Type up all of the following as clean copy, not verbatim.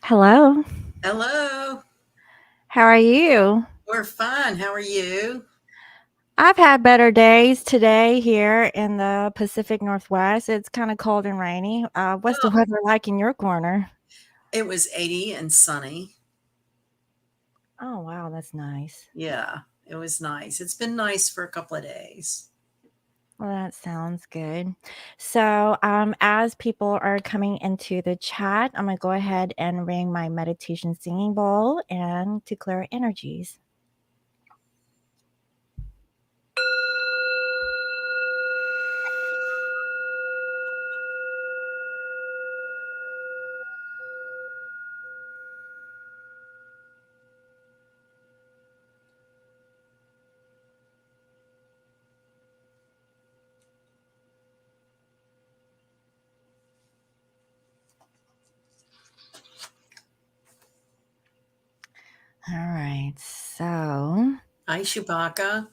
Hello. Hello. How are you? We're fine. How are you? I've had better days today here in the Pacific Northwest. It's kind of cold and rainy. What's the Oh, weather like in your corner? it was 80 and sunny. Oh, wow, that's nice. Yeah, it was nice. It's been nice for a couple of days. Well, that sounds good. So, as people are coming into the chat, I'm going to go ahead and ring my meditation singing bowl and to clear energies. All right. So, Hi, Shubaka.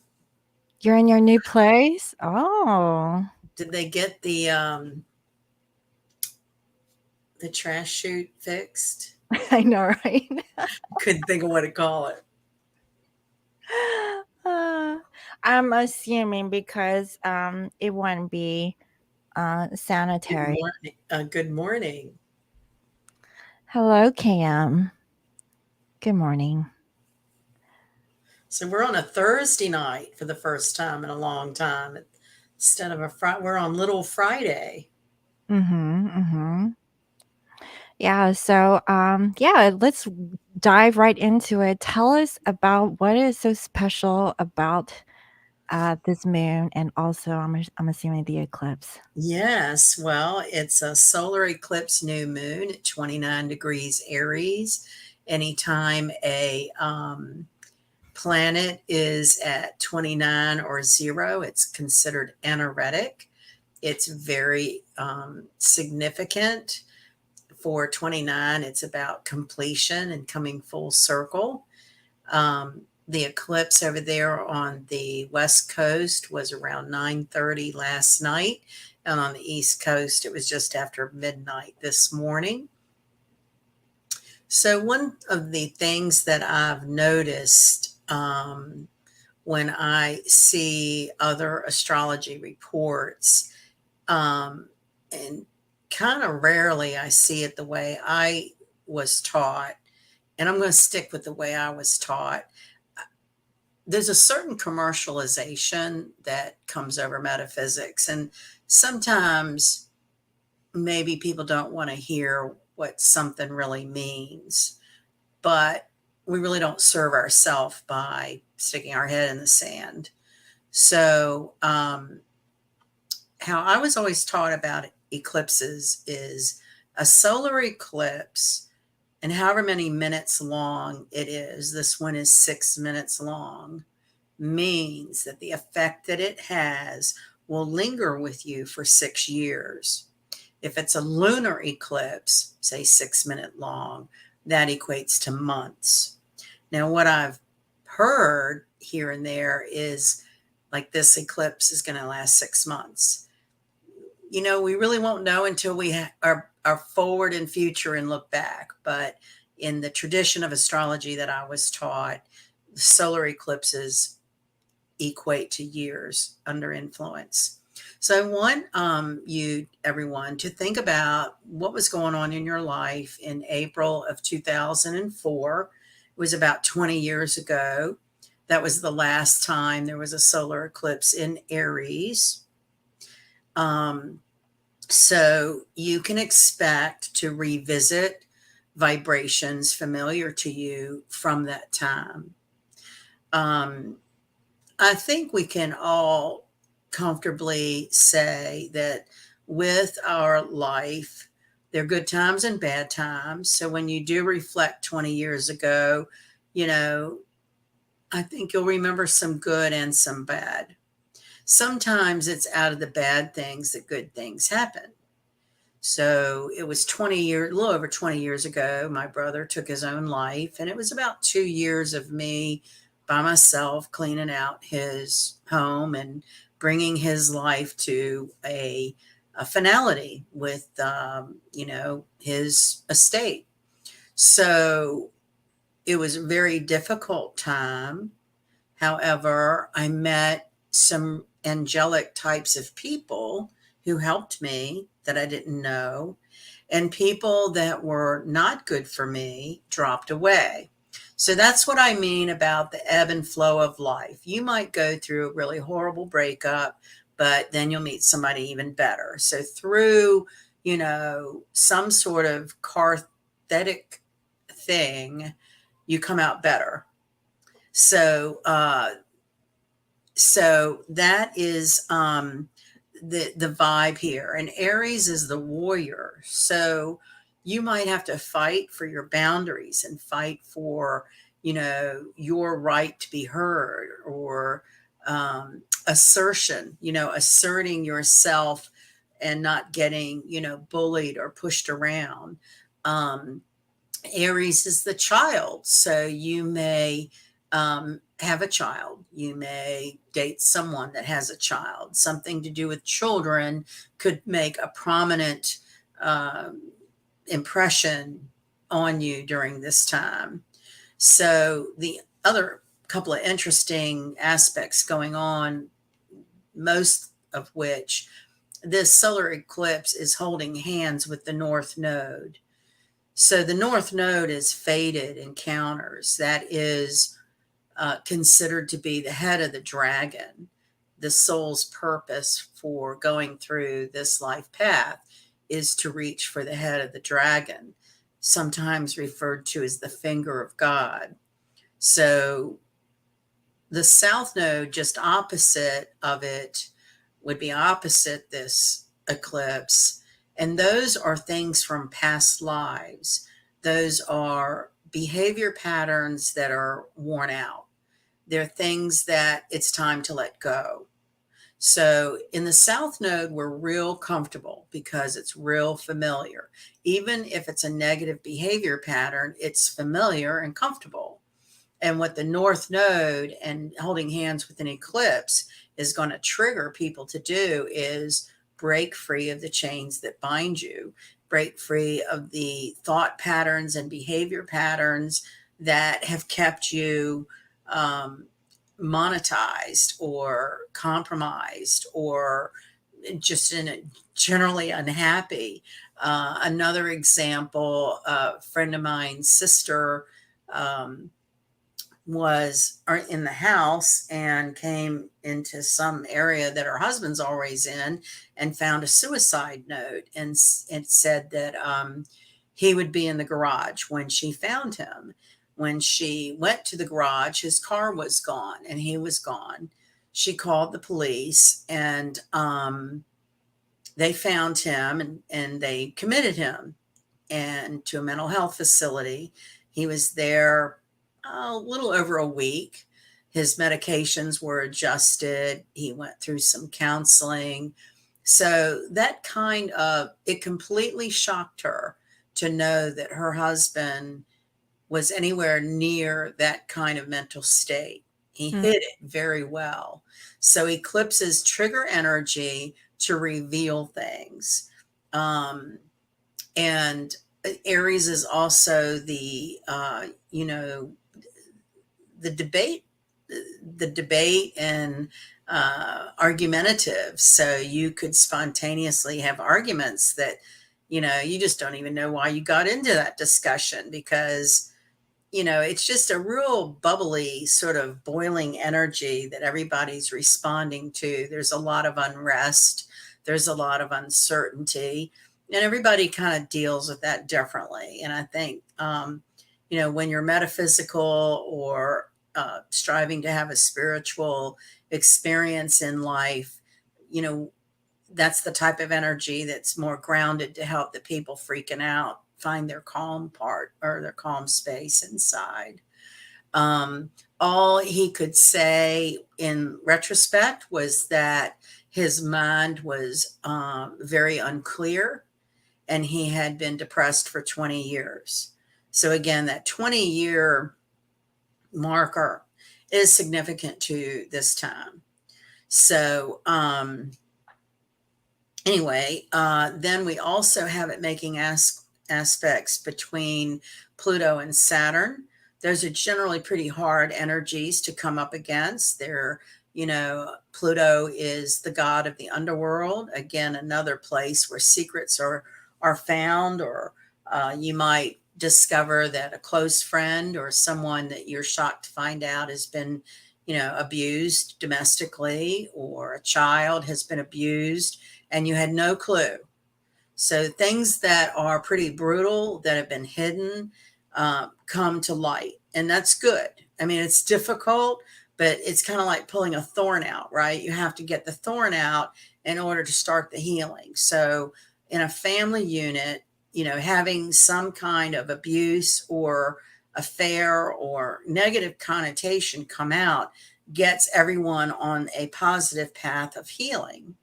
you're in your new place? Oh, Did they get the trash chute fixed? I know, right? Couldn't think of what to call it. Uh, I'm assuming because it wouldn't be Good sanitary. morning. Good morning. Hello, Cam. Good morning. So we're on a Thursday night for the first time in a long time instead of a Friday. We're on Little Friday. Mm-hmm. Mm-hmm. Yeah. So, yeah, let's dive right into it. Tell us about what is so special about this moon, and also, I'm assuming the eclipse. Yes, well, it's a solar eclipse new moon at 29 degrees Aries. Anytime a planet is at 29 or zero, it's considered anaretic. It's very significant. For 29, it's about completion and coming full circle. The eclipse over there on the west coast was around 9:30 last night, and on the east coast it was just after midnight this morning. So one of the things that I've noticed when I see other astrology reports, and kind of rarely I see it the way I was taught, and I'm going to stick with the way I was taught. There's a certain commercialization that comes over metaphysics, and sometimes maybe people don't want to hear what something really means, but we really don't serve ourselves by sticking our head in the sand. So how I was always taught about eclipses is a solar eclipse, and however many minutes long it is, this one is 6 minutes long, means that the effect that it has will linger with you for 6 years. If it's a lunar eclipse, say 6 minute long, that equates to months. Now, what I've heard here and there is like this eclipse is going to last 6 months. We really won't know until we are forward in future and look back. But in the tradition of astrology that I was taught, solar eclipses equate to years under influence. So I want you, everyone, to think about what was going on in your life in April of 2004. It was about 20 years ago. That was the last time there was a solar eclipse in Aries. Um, so you can expect to revisit vibrations familiar to you from that time. Um, I think we can all comfortably say that with our life, there are good times and bad times. So when you do reflect 20 years ago, you know, I think you'll remember some good and some bad. Sometimes it's out of the bad things that good things happen. So it was 20 years, a little over 20 years ago, my brother took his own life. And it was about 2 years of me by myself cleaning out his home and bringing his life to a finality with, his estate. So it was a very difficult time. However, I met some angelic types of people who helped me that I didn't know, and people that were not good for me dropped away. So that's what I mean about the ebb and flow of life. You might go through a really horrible breakup, but then you'll meet somebody even better. So through, some sort of cathartic thing, you come out better. So, that is the vibe here. And Aries is the warrior. So you might have to fight for your boundaries and fight for, your right to be heard, or assertion, asserting yourself and not getting, bullied or pushed around. Um, Aries is the child. So you may have a child. You may date someone that has a child. Something to do with children could make a prominent um, impression on you during this time. So, the other couple of interesting aspects going on, most of which this solar eclipse is holding hands with the North Node. So the North Node is fated encounters. That is considered to be the head of the dragon. The soul's purpose for going through this life path is to reach for the head of the dragon, sometimes referred to as the finger of God. So the South Node, just opposite of it, would be opposite this eclipse. And those are things from past lives. Those are behavior patterns that are worn out. They're things that it's time to let go. So in the South Node, we're real comfortable because it's real familiar. Even if it's a negative behavior pattern, it's familiar and comfortable. And what the North Node and holding hands with an eclipse is going to trigger people to do is break free of the chains that bind you, break free of the thought patterns and behavior patterns that have kept you um, monetized or compromised or just generally unhappy. Another example, a friend of mine's sister um, was in the house and came into some area that her husband's always in and found a suicide note, and it said that he would be in the garage when she found him. When she went to the garage, his car was gone and he was gone. She called the police, and they found him, and they committed him and to a mental health facility. He was there a little over a week. His medications were adjusted. He went through some counseling. So that it completely shocked her to know that her husband was anywhere near that kind of mental state. He Mm. hid it very well. So eclipses trigger energy to reveal things. Um, and Aries is also the debate, and argumentative. So you could spontaneously have arguments that you just don't even know why you got into that discussion, because it's just a real bubbly sort of boiling energy that everybody's responding to. There's a lot of unrest, there's a lot of uncertainty, and everybody kind of deals with that differently. And I think, when you're metaphysical or striving to have a spiritual experience in life, you know, that's the type of energy that's more grounded to help the people freaking out find their calm part or their calm space inside. Um, all he could say in retrospect was that his mind was very unclear, and he had been depressed for 20 years. So, again, that 20-year marker is significant to this time. So, anyway, then we also have it making aspects between Pluto and Saturn. Those are generally pretty hard energies to come up against. Pluto is the god of the underworld. Again, another place where secrets are found, or you might discover that a close friend or someone that you're shocked to find out has been, abused domestically, or a child has been abused and you had no clue. So things that are pretty brutal that have been hidden come to light, and that's good. I mean, it's difficult, but it's kind of like pulling a thorn out, right? You have to get the thorn out in order to start the healing. So in a family unit, having some kind of abuse or affair or negative connotation come out gets everyone on a positive path of healing.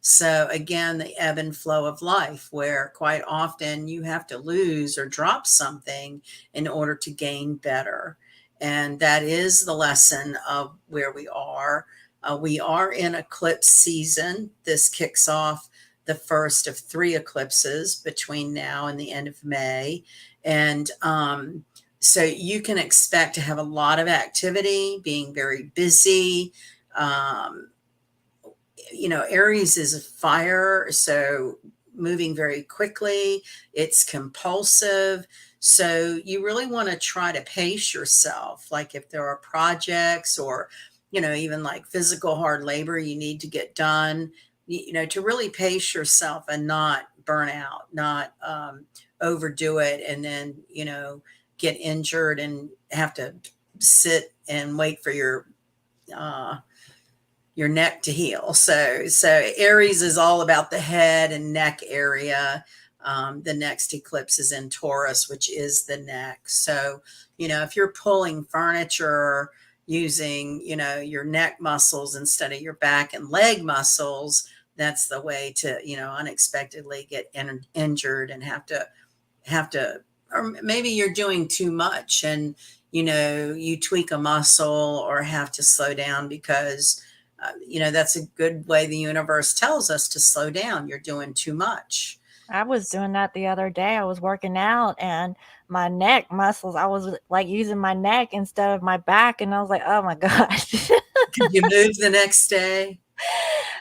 So again, the ebb and flow of life, where quite often you have to lose or drop something in order to gain better. And that is the lesson of where we are. We are in eclipse season. This kicks off the first of 3 eclipses between now and the end of May. And so you can expect to have a lot of activity, being very busy. Um, Aries is a fire, so moving very quickly, it's compulsive. So you really want to try to pace yourself. Like if there are projects or, even like physical hard labor you need to get done, to really pace yourself and not burn out, not overdo it, and then, get injured and have to sit and wait for uh, your neck to heal. So Aries is all about the head and neck area. The next eclipse is in Taurus, which is the neck. So, if you're pulling furniture using, your neck muscles instead of your back and leg muscles, that's the way to, unexpectedly get injured and have to, or maybe you're doing too much and, you tweak a muscle or have to slow down because that's a good way the universe tells us to slow down. You're doing too much. I was doing that the other day. I was working out and my neck muscles, I was like using my neck instead of my back. And I was like, oh my gosh. Could you move the next day?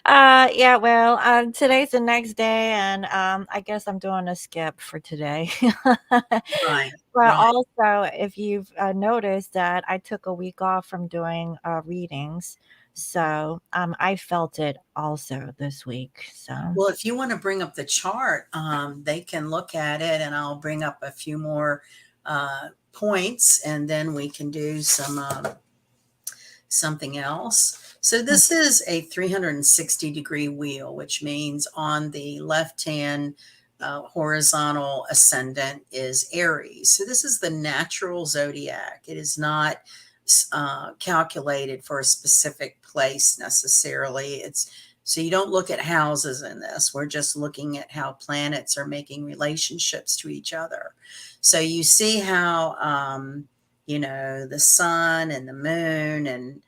Yeah, well, today's the next day, and I guess I'm doing a skip for today. Right, But right. also, if you've noticed that I took a week off from doing readings, so I felt it also this week. So Well, if you want to bring up the chart, they can look at it, and I'll bring up a few more points, and then we can do something else. So this is a 360-degree wheel, which means on the left hand horizontal ascendant is Aries. So this is the natural zodiac. It is not calculated for a specific place necessarily. It's so you don't look at houses in this. We're just looking at how planets are making relationships to each other. So you see how the sun and the moon and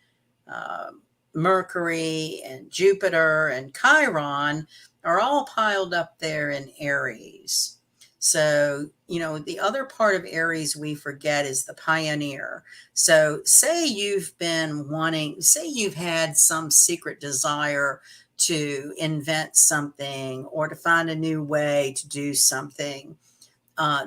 uh, Mercury and Jupiter and Chiron are all piled up there in Aries. So, the other part of Aries we forget is the pioneer. So, say you've had some secret desire to invent something or to find a new way to do something.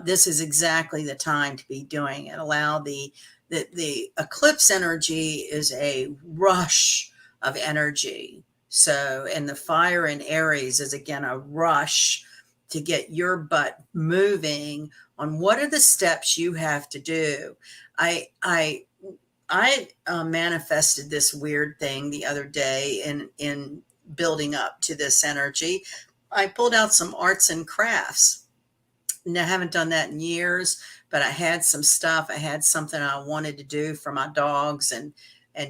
This is exactly the time to be doing it. Allow the eclipse energy is a rush of energy. So, and the fire in Aries is again a rush to get your butt moving on what are the steps you have to do. I manifested this weird thing the other day in building up to this energy. I pulled out some arts and crafts. No, I haven't done that in years, but I had some stuff. I had something I wanted to do for my dogs and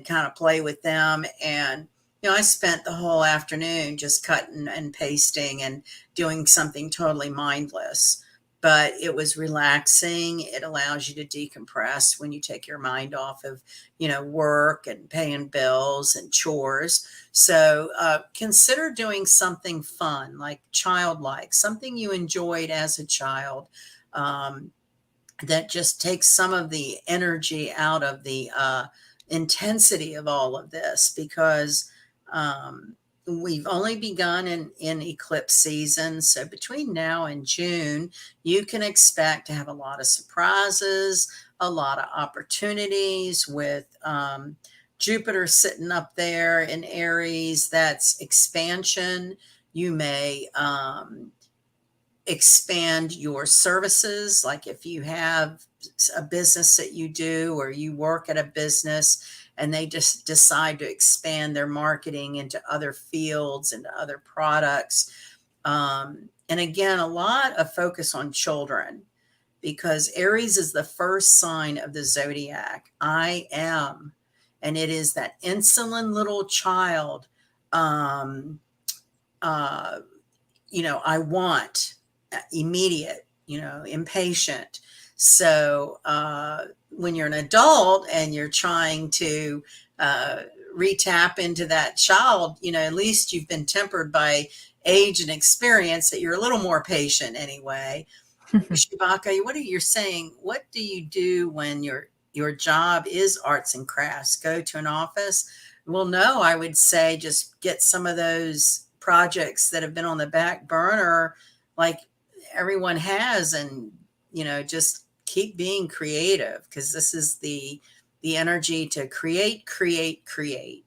kind of play with them. And I spent the whole afternoon just cutting and pasting and doing something totally mindless. but it was relaxing. It allows you to decompress when you take your mind off of, work and paying bills and chores. So consider doing something fun, like childlike, something you enjoyed as a child. Um, that just takes some of the energy out of the intensity of all of this, because we've only begun in eclipse season. So between now and June, you can expect to have a lot of surprises, a lot of opportunities with Jupiter sitting up there in Aries. That's expansion. You may expand your services. Like if you have a business that you do, or you work at a business and they just decide to expand their marketing into other fields, into other products. And again, a lot of focus on children, because Aries is the first sign of the zodiac. I am. And it is that insolent little child. Um, uh, I want immediate, impatient. So when you're an adult and you're trying to uh, retap into that child, at least you've been tempered by age and experience, that you're a little more patient anyway. Shibaka, what are you saying? What do you do when your job is arts and crafts? Go to an office? Well, no, I would say just get some of those projects that have been on the back burner, like everyone has, and just keep being creative, because this is the energy to create, create, create.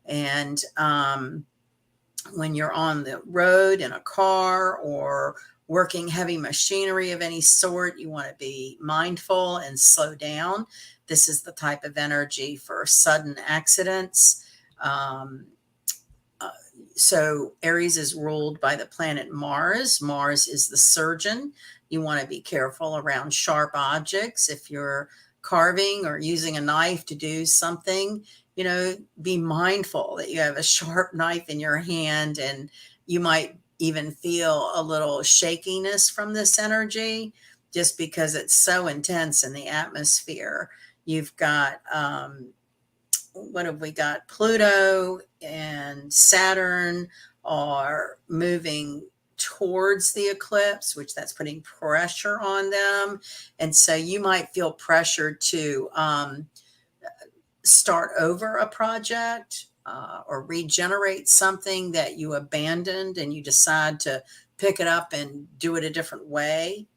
And when you're on the road in a car or working heavy machinery of any sort, you want to be mindful and slow down. This is the type of energy for sudden accidents. Um, uh, so Aries is ruled by the planet Mars. Mars is the surgeon. You want to be careful around sharp objects. If you're carving or using a knife to do something, be mindful that you have a sharp knife in your hand, and you might even feel a little shakiness from this energy, just because it's so intense in the atmosphere. You've got what have we got? Pluto and Saturn are moving towards the eclipse, which that's putting pressure on them. And so you might feel pressure to start over a project or regenerate something that you abandoned, and you decide to pick it up and do it a different way.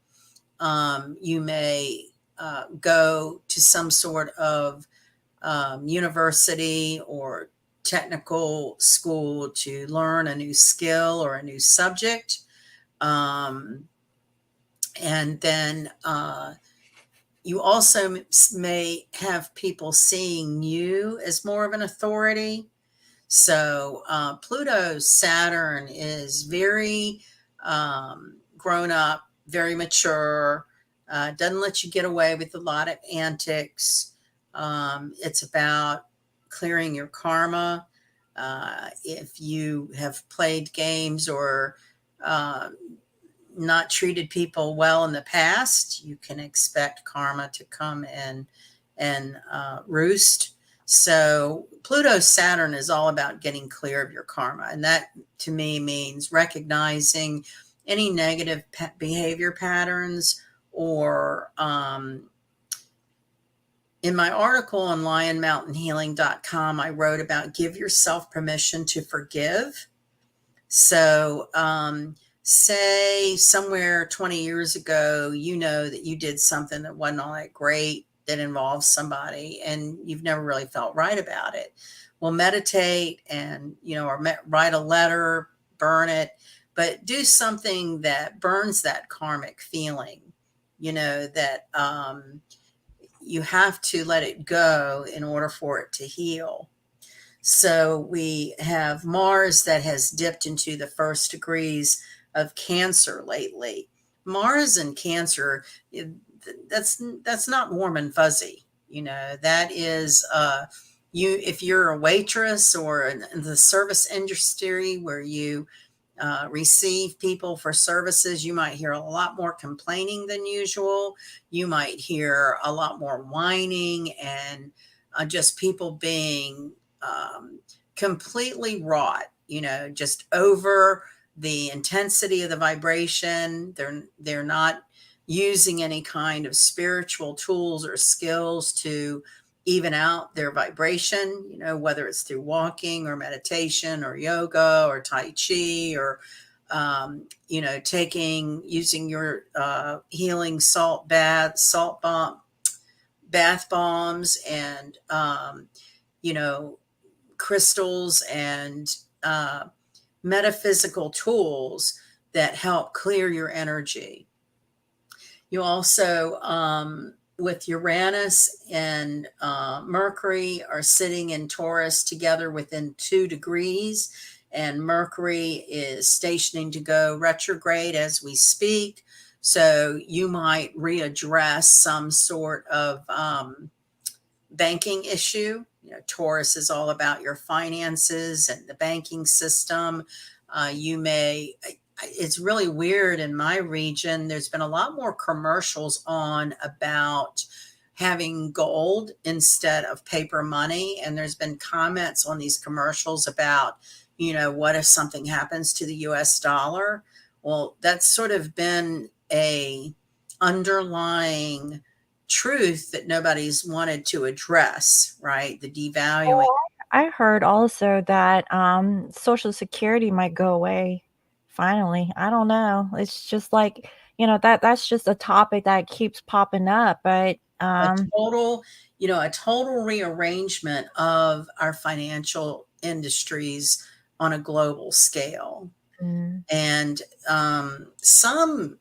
You may go to some sort of university or technical school to learn a new skill or a new subject. Um, and then you also may have people seeing you as more of an authority. So Pluto, Saturn is very grown up, very mature, doesn't let you get away with a lot of antics. It's about clearing your karma. If you have played games or uh, not treated people well in the past, you can expect karma to come and roost. So Pluto Saturn is all about getting clear of your karma, and that to me means recognizing any negative behavior patterns, or in my article on lionmountainhealing.com, I wrote about give yourself permission to forgive. So, say somewhere 20 years ago, that you did something that wasn't all that great, that involves somebody, and you've never really felt right about it. Well, meditate and, or write a letter, burn it, but do something that burns that karmic feeling, that you have to let it go in order for it to heal. So we have Mars that has dipped into the first degrees of Cancer lately. Mars and Cancer, that's not warm and fuzzy. That is if you're a waitress or in the service industry where you receive people for services. You might hear a lot more complaining than usual. You might hear a lot more whining and just people being completely wrought, just over the intensity of the vibration. They're not using any kind of spiritual tools or skills to even out their vibration, whether it's through walking or meditation or yoga or Tai Chi or, using your healing bath bombs and, you know, crystals and metaphysical tools that help clear your energy. You also, with Uranus and Mercury are sitting in Taurus together within 2 degrees, and Mercury is stationing to go retrograde as we speak. So you might readdress some sort of banking issue. Taurus is all about your finances and the banking system. You may, it's really weird in my region. There's been a lot more commercials on about having gold instead of paper money. And there's been comments on these commercials about, what if something happens to the US dollar? Well, that's sort of been a underlying truth that nobody's wanted to address, right? The devaluing. Oh, I heard also that, Social Security might go away finally. I don't know. It's just like, that's just a topic that keeps popping up, but, a total, a total rearrangement of our financial industries on a global scale. mm, And some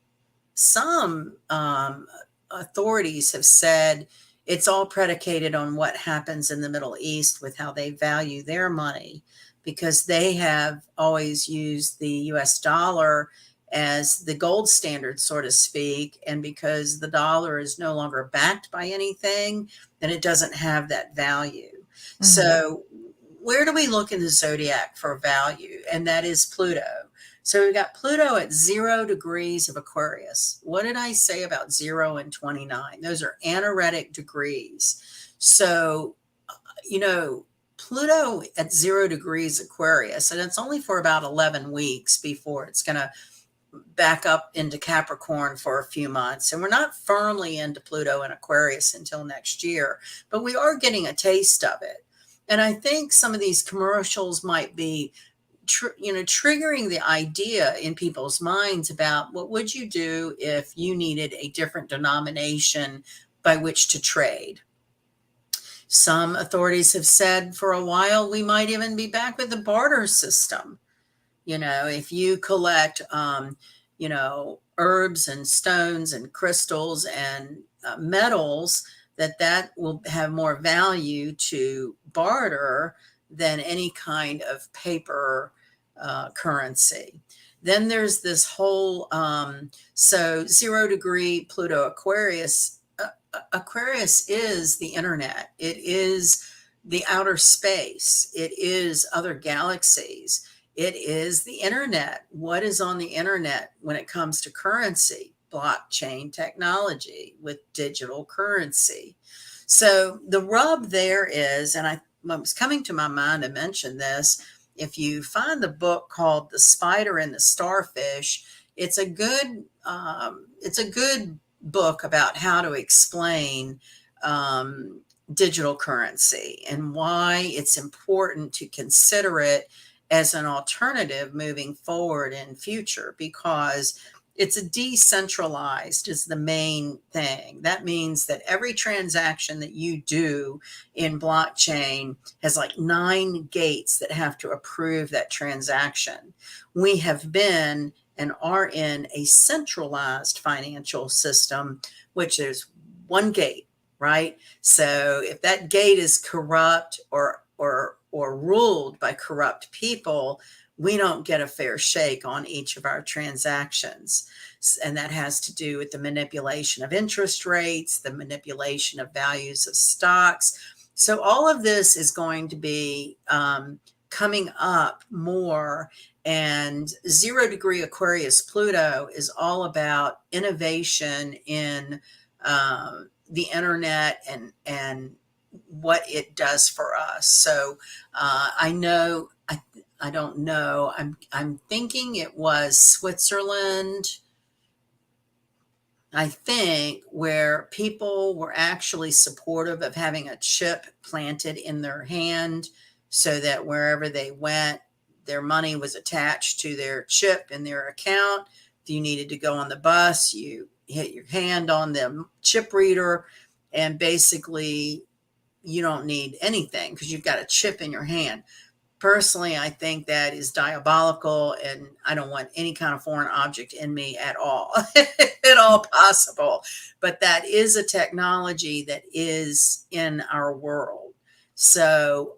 authorities have said it's all predicated on what happens in the Middle East with how they value their money, because they have always used the US dollar as the gold standard, so to speak. And because the dollar is no longer backed by anything, then it doesn't have that value. mhm. So, where do we look in the zodiac for value? And that is Pluto. So we've got Pluto at 0 degrees of Aquarius. What did I say about 0 and 29? Those are anaretic degrees. So, Pluto at 0 degrees Aquarius, and it's only for about 11 weeks before it's going to back up into Capricorn for a few months. And we're not firmly into Pluto and Aquarius until next year, but we are getting a taste of it. And I think some of these commercials might be triggering the idea in people's minds about what would you do if you needed a different denomination by which to trade. Some authorities have said for a while we might even be back with the barter system. If you collect, herbs and stones and crystals and metals, that will have more value to barter than any kind of paper currency. Then there's this whole, 0 degree Pluto Aquarius. Aquarius is the internet. It is the outer space. It is other galaxies. It is the internet. What is on the internet when it comes to currency? Blockchain technology with digital currency. So the rub there is, and I was coming to my mind to mention this, if you find the book called The Spider and the Starfish, it's a good book about how to explain digital currency and why it's important to consider it as an alternative moving forward in future, because it's decentralized is the main thing. That means that every transaction that you do in blockchain has like 9 gates that have to approve that transaction. We have been and are in a centralized financial system, which is one gate, right? So if that gate is corrupt or ruled by corrupt people, we don't get a fair shake on each of our transactions. And that has to do with the manipulation of interest rates, the manipulation of values of stocks. So all of this is going to be coming up more. And 0 degree Aquarius Pluto is all about innovation in the internet and what it does for us. So I know I don't know. I'm thinking it was Switzerland, I think, where people were actually supportive of having a chip planted in their hand so that wherever they went, their money was attached to their chip in their account. If you needed to go on the bus, you hit your hand on the chip reader, and basically you don't need anything because you've got a chip in your hand. Personally, I think that is diabolical, and I don't want any kind of foreign object in me at all, at all possible. But that is a technology that is in our world. So,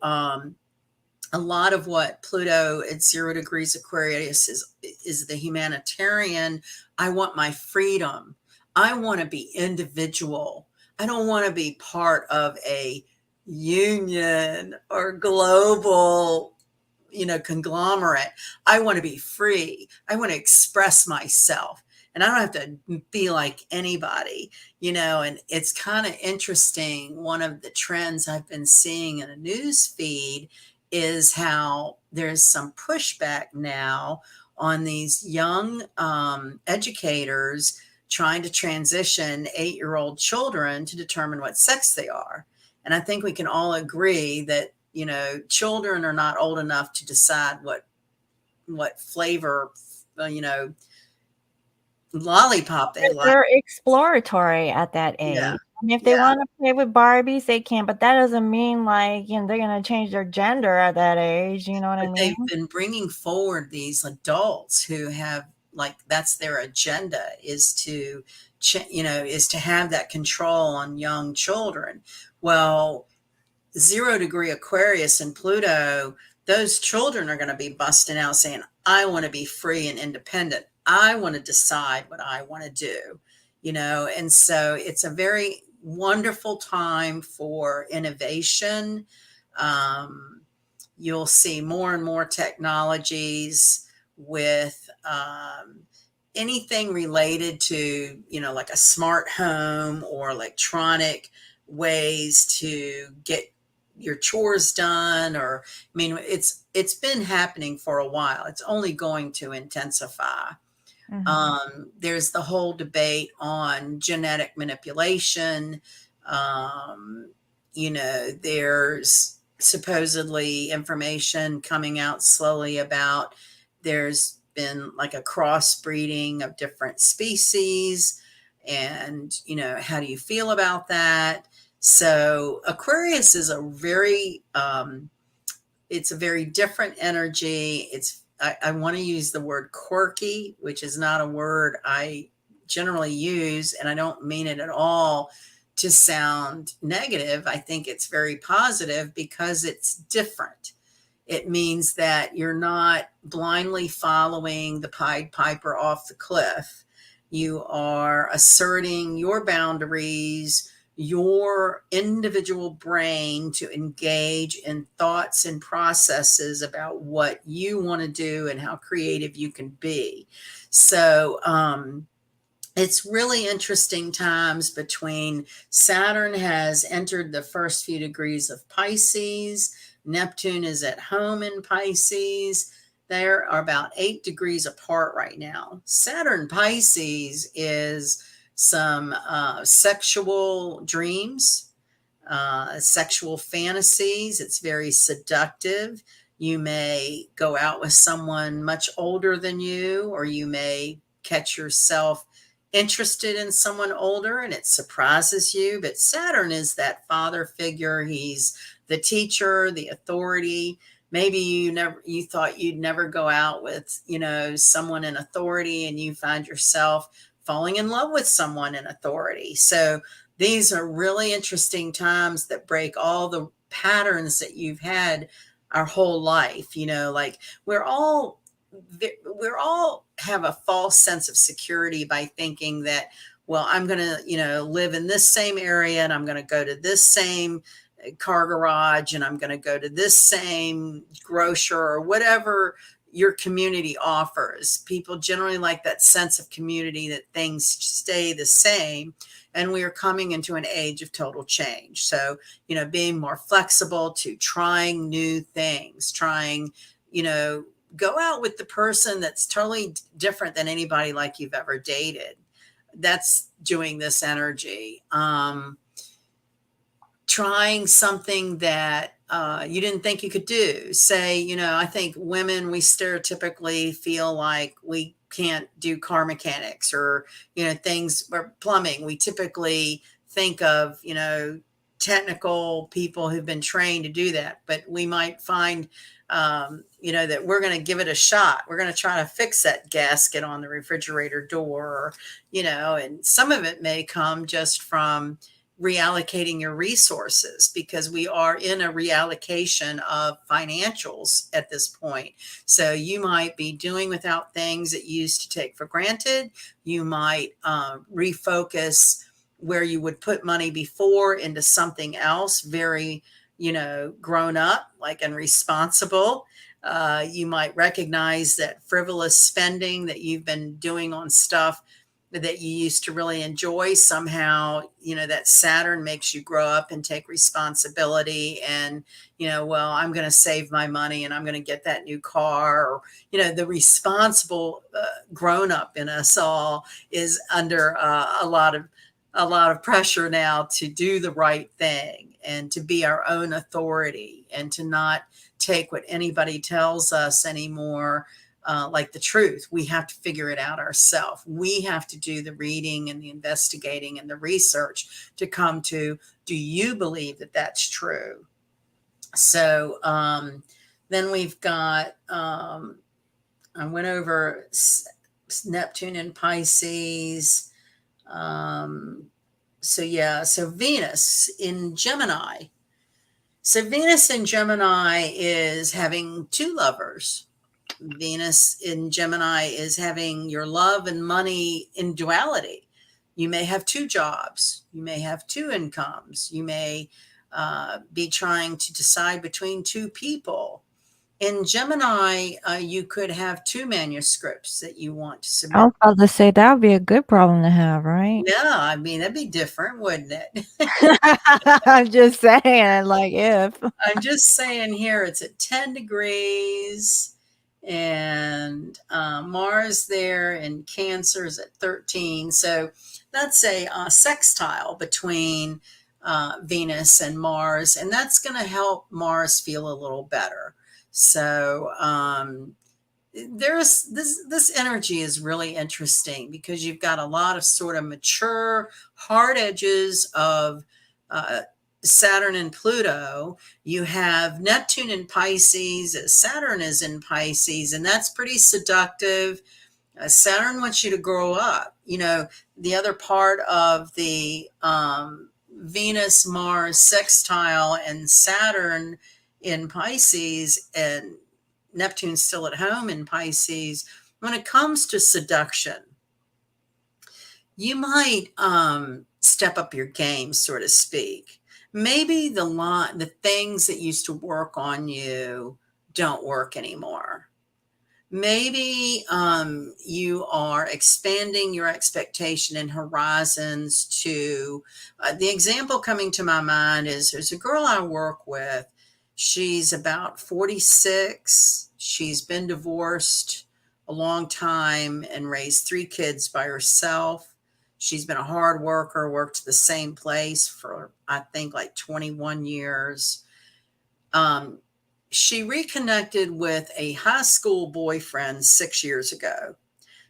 a lot of what Pluto at 0 degrees Aquarius is the humanitarian. I want my freedom. I want to be individual. I don't want to be part of a union or global, conglomerate. I want to be free. I want to express myself. And I don't have to be like anybody, and it's kind of interesting. One of the trends I've been seeing in a news feed is how there's some pushback now on these young educators trying to transition 8-year-old children to determine what sex they are. And I think we can all agree that, children are not old enough to decide what flavor, you know, lollipop they like. They're exploratory at that Yeah, age. I mean, if they yeah. wanna play with Barbies, they can, but that doesn't mean, like, they're gonna change their gender at that age, you know what I But mean? they've been bringing forward these adults who have, like, that's their agenda, is to, is to have that control on young children. Well, 0 degree Aquarius and Pluto, those children are going to be busting out saying, I want to be free and independent. I want to decide what I want to do, and so it's a very wonderful time for innovation. Um, you'll see more and more technologies with anything related to, like a smart home or electronic ways to get your chores done. Or, I mean, it's been happening for a while. It's only going to intensify. Mhm. There's the whole debate on genetic manipulation. Um, there's supposedly information coming out slowly about there's been like a crossbreeding of different species. And, how do you feel about that? So Aquarius is it's a very different energy. I want to use the word quirky, which is not a word I generally use, and I don't mean it at all to sound negative. I think it's very positive because it's different. It means that you're not blindly following the Pied Piper off the cliff. You are asserting your boundaries, your individual brain to engage in thoughts and processes about what you want to do and how creative you can be. So, it's really interesting times. Between Saturn has entered the first few degrees of Pisces, Neptune is at home in Pisces. They are about 8 degrees apart right now. Saturn Pisces is some sexual dreams, sexual fantasies. It's very seductive. You may go out with someone much older than you, or you may catch yourself interested in someone older and it surprises you. But Saturn is that father figure. He's the teacher, the authority. Maybe you thought you'd never go out with, someone in authority, and you find yourself falling in love with someone in authority. So these are really interesting times that break all the patterns that you've had our whole life. Like we're all have a false sense of security by thinking that, well, I'm going to, live in this same area, and I'm going to go to this same car garage, and I'm going to go to this same grocer or whatever your community offers. People generally like that sense of community, that things stay the same. And we are coming into an age of total change. So, being more flexible to trying new things, go out with the person that's totally different than anybody like you've ever dated. That's doing this energy. Trying something that you didn't think you could do. Say, I think women, we stereotypically feel like we can't do car mechanics or, things or plumbing. We typically think of, technical people who've been trained to do that, but we might find, that we're going to give it a shot. We're going to try to fix that gasket on the refrigerator door, and some of it may come just from reallocating your resources, because we are in a reallocation of financials at this point. So you might be doing without things that you used to take for granted. You might refocus where you would put money before into something else very, grown up, like, and responsible. You might recognize that frivolous spending that you've been doing on stuff that you used to really enjoy, somehow, that Saturn makes you grow up and take responsibility, and, well, I'm going to save my money and I'm going to get that new car, or, the responsible grown up in us all is under a lot of pressure now to do the right thing and to be our own authority and to not take what anybody tells us anymore like the truth. We have to figure it out ourselves. We have to do the reading and the investigating and the research to come to, do you believe that that's true? So then we've got, I went over Neptune and Pisces. So Venus in Gemini. So Venus in Gemini is having two lovers. Venus in Gemini is having your love and money in duality. You may have two jobs. You may have two incomes. You may be trying to decide between two people. In Gemini, you could have two manuscripts that you want to I submit. was about to say that would be a good problem to have, right? Yeah, I mean, that'd be different, wouldn't it? I'm just saying, like, if. I'm just saying here it's at 10 degrees, and Mars there in Cancer is at 13. So that's a sextile between Venus and Mars, and that's going to help Mars feel a little better. So there's this energy is really interesting, because you've got a lot of sort of mature hard edges of Saturn and Pluto. You have Neptune in Pisces, Saturn is in Pisces, and that's pretty seductive. Saturn wants you to grow up. The other part of the Venus Mars sextile and Saturn in Pisces, and Neptune's still at home in Pisces, when it comes to seduction, you might step up your game, so to speak. Maybe the things that used to work on you don't work anymore. Maybe you are expanding your expectation and horizons to, the example coming to my mind is, there's a girl I work with. She's about 46. She's been divorced a long time and raised 3 kids by herself. She's been a hard worker, worked the same place for, I think, like 21 years. She reconnected with a high school boyfriend 6 years ago.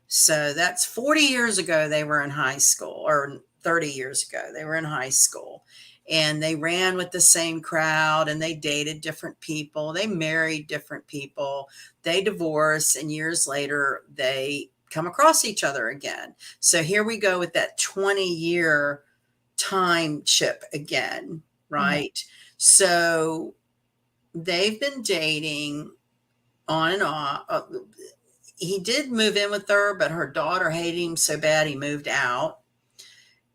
So that's 40 years ago they were in high school, or 30 years ago they were in high school. And they ran with the same crowd, and they dated different people. They married different people. They divorced, and years later they come across each other again. So here we go with that 20-year time chip again, Mhm. right? So they've been dating on and off. He did move in with her, but her daughter hated him so bad he moved out.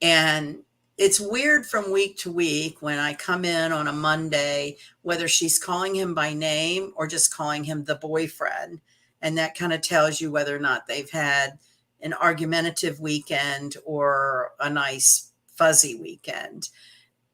And it's weird from week to week when I come in on a Monday, whether she's calling him by name or just calling him the boyfriend. And that kind of tells you whether or not they've had an argumentative weekend or a nice fuzzy weekend.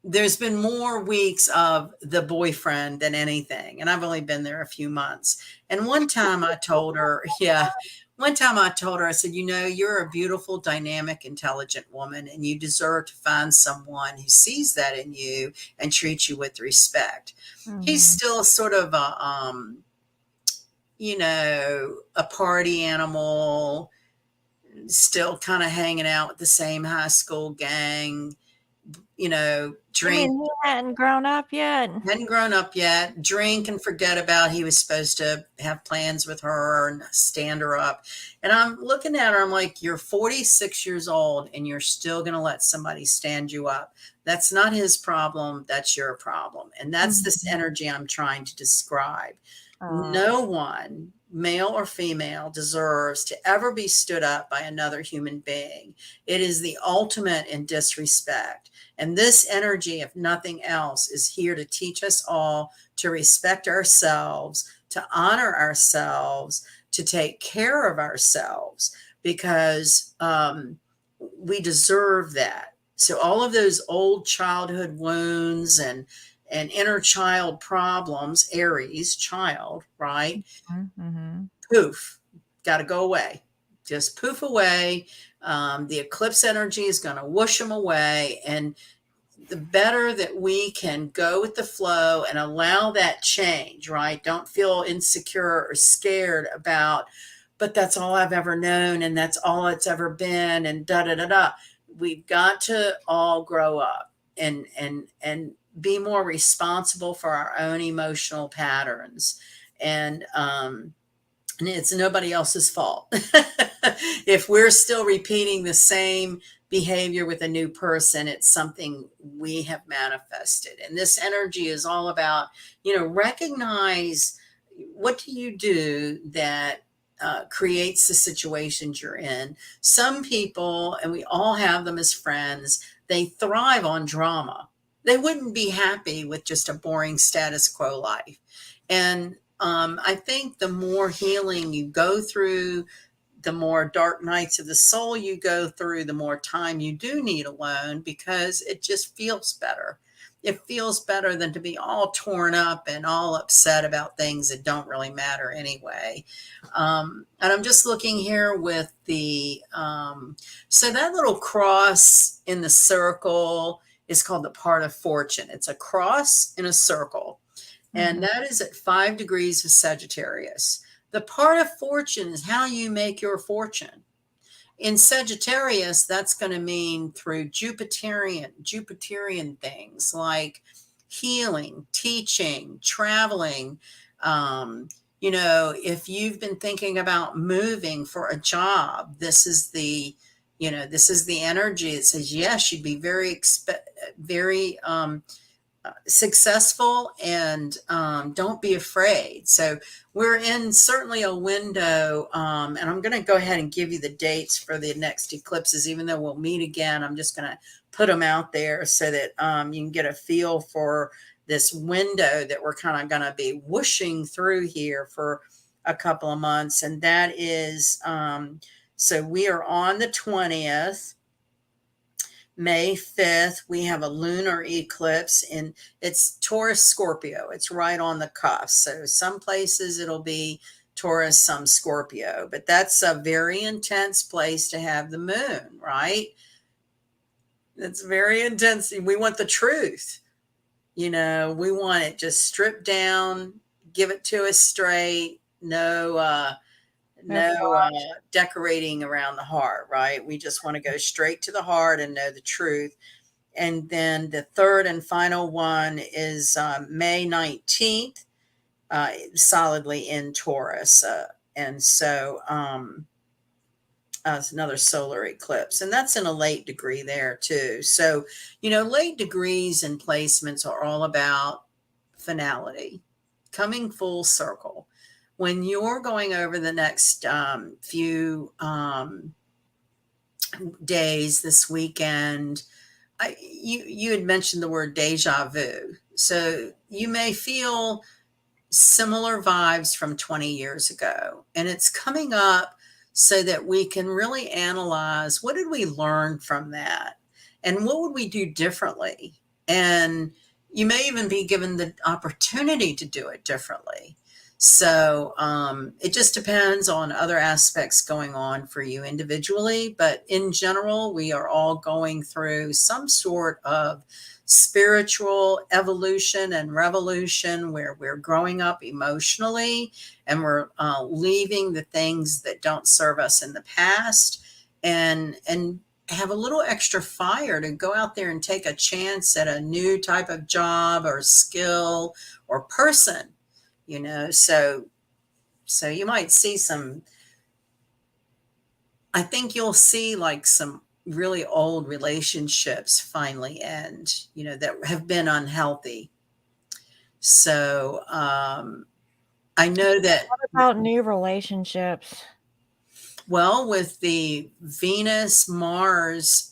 There's been more weeks of the boyfriend than anything, and I've only been there a few months. And one time I told her, yeah, one time I told her, I said, you know, you're a beautiful, dynamic, intelligent woman, and you deserve to find someone who sees that in you and treats you with respect. He's Mhm. still sort of a party animal, still kind of hanging out with the same high school gang, You drink. mean he hadn't grown up yet? Hadn't grown up yet, drink and forget about he was supposed to have plans with her and stand her up. And I'm looking at her, I'm like, you're 46 years old and you're still going to let somebody stand you up. That's not his problem. That's your problem. And that's this Mhm. energy I'm trying to describe. Oh. No one, male or female, deserves to ever be stood up by another human being. It is the ultimate in disrespect. And this energy, if nothing else, is here to teach us all to respect ourselves, to honor ourselves, to take care of ourselves, because we deserve that. So all of those old childhood wounds and inner child problems, Aries, child, right? Mhm, mhm. Poof, got to go away. Just poof away. The eclipse energy is going to whoosh them away. And the better that we can go with the flow and allow that change, right? Don't feel insecure or scared about, but that's all I've ever known and that's all it's ever been and da da da da. We've got to all grow up and be more responsible for our own emotional patterns. And and it's nobody else's fault. If we're still repeating the same behavior with a new person, it's something we have manifested. And this energy is all about, recognize what do you do that creates the situations you're in. Some people, and we all have them as friends, they thrive on drama. They wouldn't be happy with just a boring status quo life. And I think the more healing you go through, the more dark nights of the soul you go through, the more time you do need alone because it just feels better. It feels better than to be all torn up and all upset about things that don't really matter anyway. And I'm just looking here with so that little cross in the circle is called the part of fortune. It's a cross in a circle, and Mhm. that is at 5 degrees of Sagittarius. The part of fortune is how you make your fortune. In Sagittarius, that's going to mean through Jupiterian things like healing, teaching, traveling. Um, if you've been thinking about moving for a job, this is the energy that says yes, you'd be very successful, and don't be afraid. So we're in certainly a window, and I'm going to go ahead and give you the dates for the next eclipses. Even though we'll meet again, I'm just going to put them out there so that you can get a feel for this window that we're kind of going to be whooshing through here for a couple of months. And that is, so we are on the 20th. May 5th, we have a lunar eclipse, and it's Taurus Scorpio. It's right on the cusp. So some places it'll be Taurus, some Scorpio, but that's a very intense place to have the moon, right? It's very intense. We want the truth. We want it just stripped down, give it to us straight. No, No no flaws. decorating around the heart, right? We just want to go straight to the heart and know the truth. And then the third and final one is May 19th, solidly in Taurus. And so it's another solar eclipse. And that's in a late degree there, too. So, late degrees and placements are all about finality, coming full circle. When you're going over the next few days this weekend, you had mentioned the word deja vu. So you may feel similar vibes from 20 years ago. And it's coming up so that we can really analyze what did we learn from that? And what would we do differently? And you may even be given the opportunity to do it differently. So it just depends on other aspects going on for you individually. But in general, we are all going through some sort of spiritual evolution and revolution where we're growing up emotionally and we're leaving the things that don't serve us in the past and have a little extra fire to go out there and take a chance at a new type of job or skill or person, you know. So you might see some, I think you'll see like some really old relationships finally end, you know, that have been unhealthy. So I know that, What about new relationships? well, with the Venus Mars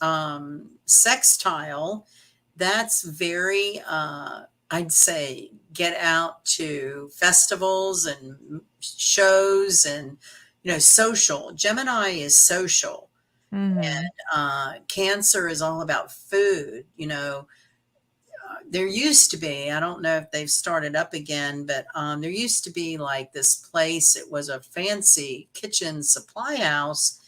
sextile, that's very, I'd say, get out to festivals and shows and, you know, social. Gemini is social. Mhm. Cancer is all about food. You know, there used to be, I don't know if they've started up again, but there used to be like this place. It was a fancy kitchen supply house.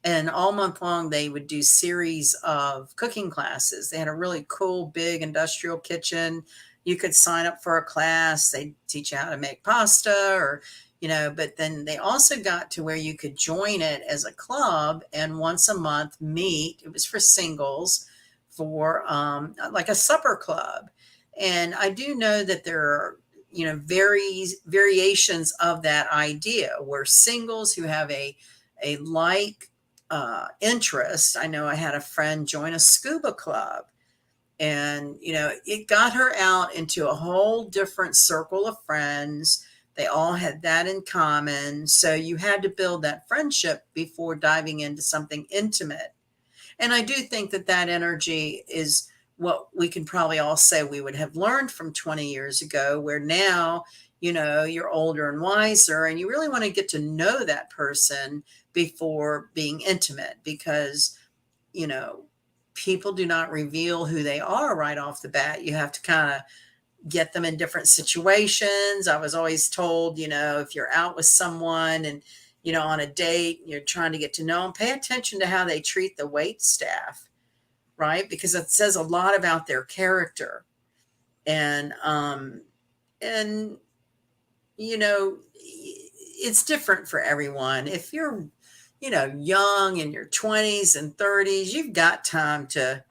And all month long, they would do series of cooking classes. They had a really cool, big industrial kitchen. You could sign up for a class. They teach you how to make pasta or, you know, but then they also got to where you could join it as a club and once a month meet. It was for singles for like a supper club. And I do know that there are, you know, variations of that idea where singles who have a like interest. I know I had a friend join a scuba club, and you know, it got her out into a whole different circle of friends. They all had that in common. So you had to build that friendship before diving into something intimate. And I do think that that energy is what we can probably all say we would have learned from 20 years ago, where now, you know, you're older and wiser and you really want to get to know that person before being intimate because, you know, people do not reveal who they are right off the bat. You have to kind of get them in different situations. I was always told, you know, if you're out with someone and, you know, on a date, you're trying to get to know them, pay attention to how they treat the wait staff, right? Because it says a lot about their character. And, and, you know, it's different for everyone. If you're, you know, young in your 20s and 30s, you've got time to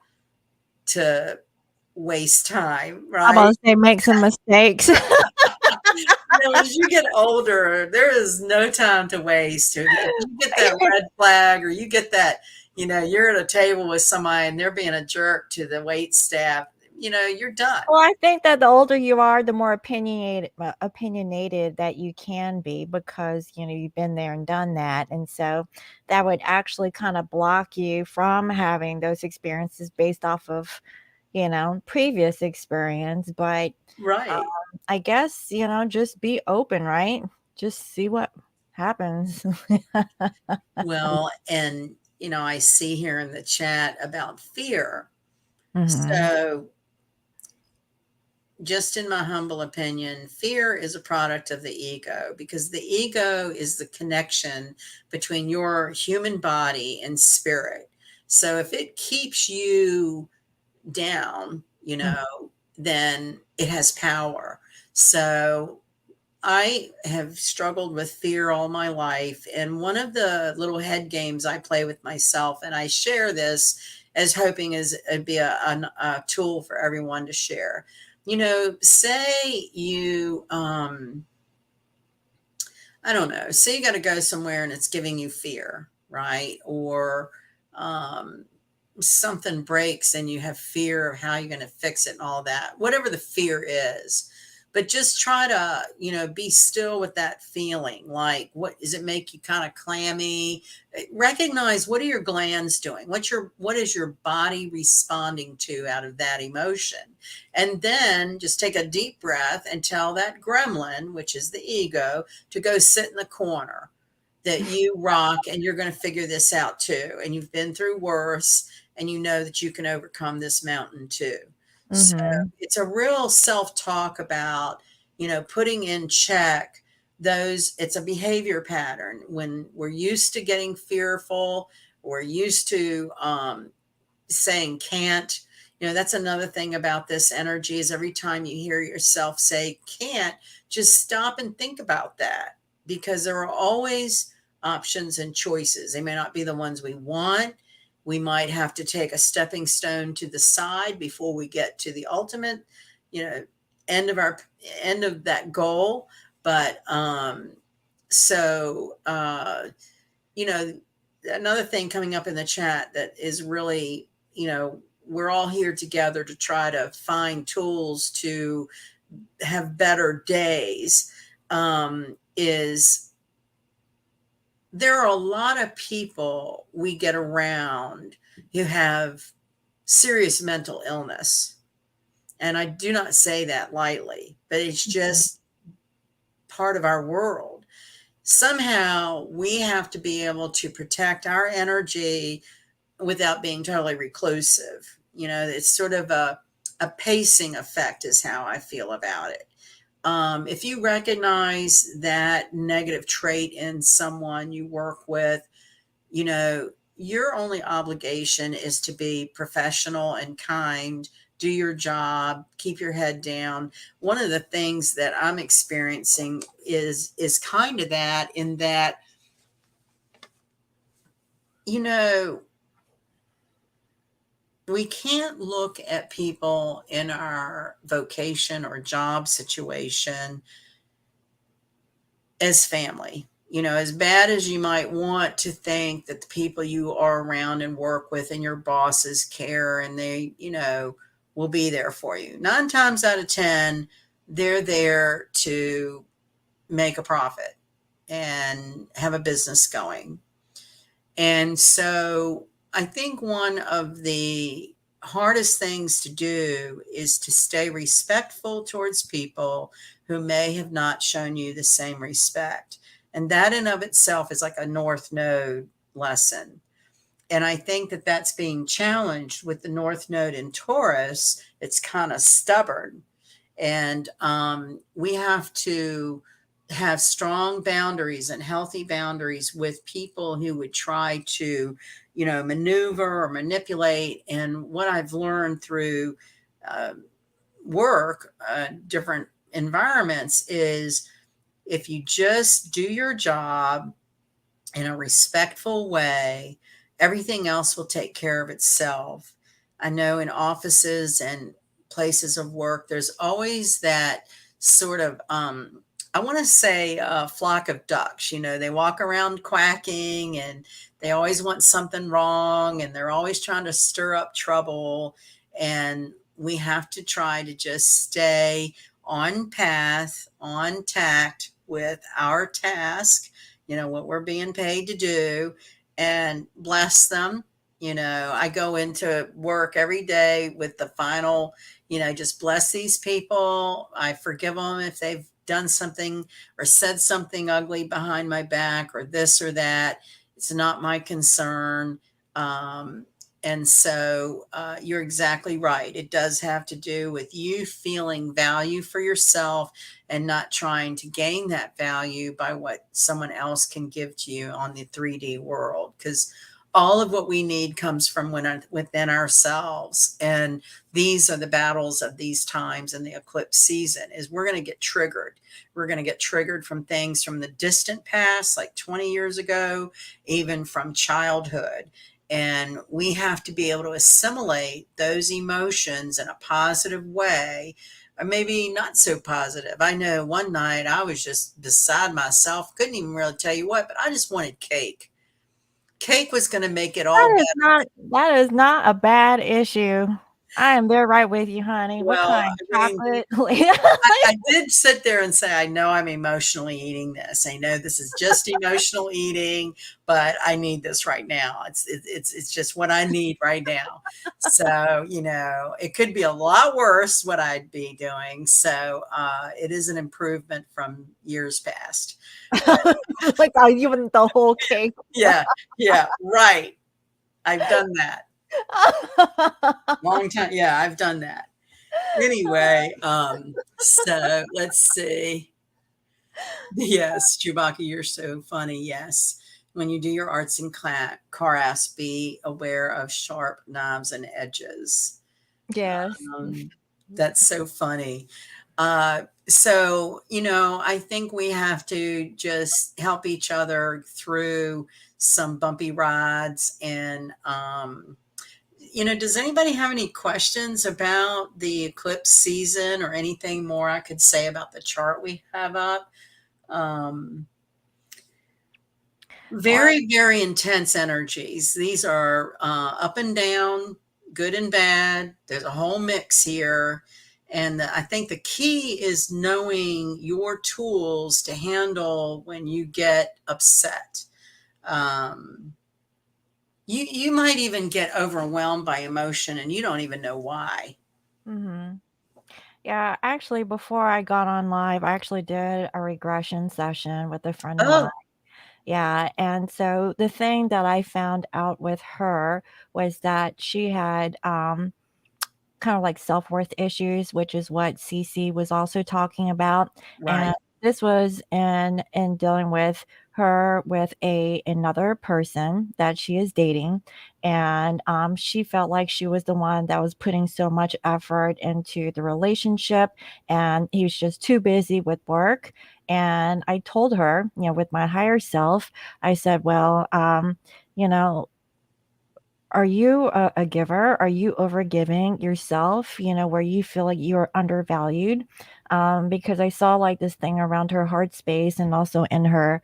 waste time, I'm right? about to say make some mistakes. You know, as you get older, there is no time to waste. If you get that red flag or you get that, you know, you're at a table with somebody and they're being a jerk to the wait staff, you know, you're done. Well, I think that the older you are, the more opinionated that you can be because, you know, you've been there and done that, and so that would actually kinda block you from having those experiences based off of, you know, previous experience, but, Right. I guess, you know, just be open, right? Just see what happens. Well, and, you know, I see here in the chat about fear. Mhm. So, just in my humble opinion, fear is a product of the ego because the ego is the connection between your human body and spirit. So, if it keeps you down, you Mm. know, then it has power. So I have struggled with fear all my life. And one of the little head games I play with myself, and I share this as hoping as it'd be a tool for everyone to share. You know, say you, I don't know, say you got to go somewhere and it's giving you fear, right? Or, um, something breaks and you have fear of how you're going to fix it and all that, whatever the fear is. but just try to, be still with that feeling. Like, what does it make you kind of clammy? Recognize, what are your glands doing? What is your body responding to out of that emotion? And then just take a deep breath and tell that gremlin, which is the ego, to go sit in the corner, that you rock and you're going to figure this out too. And you've been through worse, and you know that you can overcome this mountain too. So Mhm. it's a real self talk about, putting in check those. It's a behavior pattern. When we're used to getting fearful, we're used to saying can't. That's another thing about this energy, is every time you hear yourself say can't, just stop and think about that, because there are always options and choices. They may not be the ones we want. We might have to take a stepping stone to the side before we get to the ultimate, you know, end of that goal. But so you know, another thing coming up in the chat that is really, we're all here together to try to find tools to have better days, is there are a lot of people we get around who have serious mental illness. And I do not say that lightly, but it's Mhm. just part of our world. Somehow we have to be able to protect our energy without being totally reclusive. It's sort of a pacing effect, is how I feel about it. If you recognize that negative trait in someone you work with, you know, your only obligation is to be professional and kind, do your job, keep your head down. One of the things that I'm experiencing is kind of that, in that, you know, we can't look at people in our vocation or job situation as family. As bad as you might want to think that the people you are around and work with and your bosses care, and they, will be there for you. 9 times out of 10, they're there to make a profit and have a business going. And so I think one of the hardest things to do is to stay respectful towards people who may have not shown you the same respect. And that in of itself is like a North Node lesson. And I think that that's being challenged with the North Node in Taurus. It's kind of stubborn, and we have to have strong boundaries and healthy boundaries with people who would try to, maneuver or manipulate. And what I've learned through uh, work, different environments, is if you just do your job in a respectful way, everything else will take care of itself. I know in offices and places of work, there's always that sort of, I want to say, a flock of ducks. They walk around quacking, and they always want something wrong, and they're always trying to stir up trouble. And we have to try to just stay on path, on tact with our task, what we're being paid to do, and bless them. I go into work every day with the final, just bless these people. I forgive them if they've done something or said something ugly behind my back or this or that. It's not my concern. Um, and so you're exactly right. It does have to do with you feeling value for yourself and not trying to gain that value by what someone else can give to you on the 3D world. Because all of what we need comes from within ourselves. And these are the battles of these times in the eclipse season, is we're going to get triggered. We're going to get triggered from things from the distant past, like 20 years ago, even from childhood. And we have to be able to assimilate those emotions in a positive way, or maybe not so positive. I know one night I was just beside myself, couldn't even really tell you what, but I just wanted cake. Cake was going to make it all That is better. not that is not a bad issue. I am there right with you, honey. What Well, kind? I mean, Chocolate? I did sit there and say, I know I'm emotionally eating this. I know this is just emotional eating, but I need this right now. It's just what I need right now. So, it could be a lot worse what I'd be doing. So, it is an improvement from years past. But Like, you want the whole cake? yeah, yeah, right. I've done that. Long time. Yeah, I've done that. Anyway, so let's see. Yes, Chewbacca, you're so funny. Yes. When you do your arts and crafts, be aware of sharp knives and edges. Yes. Um, that's so funny. So, I think we have to just help each other through some bumpy rides. And, does anybody have any questions about the eclipse season or anything more I could say about the chart we have up? Um, Well, Very, very intense energies. These are up and down, good and bad. There's a whole mix here. And I think the key is knowing your tools to handle when you get upset. Um, you might even get overwhelmed by emotion and you don't even know why. mhm. Yeah, actually, before I got on live, I actually did a regression session with a friend of mine. Oh, Yeah, and so the thing that I found out with her was that she had, kind of like self-worth issues, which is what CC was also talking about, and right, this was in dealing with her with another person that she is dating, and, she felt like she was the one that was putting so much effort into the relationship, and he was just too busy with work, and I told her, with my higher self, I said, "Well, you know, are you a giver? Are you overgiving yourself, where you feel like you're undervalued?" Because I saw like this thing around her heart space and also in her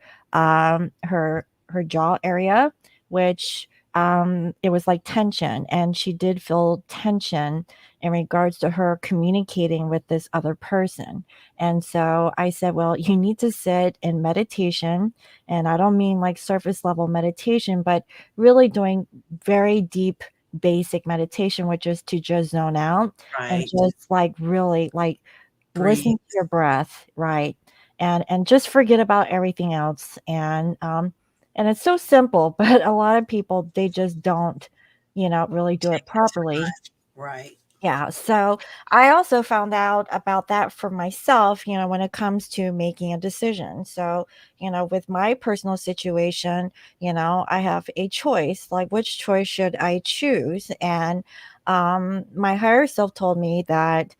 jaw area, which it was like tension, and she did feel tension in regards to her communicating with this other person. And so I said, well, you need to sit in meditation, and I don't mean like surface level meditation, but really doing very deep basic meditation, which is to just zone out and right. just like really like Breathe. listen to your breath, right? And just forget about everything else. And it's so simple, but a lot of people they just don't, really do it Take the properly. time. Right. Yeah, so I also found out about that for myself, when it comes to making a decision. So, with my personal situation, I have a choice, like which choice should I choose? And my higher self told me that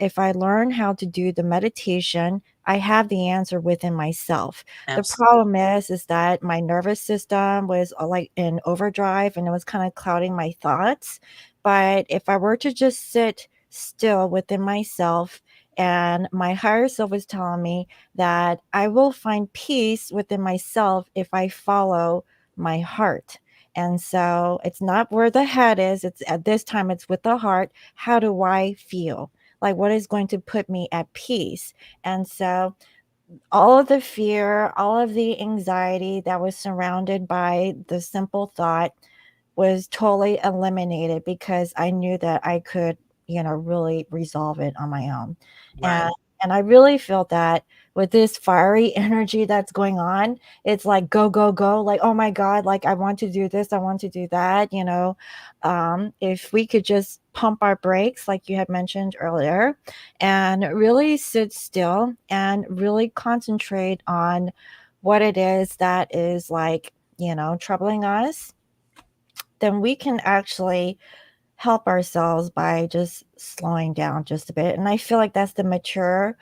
if I learn how to do the meditation, I have the answer within myself. The Absolutely. problem is that my nervous system was like in overdrive and it was kind of clouding my thoughts. But if I were to just sit still within myself, and my higher self was telling me that I will find peace within myself if I follow my heart. And so it's not where the head is, it's at this time it's with the heart. How do I feel? Like what is going to put me at peace? And so all of the fear, all of the anxiety that was surrounded by the simple thought was totally eliminated because I knew that I could, really resolve it on my own. And Right. and I really feel that with this fiery energy that's going on, it's like go, go, go, like, oh my God, like I want to do this, I want to do that. If we could just pump our brakes, like you had mentioned earlier, and really sit still and really concentrate on what it is that is like, troubling us, then we can actually help ourselves by just slowing down just a bit. And I feel like that's the maturity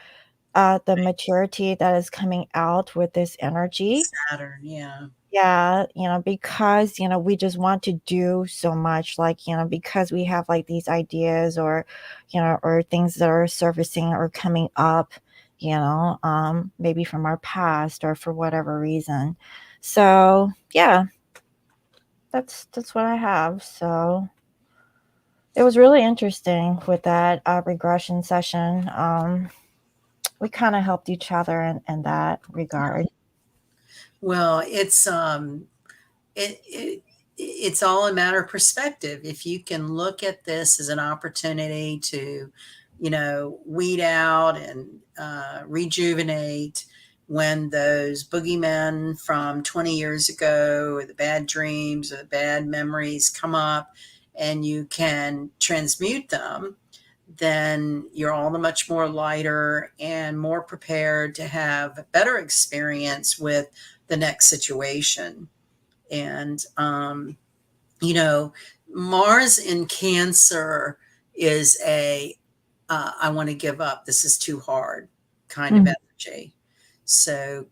that is coming out with this energy. Saturn. Yeah. Yeah, because, we just want to do so much, like, because we have like these ideas or things that are surfacing or coming up, maybe from our past or for whatever reason. So, yeah, that's what I have. So, It was really interesting with that regression session. We kind of helped each other in that regard. Well, it it's all a matter of perspective. If you can look at this as an opportunity to, weed out and rejuvenate when those boogeymen from 20 years ago, or the bad dreams or the bad memories come up, and you can transmute them, then you're all the much more lighter and more prepared to have a better experience with the next situation. And you know Mars in Cancer is a I want to give up, this is too hard kind of Mhm. energy. So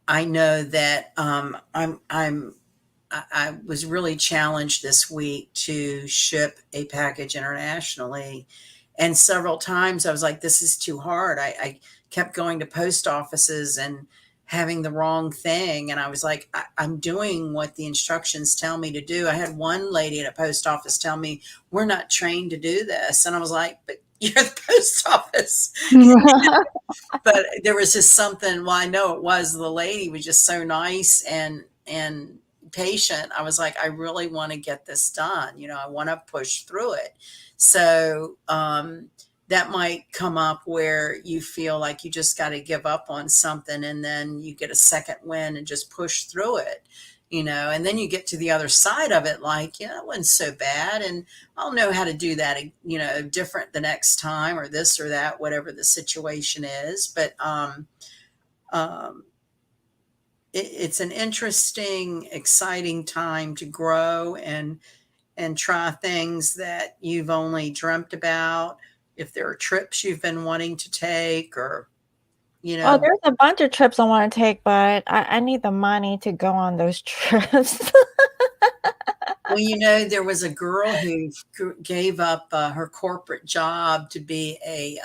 I know that I was really challenged this week to ship a package internationally. And several times I was like, this is too hard. I kept going to post offices and having the wrong thing. And I was like, I'm doing what the instructions tell me to do. I had one lady at a post office tell me, we're not trained to do this. And I was like, but you're the post office. But there was just something, well, I know it was, the lady was just so nice and patient. I was like, I really want to get this done, I want to push through it. So that might come up where you feel like you just got to give up on something, and then you get a second win and just push through it, and then you get to the other side of it, like, yeah, it wasn't so bad, and I'll know how to do that, different the next time, or this or that, whatever the situation is. But um, it's an interesting, exciting time to grow and try things that you've only dreamt about. If there are trips you've been wanting to take, or you Oh, know, there's a bunch of trips I want to take, but I need the money to go on those trips. well, there was a girl who gave up her corporate job to be a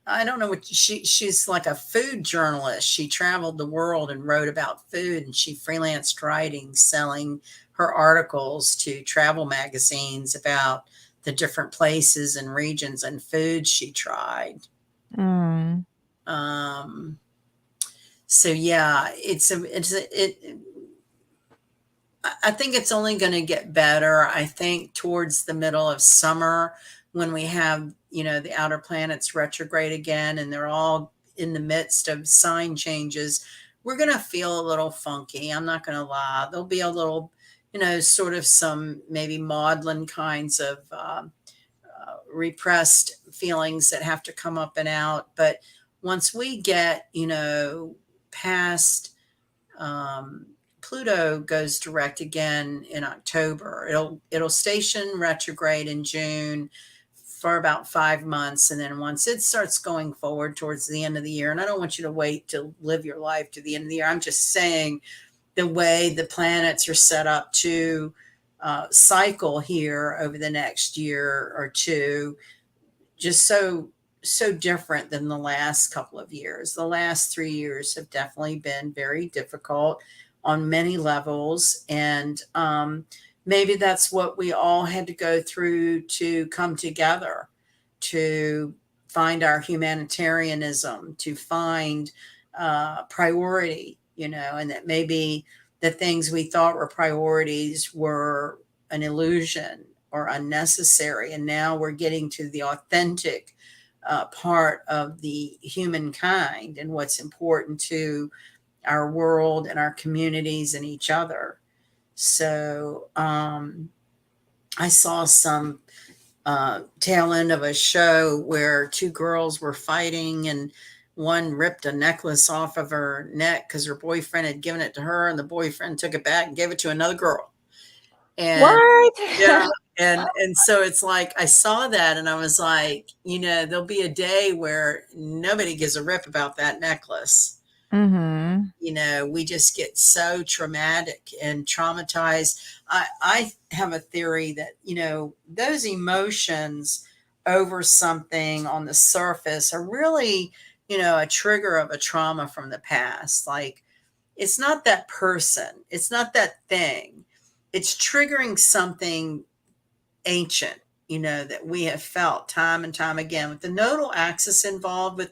I don't know what she's like a food journalist. She traveled the world and wrote about food, and she freelanced writing, selling her articles to travel magazines about the different places and regions and foods she tried. Mm. Um, so yeah, I think it's only going to get better. I think towards the middle of summer, when we have, the outer planets retrograde again, and they're all in the midst of sign changes, we're going to feel a little funky. I'm not going to lie. There'll be a little, sort of some maybe maudlin kinds of repressed feelings that have to come up and out. But once we get, past um, Pluto goes direct again in October. It'll station retrograde in June for about 5 months, and then once it starts going forward towards the end of the year, and I don't want you to wait to live your life to the end of the year. I'm just saying the way the planets are set up to cycle here over the next year or two, just so different than the last couple of years. The last 3 years have definitely been very difficult on many levels, and maybe that's what we all had to go through to come together, to find our humanitarianism, to find priority, and that maybe the things we thought were priorities were an illusion or unnecessary. And now we're getting to the authentic part of the humankind and what's important to our world and our communities and each other. So I saw some tail end of a show where two girls were fighting, and one ripped a necklace off of her neck because her boyfriend had given it to her, and the boyfriend took it back and gave it to another girl. And What? yeah, and so it's like I saw that and I was like, there'll be a day where nobody gives a rip about that necklace. Mhm. We just get so traumatic and traumatized. I have a theory that, those emotions over something on the surface are really, a trigger of a trauma from the past. Like, it's not that person, it's not that thing. it's triggering something ancient, that we have felt time and time again. With the nodal axis involved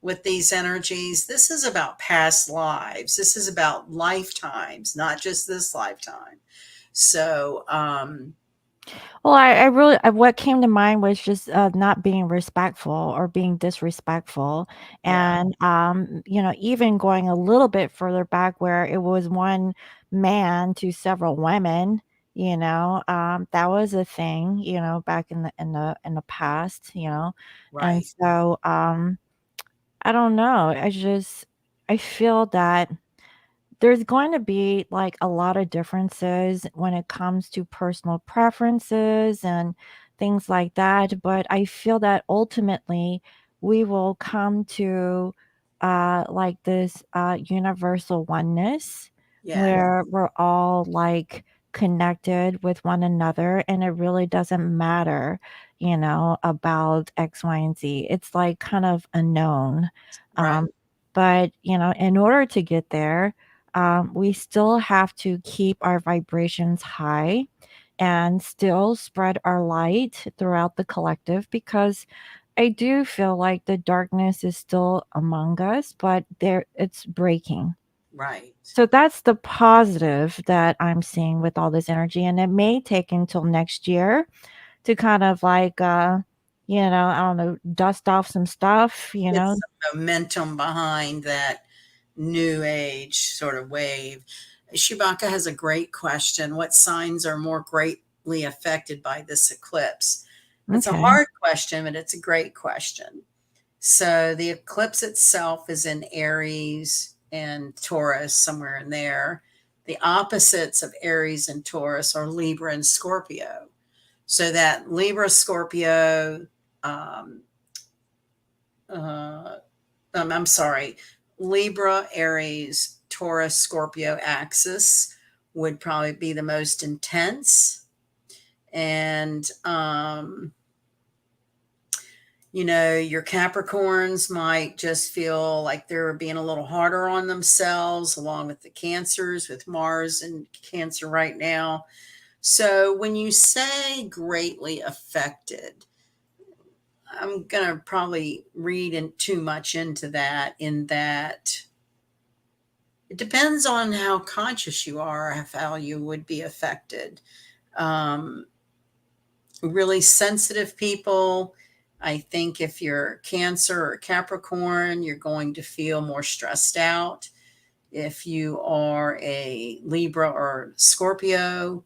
with these energies, this is about past lives. This is about lifetimes, not just this lifetime. So, Well, I really what came to mind was just, not being respectful or being disrespectful, yeah, and, even going a little bit further back where it was one man to several women, that was a thing, back in the past, and right, so, I don't know, I feel that there's going to be like a lot of differences when it comes to personal preferences and things like that. But I feel that ultimately we will come to like this universal oneness yes, where we're all like connected with one another and it really doesn't matter, about X, Y, and Z. It's like kind of a known. right, Um, but, in order to get there, we still have to keep our vibrations high and still spread our light throughout the collective because I do feel like the darkness is still among us, but there it's breaking. right. So that's the positive that I'm seeing with all this energy. And it may take until next year to kind of like I don't know, dust off some stuff, Get some momentum behind that new age sort of wave. Shibaka has a great question. What signs are more greatly affected by this eclipse? It's a Okay. hard question, but it's a great question. So the eclipse itself is in Aries and Taurus, somewhere in there. The opposites of Aries and Taurus are Libra and Scorpio. So that Libra Scorpio, um, uh, I'm sorry, Libra, Aries, Taurus, Scorpio axis would probably be the most intense. And, your Capricorns might just feel like they're being a little harder on themselves, along with the Cancers, with Mars and Cancer right now. So when you say greatly affected, I'm going to probably read too much into that, in that it depends on how conscious you are of how you would be affected. Um, really sensitive people, I think if you're Cancer or Capricorn, you're going to feel more stressed out. If you are a Libra or Scorpio,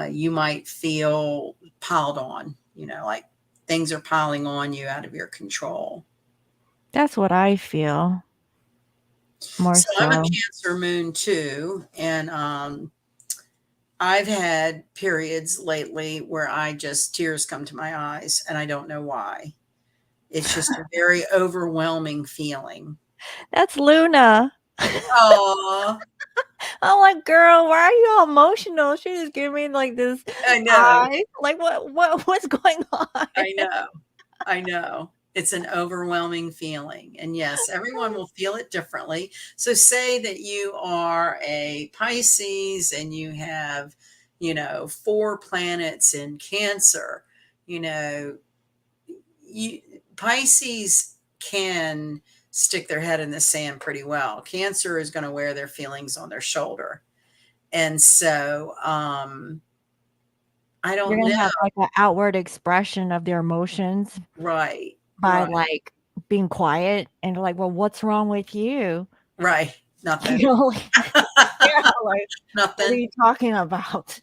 you might feel piled on, like things are piling on you out of your control. That's what I feel more So I'm a so. Cancer moon too, and I've had periods lately where I just tears come to my eyes and I don't know why. It's just a very overwhelming feeling. That's Luna. Oh, I'm like, "Girl, why are you all emotional?" She just gave me, like, this I know. eye. Like, what's going on? I know. I know. It's an overwhelming feeling. And yes, everyone will feel it differently. So say that you are a Pisces and you have, four planets in Cancer, you know, you Pisces can stick their head in the sand pretty well. Cancer is going to wear their feelings on their shoulder. And so I You're don't know. gonna have, like, an outward expression of their emotions Right, by, right, like, being quiet, and they're like, "Well, what's wrong with you?" right. You Nothing. know, like yeah, like, "What are Nothing. you talking about?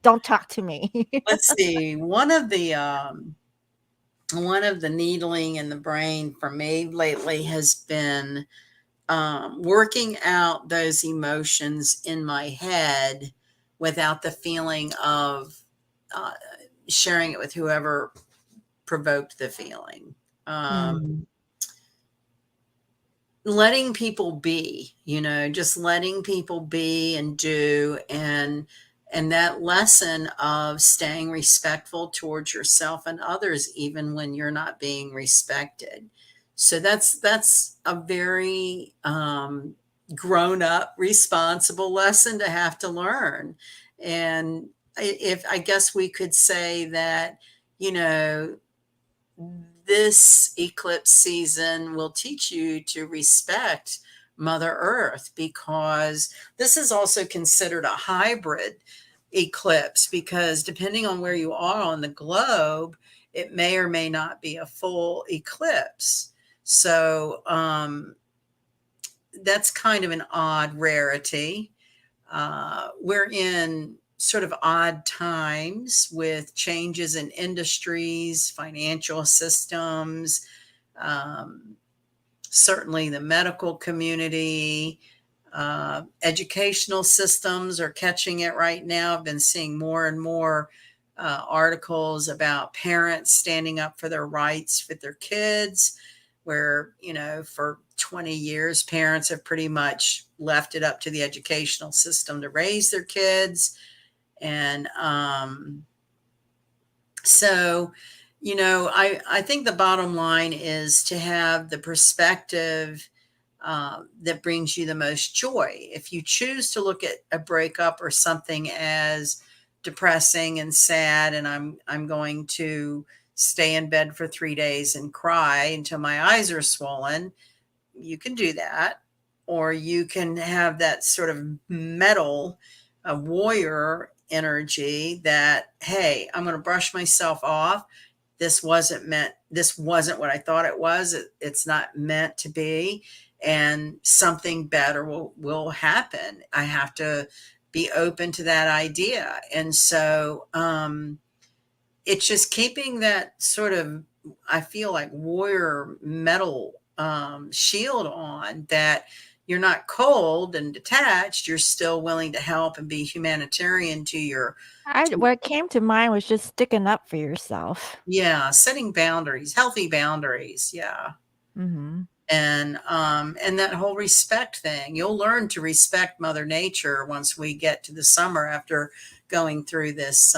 Don't talk to me." Let's see. One of the needling in the brain for me lately has been working out those emotions in my head without the feeling of uh, sharing it with whoever provoked the feeling. Um, Mm. letting people be, just letting people be and do, and that lesson of staying respectful towards yourself and others even when you're not being respected. So that's a very grown up responsible lesson to have to learn. And if I guess we could say that, you know, this eclipse season will teach you to respect Mother Earth, because this is also considered a hybrid eclipse, because depending on where you are on the globe, it may or may not be a full eclipse. So that's kind of an odd rarity. We're in sort of odd times with changes in industries, financial systems, um, certainly the medical community, educational systems are catching it right now. I've been seeing more and more articles about parents standing up for their rights with their kids, where, you know, for 20 years, parents have pretty much left it up to the educational system to raise their kids. And so, you know, I think the bottom line is to have the perspective that brings you the most joy. If you choose to look at a breakup or something as depressing and sad, and I'm going to stay in bed for 3 days and cry until my eyes are swollen, you can do that. Or you can have that sort of metal, warrior energy that, hey, I'm going to brush myself off. This wasn't what I thought it was. It's not meant to be. And something better will happen. I have to be open to that idea. And so, it's just keeping that sort of, I feel like, warrior metal shield on, that you're not cold and detached. You're still willing to help and be humanitarian to your, I to, what came to mind was just sticking up for yourself. yeah, setting boundaries, healthy boundaries. Yeah. Mhm. And that whole respect thing, you'll learn to respect Mother Nature once we get to the summer, after going through this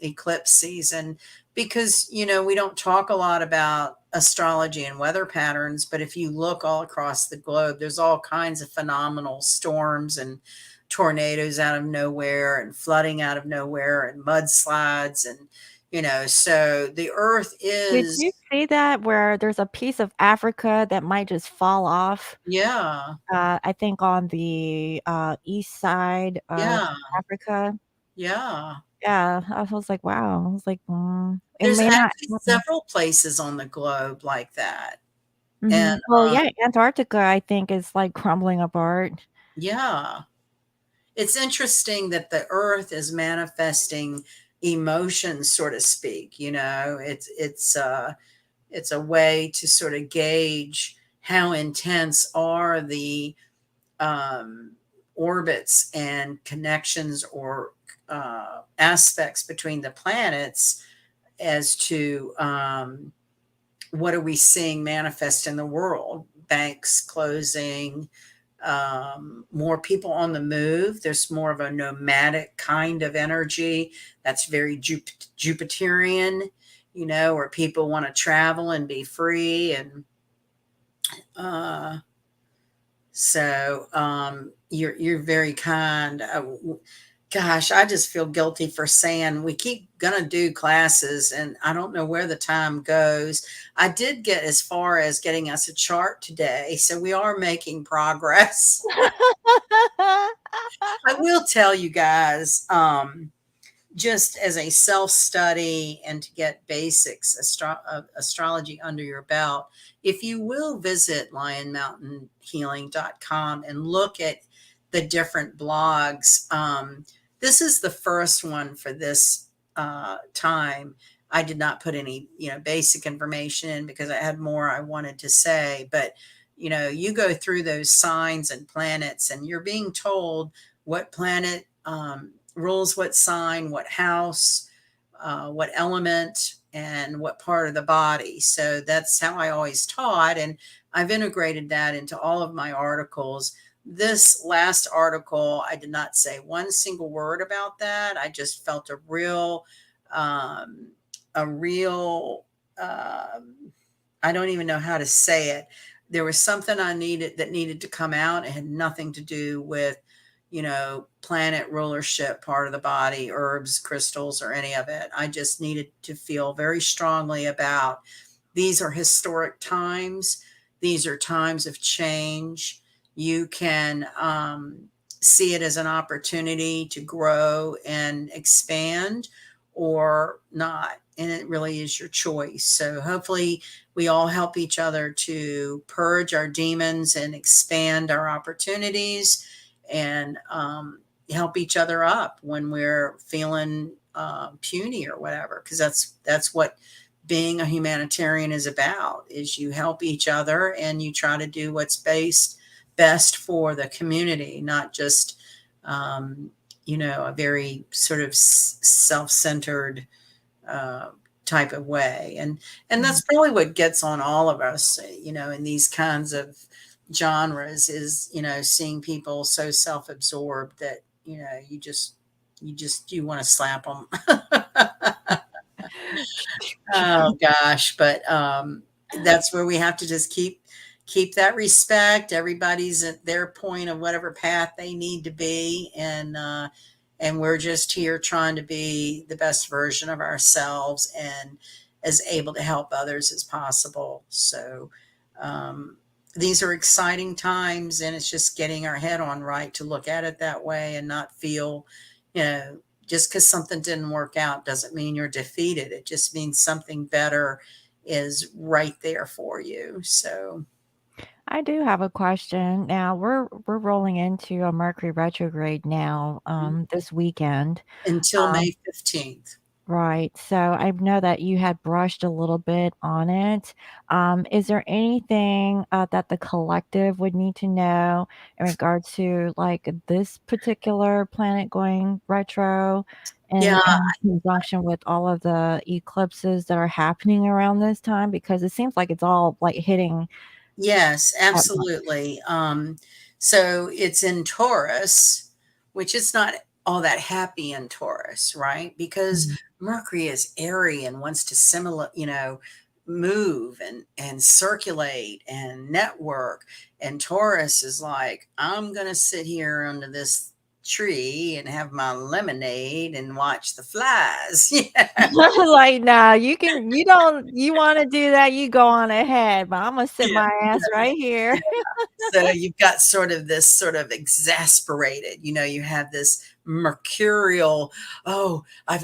eclipse season. Because, you know, we don't talk a lot about astrology and weather patterns, but if you look all across the globe, there's all kinds of phenomenal storms and tornadoes out of nowhere, and flooding out of nowhere, and mudslides, and, you know, so the earth Did is, you see that where there's a piece of Africa that might just fall off? yeah, I think on the, east side of yeah. Africa. Yeah. Yeah, I was like, "Wow." I was like, it There's may not actually happen." several places on the globe like that. And, Mhm. Well, um yeah, Antarctica, I think, is, like, crumbling apart. yeah, it's interesting that the Earth is manifesting emotions, so to speak, you know? It's a way to sort of gauge how intense are the, um, orbits and connections, or, aspects between the planets, as to, what are we seeing manifest in the world? Banks closing, more people on the move. There's more of a nomadic kind of energy that's very Jupiterian, you know, where people want to travel and be free. And uh, so you're very kind. Gosh, I just feel guilty for saying we keep gonna do classes, and I don't know where the time goes. I did get as far as getting us a chart today, so we are making progress. I will tell you guys, just as a self study and to get basics of astrology under your belt, if you will visit lionmountainhealing.com and look at the different blogs, this is the first one for this time. I did not put any, you know, basic information in because I had more I wanted to say, but, you know, you go through those signs and planets, and you're being told what planet rules what sign, what house, what element, and what part of the body. So that's how I always taught. And I've integrated that into all of my articles. This last article, I did not say one single word about that. I just felt um, a real, I don't even know how to say it. There was something I needed that needed to come out. It had nothing to do with, planet rulership part of the body, herbs, crystals, or any of it. I just needed to feel very strongly about these are historic times. These are times of change. You can see it as an opportunity to grow and expand or not. And it really is your choice. So hopefully, we all help each other to purge our demons and expand our opportunities and help each other up when we're feeling puny or whatever, because that's what being a humanitarian is about, is you help each other and you try to do what's best for the community, not just a very sort of self-centered uh, type of way. And Mhm. that's probably what gets on all of us, in these kinds of genres, is seeing people so self-absorbed that you want to slap them. Oh gosh, but that's where we have to just keep that respect. Everybody's at their point of whatever path they need to be, and we're just here trying to be the best version of ourselves and as able to help others as possible. So um, these are exciting times, and it's just getting our head on right to look at it that way and not feel, you know, just because something didn't work out doesn't mean you're defeated. It just means something better is right there for you. So I do have a question. Now we're rolling into a Mercury retrograde now, this weekend. until May 15th. Right. So I know that you had brushed a little bit on it. Is there anything that the collective would need to know in regards to like this particular planet going retro Yeah, and in conjunction with all of the eclipses that are happening around this time? Because it seems like it's all like hitting yes, at once. absolutely. So it's in Taurus, which is not all that happy in Taurus, right? Because Mhm. Mercury is airy and wants to move and circulate and network. And Taurus is like, I'm gonna sit here under this tree and have my lemonade and watch the flies. Yeah. Like, "Nah, you don't you wanna do that, you go on ahead, but Imma sit Yeah. my ass right here." So you've got sort of this sort of exasperated, you have this mercurial, oh, I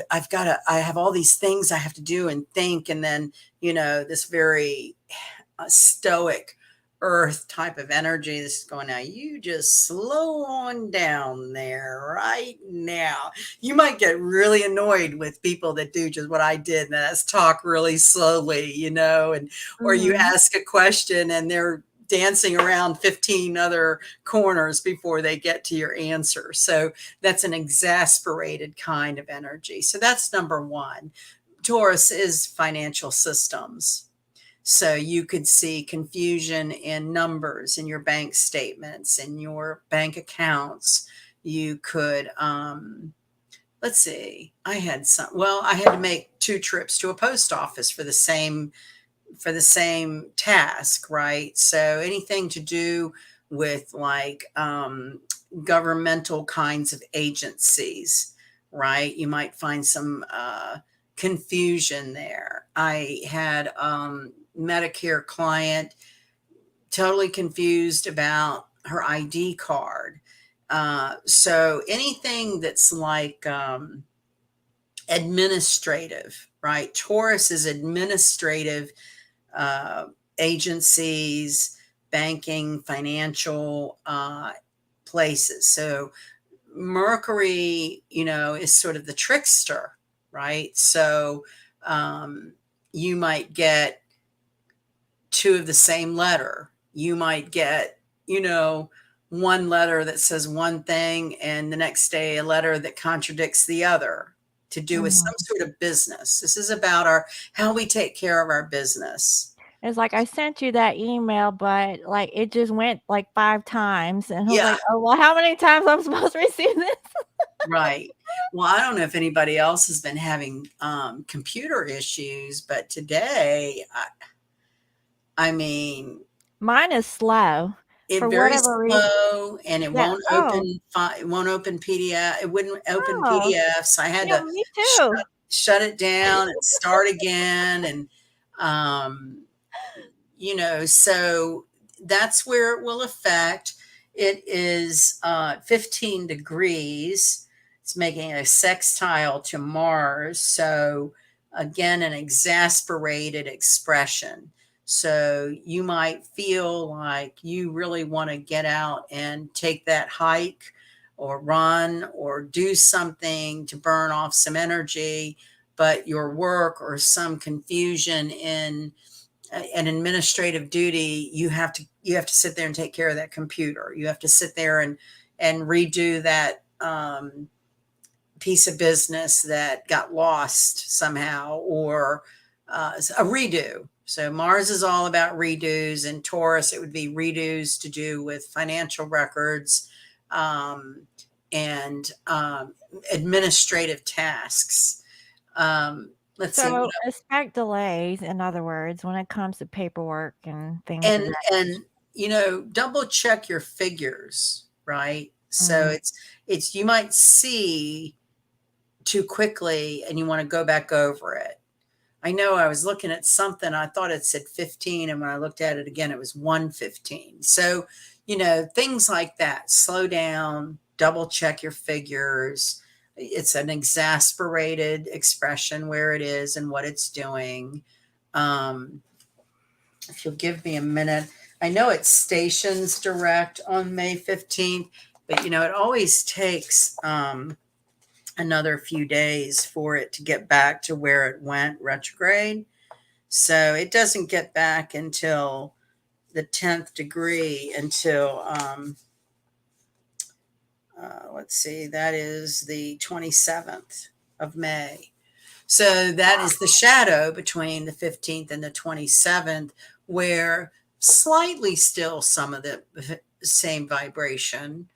have all these things I have to do and think. And then, this very stoic earth type of energy. This is going, now you just slow on down there right now. You might get really annoyed with people that do just what I did, and that's talk really slowly, and or you Mhm. ask a question and they're dancing around 15 other corners before they get to your answer. So that's an exasperated kind of energy. So that's number one. Taurus is financial systems. So you could see confusion in numbers in your bank statements, in your bank accounts. You could, let's see, I had to make two trips to a post office for the same task, right? So anything to do with like governmental kinds of agencies, right? You might find some confusion there. I had Medicare client totally confused about her ID card. So anything that's like administrative, right? Taurus is administrative uh, agencies, banking, financial places. So Mercury, is sort of the trickster, right? So you might get two of the same letter. You might get, one letter that says one thing and the next day a letter that contradicts the other, to do with some Mhm. sort of business. This is about our how we take care of our business. It's like, "I sent you that email, but, like, it just went, like, 5 times," and I was Yeah, like, "Oh, well, how many times I'm supposed to receive this?" right. Well, I don't know if anybody else has been having computer issues, but today, I mean, Mine is slow. It For very whatever reason. slow, and it Yeah. Oh. won't open PDF. It wouldn't open Oh. PDFs. I had Yeah, to me too. shut it down and start again, and um, so that's where it will affect. It is 15 degrees. It's making a sextile to Mars. So, again, an exasperated expression. So, you might feel like you really want to get out and take that hike or run or do something to burn off some energy, but your work or some confusion in an administrative duty, you have to sit there and take care of that computer. You have to sit there and redo that piece of business that got lost somehow, or a redo. So Mars is all about redos, and Taurus, it would be redos to do with financial records, um, and administrative tasks. Let's see what. So expect delays, in other words, when it comes to paperwork and things of that. And double check your figures, right? So Mm. it's you might see too quickly and you want to go back over it. I know I was looking at something, I thought it said 15, and when I looked at it again, it was 115. So things like that. Slow down, double check your figures. It's an exasperated expression where it is and what it's doing. um, if you'll give me a minute. I know it stations direct on May 15th, but it always takes another few days for it to get back to where it went retrograde. So it doesn't get back until the 10th degree, until, let's see, that is the 27th of May. So that is the shadow between the 15th and the 27th, where slightly still some of the same vibration,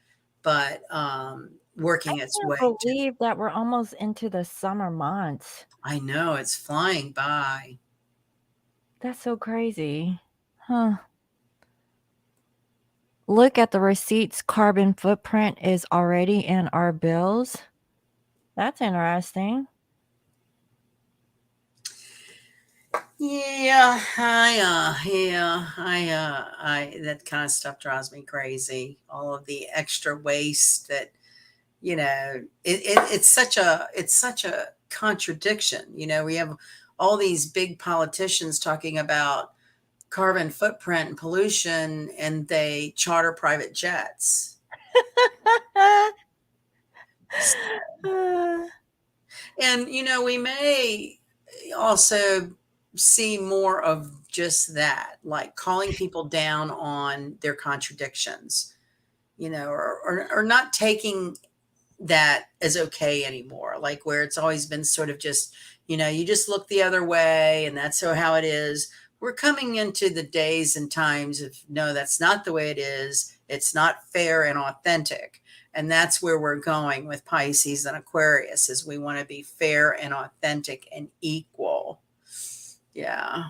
but I working its way can't to. believe that we're almost into the summer months. I know it's flying by. That's so crazy. Huh. Look at the receipts carbon footprint is already in our bills. That's interesting. Yeah, I that kind of stuff drives me crazy. All of the extra waste that it's such a contradiction. We have all these big politicians talking about carbon footprint and pollution, and they charter private jets. And we may also see more of just that, like calling people down on their contradictions, or not taking that as okay anymore, like where it's always been sort of just, you just look the other way and that's how it is. We're coming into the days and times of, no, that's not the way it is. It's not fair and authentic. And that's where we're going with Pisces and Aquarius, is we want to be fair and authentic and equal. Yeah.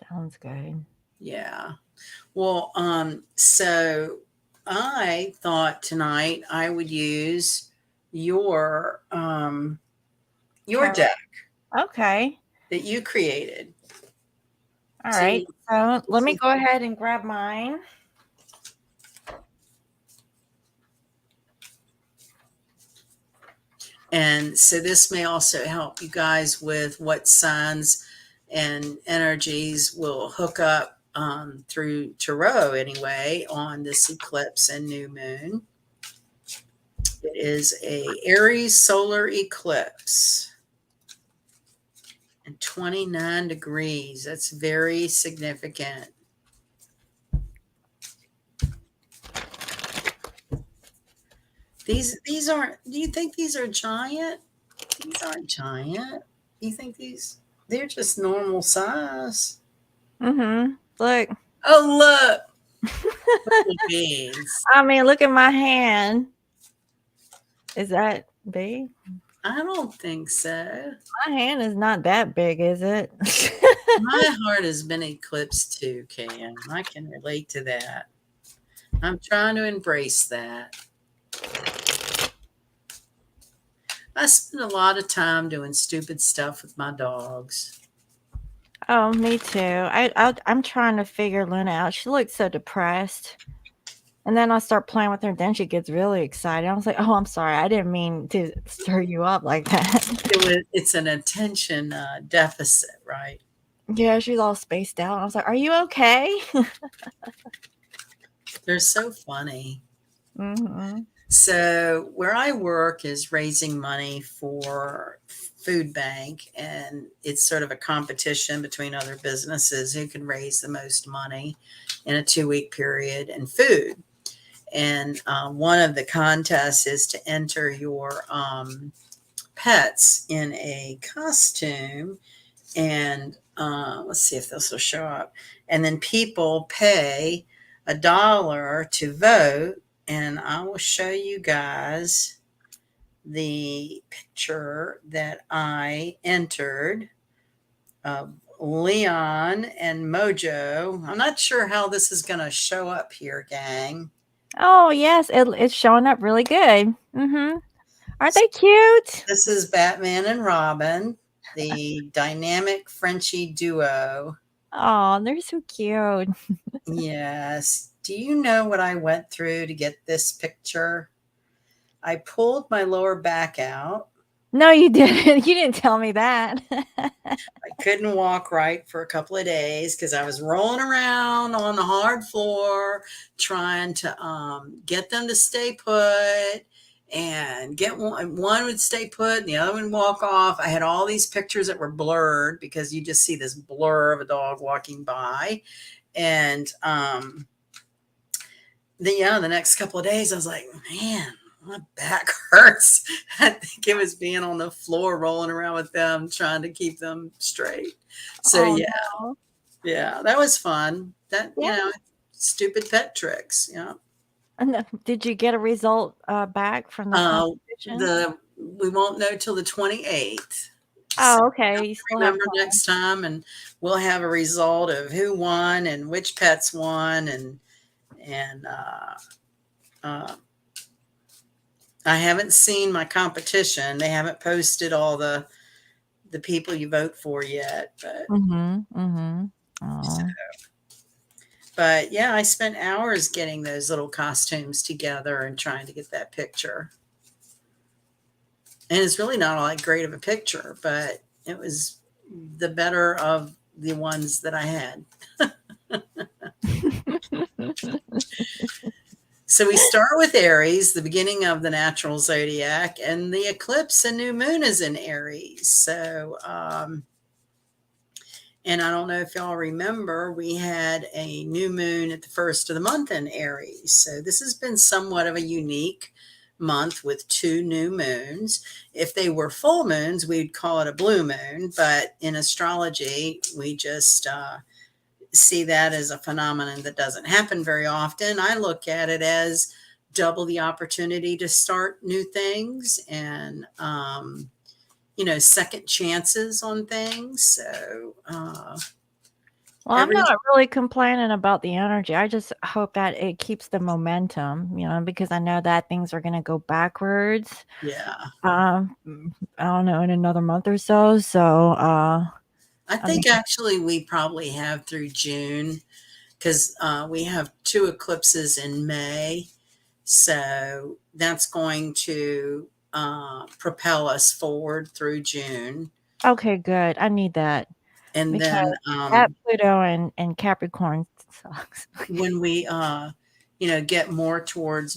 Sounds good. Yeah. Well, so I thought tonight I would use your Tarot. deck Okay. that you created. All right. See, So let me see, go ahead and grab mine. and so this may also help you guys with what signs and energies will hook up through tarot anyway on this eclipse and new moon. It is a Aries solar eclipse. And 29 degrees. That's very significant. These aren't, do you think these are giant? These aren't giant. You think they're just normal size? Mm-hmm. Look. Oh, look. Little beans. I mean, look at my hand. Is that big? I don't think so. My hand is not that big, is it? My heart has been eclipsed too, Cam. I can relate to that. I'm trying to embrace that. I spend a lot of time doing stupid stuff with my dogs. Oh, me too. I'm trying to figure Luna out. She looks so depressed. And then I start playing with her, then she gets really excited. I was like, "Oh, I'm sorry. I didn't mean to stir you up like that." It's an attention deficit, right? Yeah, she's all spaced out. I was like, "Are you okay?" They're so funny. Mhm. So where I work is raising money for food bank, and it's sort of a competition between other businesses who can raise the most money in a 2 week period in food. And one of the contests is to enter your pets in a costume, and let's see if this will show up. And then people pay $1 to vote, and I will show you guys the picture that I entered of Leon and Mojo. I'm not sure how this is going to show up here, gang. Oh, yes, it's showing up really good. Mhm. Aren't they cute? This is Batman and Robin, the dynamic Frenchie duo. Oh, they're so cute. Yes. Do you know what I went through to get this picture? I pulled my lower back out. No, you didn't. You didn't tell me that. I couldn't walk right for a couple of days because I was rolling around on the hard floor trying to get them to stay put, and get one would stay put and the other would walk off. I had all these pictures that were blurred because you just see this blur of a dog walking by. And the next couple of days I was like, man, my back hurts. I think it was being on the floor rolling around with them trying to keep them straight. So Oh, yeah, no. yeah, that was fun. That, Yeah. stupid pet tricks. Yeah. And the did you get a result, back from the Uh, competition? the we won't know till the 28th. So Oh, we okay, have you to still have remember time. next time, and we'll have a result of who won and which pets won, and uh, I haven't seen my competition. They haven't posted all the people you vote for yet, Mhm, mhm. Oh. but yeah, I spent hours getting those little costumes together and trying to get that picture. And it's really not all that great of a picture, but it was the better of the ones that I had. So we start with Aries, the beginning of the natural zodiac, and the eclipse and new moon is in Aries. So and I don't know if y'all remember, we had a new moon at the first of the month in Aries. So this has been somewhat of a unique month with two new moons. If they were full moons, we'd call it a blue moon. But in astrology, we just see that as a phenomenon that doesn't happen very often. I look at it as double the opportunity to start new things, and second chances on things. So Well, I'm every not really complaining about the energy. I just hope that it keeps the momentum, because I know that things are gonna go backwards, yeah, I don't know, in another month or so, so, I I mean think actually we probably have through June, because we have two eclipses in May. So that's going to propel us forward through June. okay, good. I need that And then because that Pluto and Capricorn sucks. when we get more towards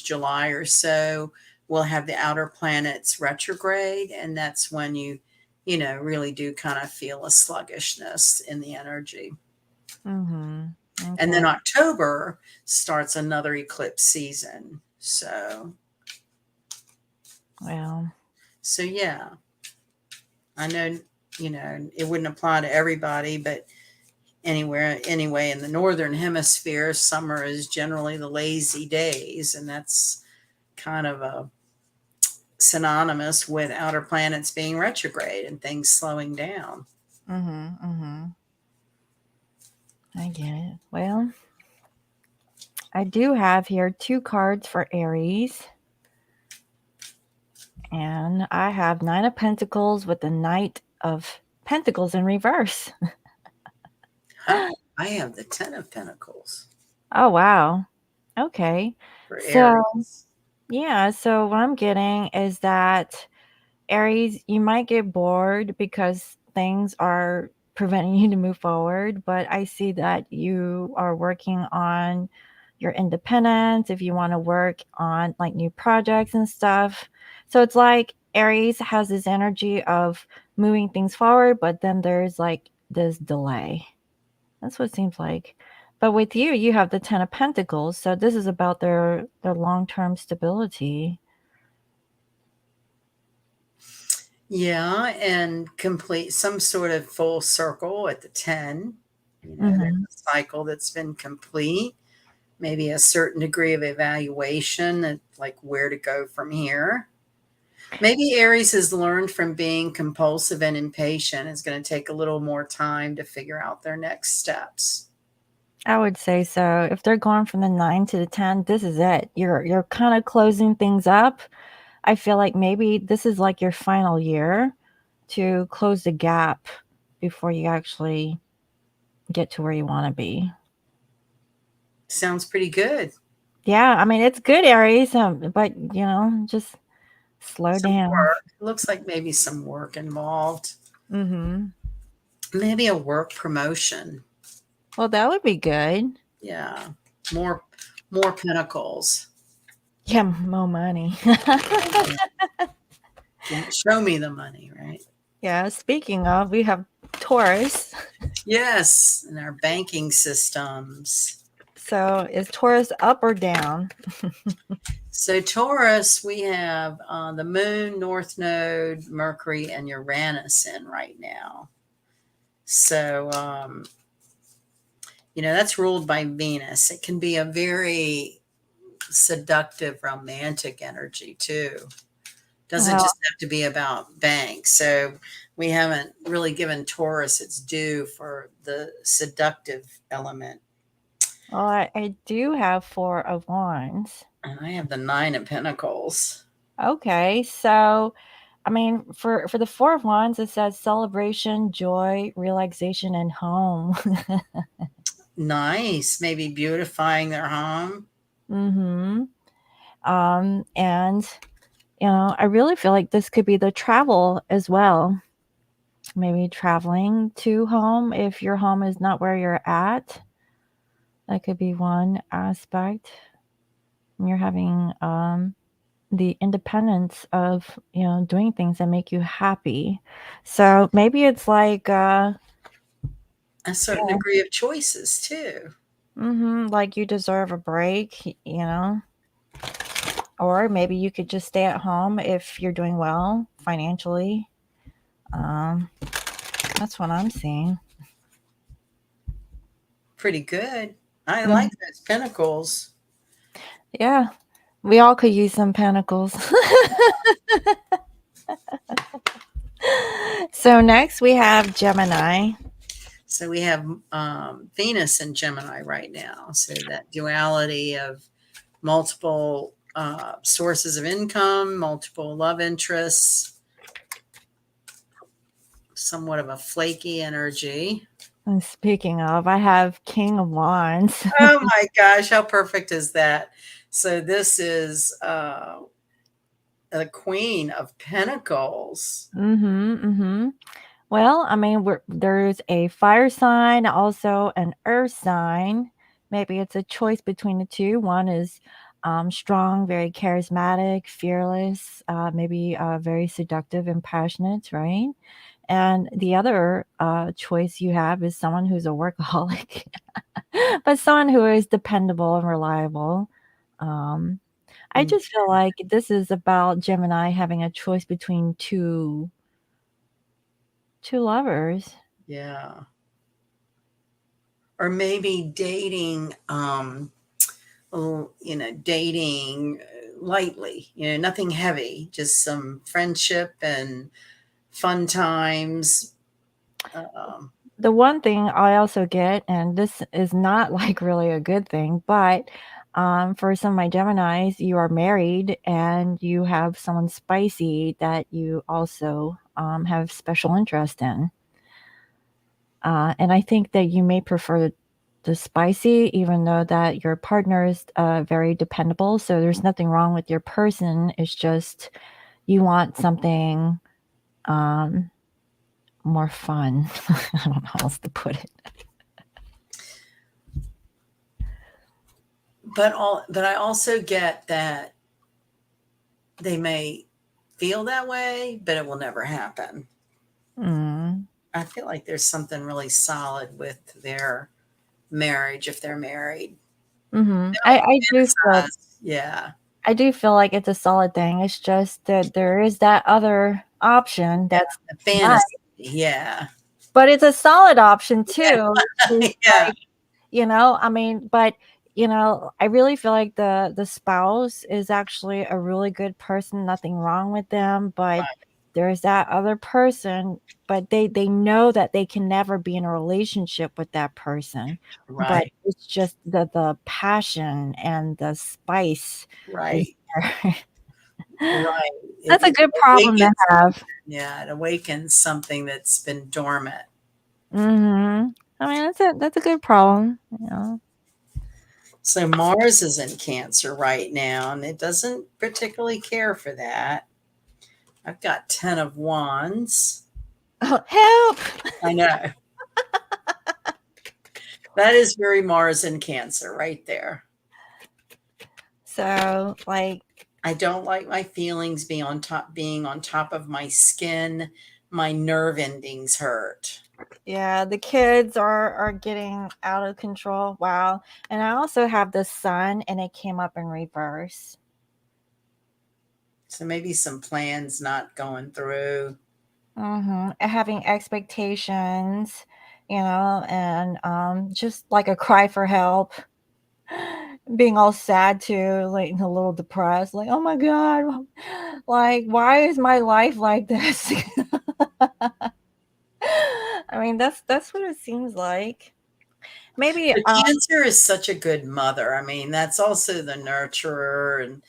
July or so, we'll have the outer planets retrograde, and that's when you really do kind of feel a sluggishness in the energy. Mhm. And Okay. then October starts another eclipse season. Well, So yeah, I know, it wouldn't apply to everybody, but anywhere anyway, in the northern hemisphere, summer is generally the lazy days, and that's kind of a synonymous with outer planets being retrograde and things slowing down. Mhm. Mhm. I get it. Well, I do have here two cards for Aries, and I have Nine of Pentacles with the Knight of Pentacles in reverse. Huh. I have the Ten of Pentacles Oh, wow. Okay. for So, Aries. yeah, so what I'm getting is that Aries, you might get bored because things are preventing you to move forward, but I see that you are working on your independence, if you want to work on like new projects and stuff. So it's like Aries has this energy of moving things forward, but then there's like this delay. That's what it seems like. But with you, you have the Ten of Pentacles, so this is about their long-term stability. Yeah, and complete some sort of full circle at the 10. There's Mhm. a cycle that's been complete, maybe a certain degree of evaluation and like where to go from here. Maybe Aries has learned from being compulsive and impatient. It's going to take a little more time to figure out their next steps. I would say so. If they're going from the 9 to the 10, this is it. You're kind of closing things up. I feel like maybe this is like your final year to close the gap before you actually get to where you want to be. Sounds pretty good. Yeah, I mean it's good, Aries, but just slow Some down. work. Looks like maybe some work involved. Mhm. Maybe a work promotion. Well, that would be good. Yeah. More more pentacles. Yeah, more money. Yeah. Show me the money, right? Yeah, speaking of, we have Taurus. Yes, in our banking systems. So, is Taurus up or down? So Taurus, we have the Moon, North Node, Mercury, and Uranus in right now. So that's ruled by Venus. It can be a very seductive, romantic energy too. Doesn't Well, just have to be about banks. So we haven't really given Taurus its due for the seductive element. I do have Four of Wands. And I have the Nine of Pentacles. Okay, so I mean, for the Four of Wands, it says celebration, joy, relaxation, and home. Nice. Maybe beautifying their home. Mm-hmm. And I really feel like this could be the travel as well. Maybe traveling to home if your home is not where you're at. That could be one aspect. You're having the independence of doing things that make you happy. So maybe it's like A certain degree of choices too. like you deserve a break, or maybe you could just stay at home if you're doing well financially. Um, that's what I'm seeing. Pretty good. I like Mhm. those pentacles. Yeah, we all could use some pentacles. So next we have Gemini. So we have Venus and Gemini right now. So that duality of multiple sources of income, multiple love interests, somewhat of a flaky energy. And speaking of, I have King of Wands. Oh my gosh, how perfect is that? So this is the Queen of Pentacles. Mhm, mhm. Well, I mean, there's a fire sign, also an earth sign. Maybe it's a choice between the two. One is strong, very charismatic, fearless, maybe very seductive and passionate, right? And the other choice you have is someone who's a workaholic, but someone who is dependable and reliable. Um, I Mm, just feel like this is about Gemini having a choice between two lovers. yeah. Or maybe dating, dating lightly, nothing heavy, just some friendship and fun times, Um, The one thing I also get, and this is not like really a good thing, but for some of my Geminis, you are married and you have someone spicy that you also have special interest in. And I think that you may prefer the spicy, even though that your partner is very dependable. So there's nothing wrong with your person. It's just you want something um, more fun. I don't know how else to put it. but I also get that they may feel that way, but it will never happen. Mm. I feel like there's something really solid with their marriage if they're married. Mhm. They don't fantasize. Yeah. I do feel like it's a solid thing. It's just that there is that other option Yeah. that's The nice, fantasy. Yeah. but it's a solid option too. Yeah. It's Yeah. like, I mean, but I really feel like the spouse is actually a really good person, nothing wrong with them, but Right. there's that other person, but they know that they can never be in a relationship with that person. But Right. it's just the passion and the spice is Right. there. Right. That's a It good problem to awakens. have. Yeah. It awakens something that's been dormant. Mhm. I mean, that's a good problem, you know? So Mars is in Cancer right now, and it doesn't particularly care for that. I've got 10 of Wands. Oh, help! I know. That is very Mars in Cancer right there. So, like, I don't like my feelings being on top of my skin. My nerve endings hurt. yeah, the kids are getting out of control. Wow. And I also have the sun and it came up in reverse. So maybe some plans not going through. Mhm. Having expectations, and just like a cry for help. Being all sad too, like a little depressed, like, "Oh my god, like why is my life like this?" I mean, that's what it seems like. Maybe, But Cancer is such a good mother. I mean, that's also the nurturer and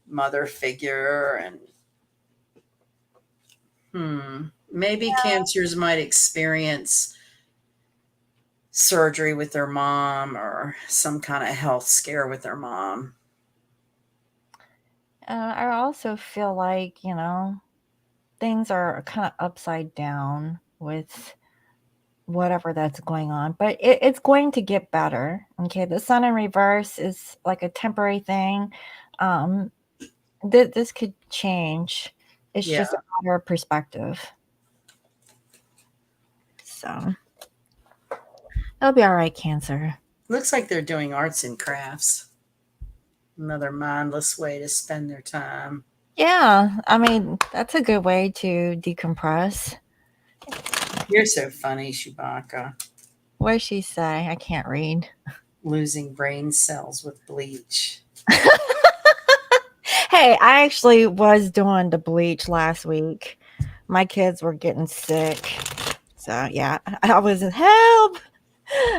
mother figure. And maybe Cancers might experience surgery with their mom or some kind of health scare with their mom. I also feel like, things are kinda upside down with whatever that's going on, but it's going to get better, okay? The sun in reverse is like a temporary thing. Um, this could change. It's Yeah. just a matter of perspective. So, it'll be alright, Cancer. Looks like they're doing arts and crafts. Another mindless way to spend their time. Yeah, I mean, that's a good way to decompress. You're so funny, Chewbacca. What does she say? I can't read. Losing brain cells with bleach. Hey, I actually was doing the bleach last week. My kids were getting sick. So, yeah, I was help.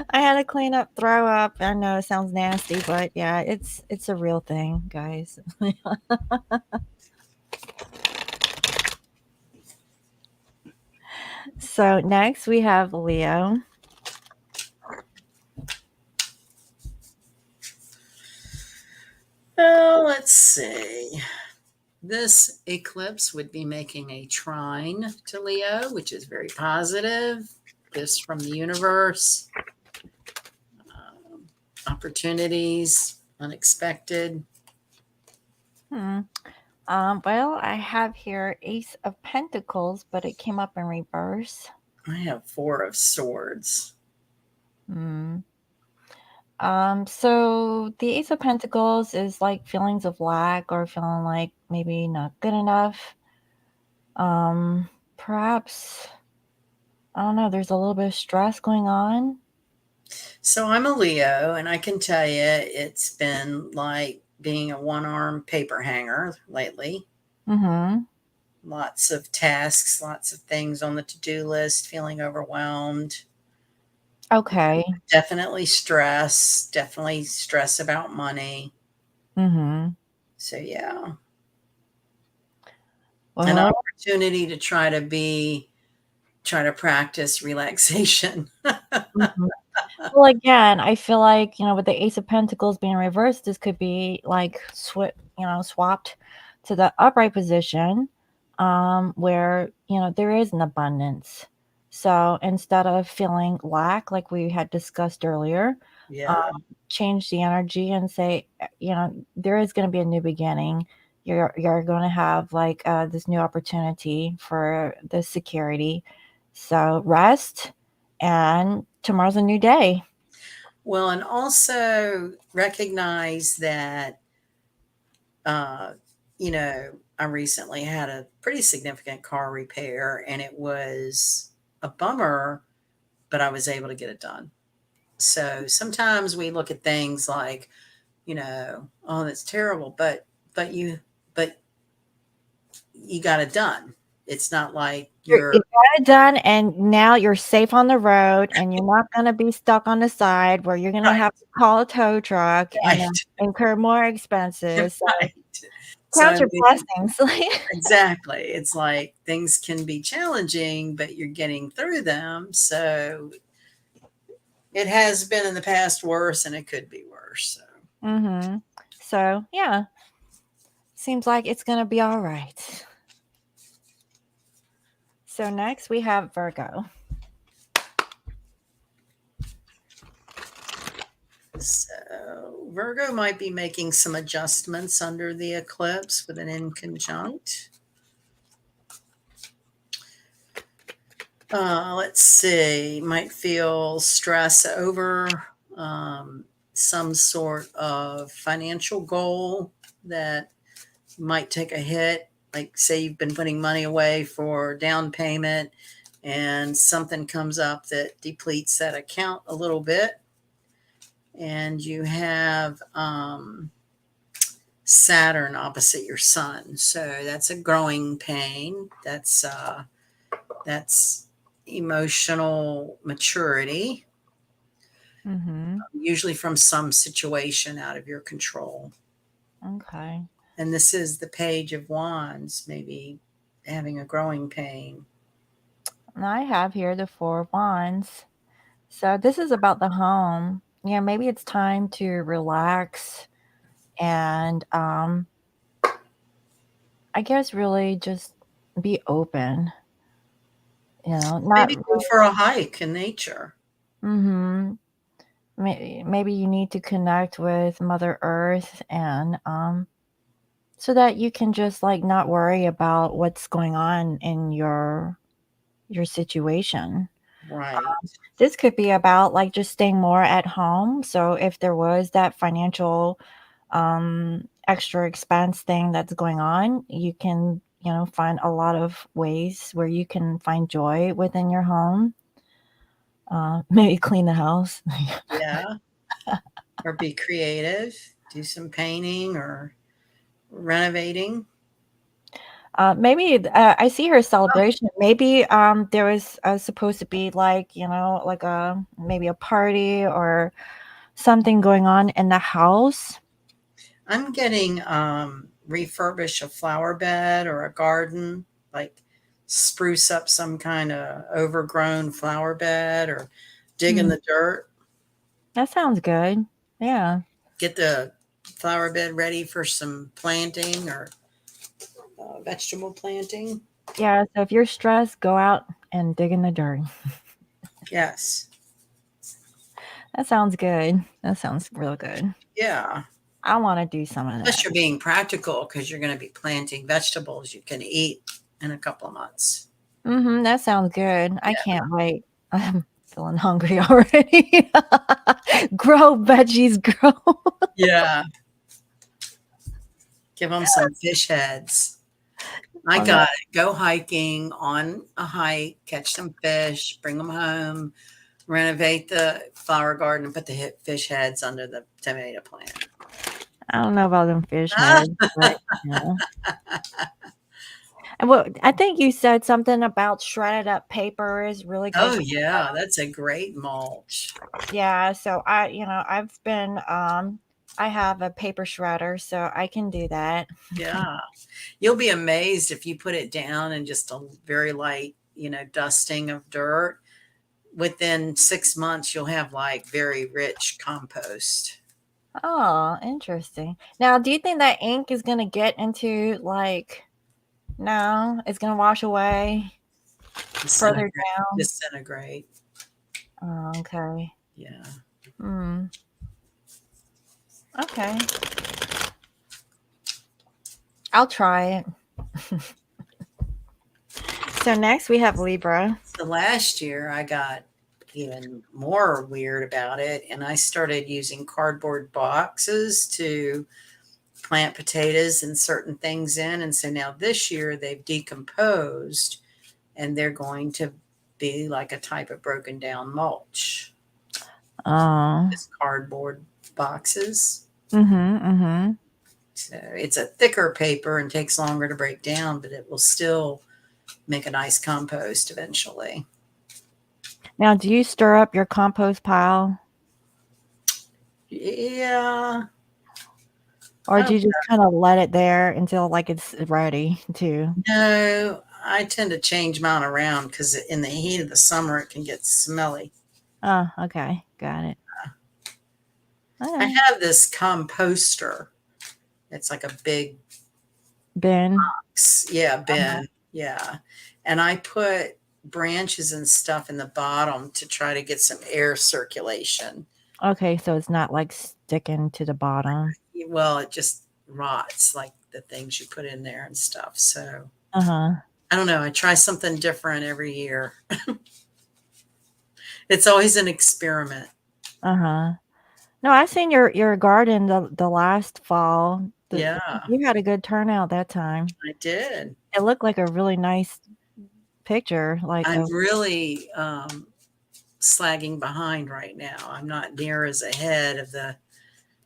I had to clean up, throw up. I know it sounds nasty, but yeah, it's a real thing, guys. So, next we have Leo. Oh, let's see. This eclipse would be making a trine to Leo, which is very positive. Gifts from the universe, opportunities, unexpected. Hmm. Well, I have here Ace of Pentacles, but it came up in reverse. I have 4 of Swords. Hmm. So the Ace of Pentacles is like feelings of lack or feeling like maybe not good enough. Perhaps, I don't know, there's a little bit of stress going on. So I'm a Leo, and I can tell you it's been like being a one arm paper hanger lately. Mm-hmm. lots of tasks, lots of things on the to-do list, feeling overwhelmed. Okay. Definitely stress about money. Mhm. So yeah, an Well, opportunity to try to practice relaxation. mhm. Well, again, I feel like, with the Ace of Pentacles being reversed, this could be like swapped to the upright position, where, there is an abundance. So instead of feeling lack, like we had discussed earlier, um, Yeah. change the energy and say, there is going to be a new beginning. You're going to have like this new opportunity for the security. So rest, and tomorrow's a new day. Well, and also recognize that, uh, I recently had a pretty significant car repair and it was a bummer, but I was able to get it done. So sometimes we look at things like, oh, that's terrible, but you got it done. It's not like You you're got it done, and now you're safe on the road, and you're not gonna be stuck on the side where you're gonna right, have to call a tow truck and then right, incur more expenses. So right. So count I your mean, blessings. exactly. It's like things can be challenging, but you're getting through them. So it has been in the past worse and it could be worse. So Mhm. So, yeah, seems like it's gonna be alright. So next we have Virgo. So Virgo might be making some adjustments under the eclipse with an inconjunct. Let's see, might feel stress over some sort of financial goal that might take a hit. Like, say, you've been putting money away for down payment and something comes up that depletes that account a little bit. And you have Saturn opposite your sun. So that's a growing pain. That's emotional maturity, Mhm. usually from some situation out of your control. Okay. And this is the Page of Wands, maybe having a growing pain. And I have here the Four of Wands. So this is about the home. Maybe it's time to relax and, I guess really just be open, not Maybe go for a hike in nature. mhm. Maybe you need to connect with Mother Earth, and so that you can just like not worry about what's going on in your situation. Right. This could be about like just staying more at home. So if there was that financial extra expense thing that's going on, you can, find a lot of ways where you can find joy within your home. Maybe clean the house. Yeah. Or be creative, do some painting or renovating. Maybe I see her celebration. Maybe there was supposed to be like, like a maybe a party or something going on in the house. I'm getting refurbish a flower bed or a garden, like spruce up some kind of overgrown flower bed or dig in Hmm, the dirt, that sounds good. Yeah. get the flower bed ready for some planting or vegetable planting. Yeah. So if you're stressed, go out and dig in the dirt. Yes. That sounds good. That sounds real good. Yeah. I want to do some of Plus, that. you're being practical because you're going to be planting vegetables you can eat in a couple of months. That sounds good. I Yeah. can't wait. I'm feeling hungry already. Grow veggies, grow. Yeah. Give them some fish heads. I On that. got it. Go hiking on a hike, catch some fish, bring them home, renovate the flower garden, and put the fish heads under the tomato plant. I don't know about them fish heads, but And well, I think you said something about shredded up paper is really good Oh, for yeah, that's a great mulch. yeah, so I have a paper shredder, so I can do that. Yeah. You'll be amazed if you put it down in just a very light, dusting of dirt. Within 6 months, you'll have like very rich compost. Oh, interesting. Now, do you think that ink is gonna get into like no, it's gonna wash away further Disintegrate. down? Disintegrate. Oh, okay. Yeah. Hmm. Okay. I'll try it. So next we have Libra. So last year, I got even more weird about it, and I started using cardboard boxes to plant potatoes and certain things in. And so now this year, they've decomposed and they're going to be like a type of broken down mulch. Oh. Just cardboard boxes. Mhm. Mhm. So it's a thicker paper and takes longer to break down, but it will still make a nice compost eventually. Now, do you stir up your compost pile, Yeah. or I do don't you just kind of let it there until like it's ready to? know. I tend to change mine around because in the heat of the summer, it can get smelly. Oh, okay, got it. All I right. have this composter. It's like a big, Ben. yeah, Uh-huh. bin. Yeah. And I put branches and stuff in the bottom to try to get some air circulation. Okay, so it's not like sticking to the bottom. Well, it just rots like the things you put in there and stuff. So Uh huh. I don't know. I try something different every year. It's always an experiment. Uh huh. No, I seen your garden the last fall. Yeah, You had a good turnout that time. I did. It looked like a really nice picture, like I'm a really slagging behind right now. I'm not near as ahead of the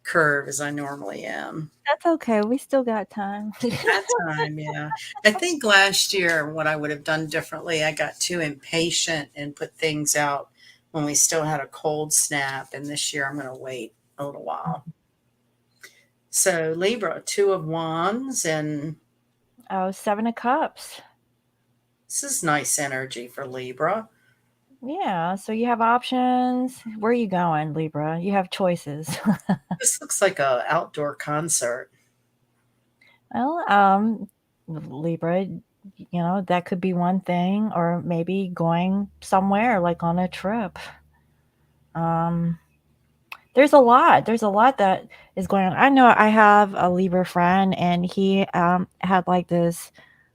curve as I normally am. that's okay, we still got time. That time, yeah. I think last year, what I would have done differently, I got too impatient and put things out when we still had a cold snap. And this year, I'm going to wait a little while. So, Libra, Two of Wands, and Oh, 7 of Cups. this is nice energy for Libra. Yeah, so you have options. Where are you going, Libra? You have choices. This looks like a outdoor concert. Well, Libra, that could be one thing, or maybe going somewhere like on a trip. Um, there's a lot that is going on. I know I have a Libra friend, and he had like this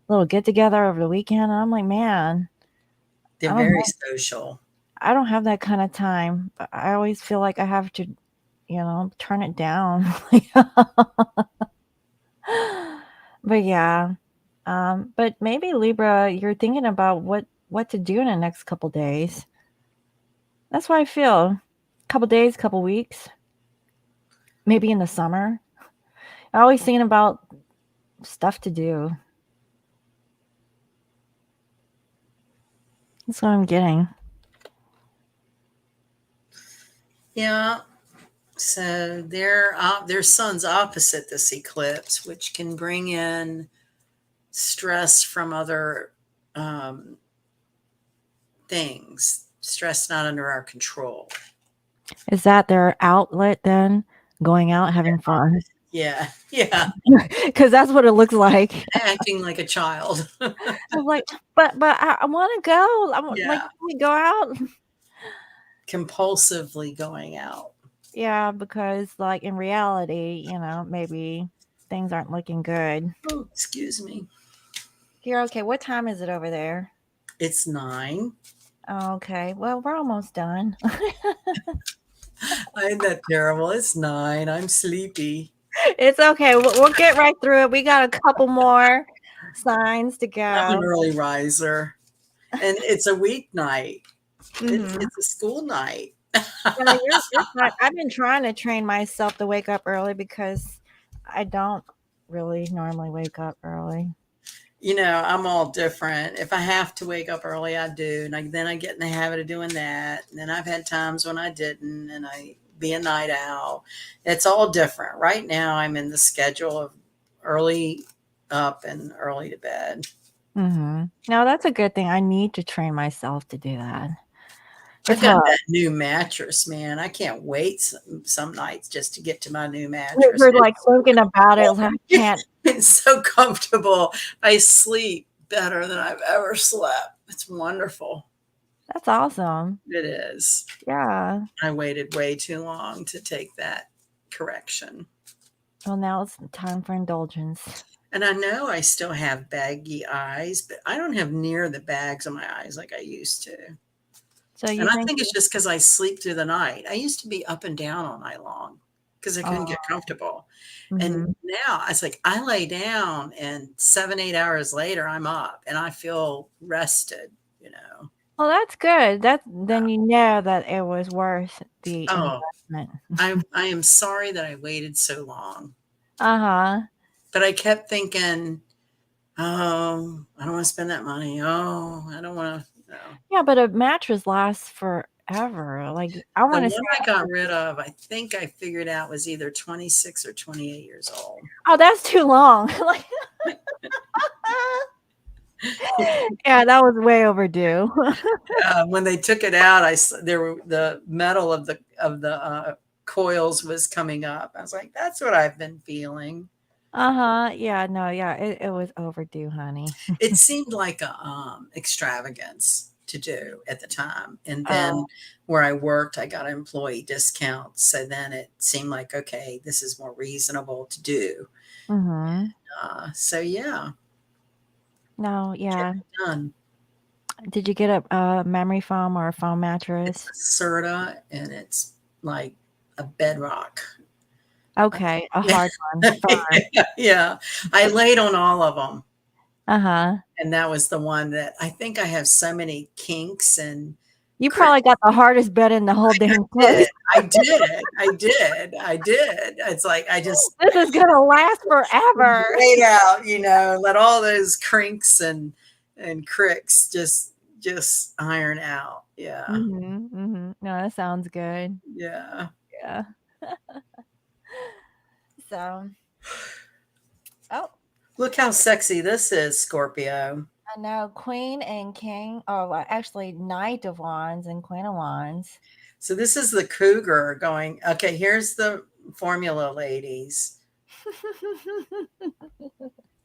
little get together over the weekend. And I'm like, man, They're I don't very know, social. I don't have that kind of time. But I always feel like I have to, turn it down. But yeah, but maybe Libra, you're thinking about what to do in the next couple days. That's what I feel. Couple days, couple weeks, maybe in the summer. I'm always thinking about stuff to do. That's what I'm getting. Yeah. So their sun's opposite this eclipse, which can bring in stress from other um, things, stress not under our control. Is that their outlet then? Going out, having fun? Yeah, yeah, Because that's what it looks like. acting like a child. I'm like, but I want to go. Like, Yeah, can we go out? compulsively going out. Yeah, because like in reality, maybe things aren't looking good. Oh, excuse me. You're okay. What time is it over there? It's 9. Okay. Well, we're almost done. I'm that terrible. It's 9. I'm sleepy. It's okay. We'll get right through it. We got a couple more signs to I'm an go. early riser, and it's a weeknight. It's Mhm. it's a school night. Yeah, you're fine. I've been trying to train myself to wake up early because I don't really normally wake up early. I'm all different. If I have to wake up early, I do. And then I get in the habit of doing that. And then I've had times when I didn't, and I be a night owl. It's all different. Right now, I'm in the schedule of early up and early to bed. Mhm. No, that's a good thing. I need to train myself to do that. I've It's got hard. that new mattress, man. I can't wait some nights just to get to my new mattress. You're, like, thinking about it, like, I can't. It's so comfortable. I sleep better than I've ever slept. It's wonderful. That's awesome. It is. Yeah. I waited way too long to take that correction. Well, now it's time for indulgence. And I know I still have baggy eyes, but I don't have near the bags on my eyes like I used to. So you And I think think it's just because I sleep through the night. I used to be up and down all night long because I couldn't oh, get comfortable. And mhm. now it's like I lay down and 7, 8 hours later, I'm up and I feel rested. Well, that's good. Then you know that it was worth the Oh, investment. I am sorry that I waited so long. Uh-huh. But I kept thinking, oh, I don't want to spend that money. Oh, I don't want to. No. Yeah, but a mattress lasts forever. Like, I The wanna say one I got rid of, I think I figured out was either 26 or 28 years old. oh, that's too long. Like, yeah, that was way overdue. When they took it out, there were the metal of the coils was coming up. I was like, that's what I've been feeling. Uh-huh. Yeah, no, yeah, it was overdue, honey. It seemed like a extravagance to do at the time, and Oh. then where I worked, I got employee discounts, so then it seemed like, okay, this is more reasonable to do. Mhm. So yeah, No, get yeah. it done. Did you get a memory foam or a foam It's mattress? a Serta, and it's like a bedrock. Okay, a hard one, firm. Yeah, I laid on all of them, Uh-huh. and that was the one that I think I have so many kinks and You probably cricks. got the hardest bed in the whole dang place. Did. I did. I did. I did. It's like I just This is gonna last forever. laid out, let all those crinks and cricks just iron out. Yeah. Mhm, mhm. No, that sounds good. Yeah. Yeah. So oh, Look how sexy this is, Scorpio. I know Queen and King well, actually Knight of Wands and Queen of Wands. So this is the cougar going, okay, here's the formula, ladies.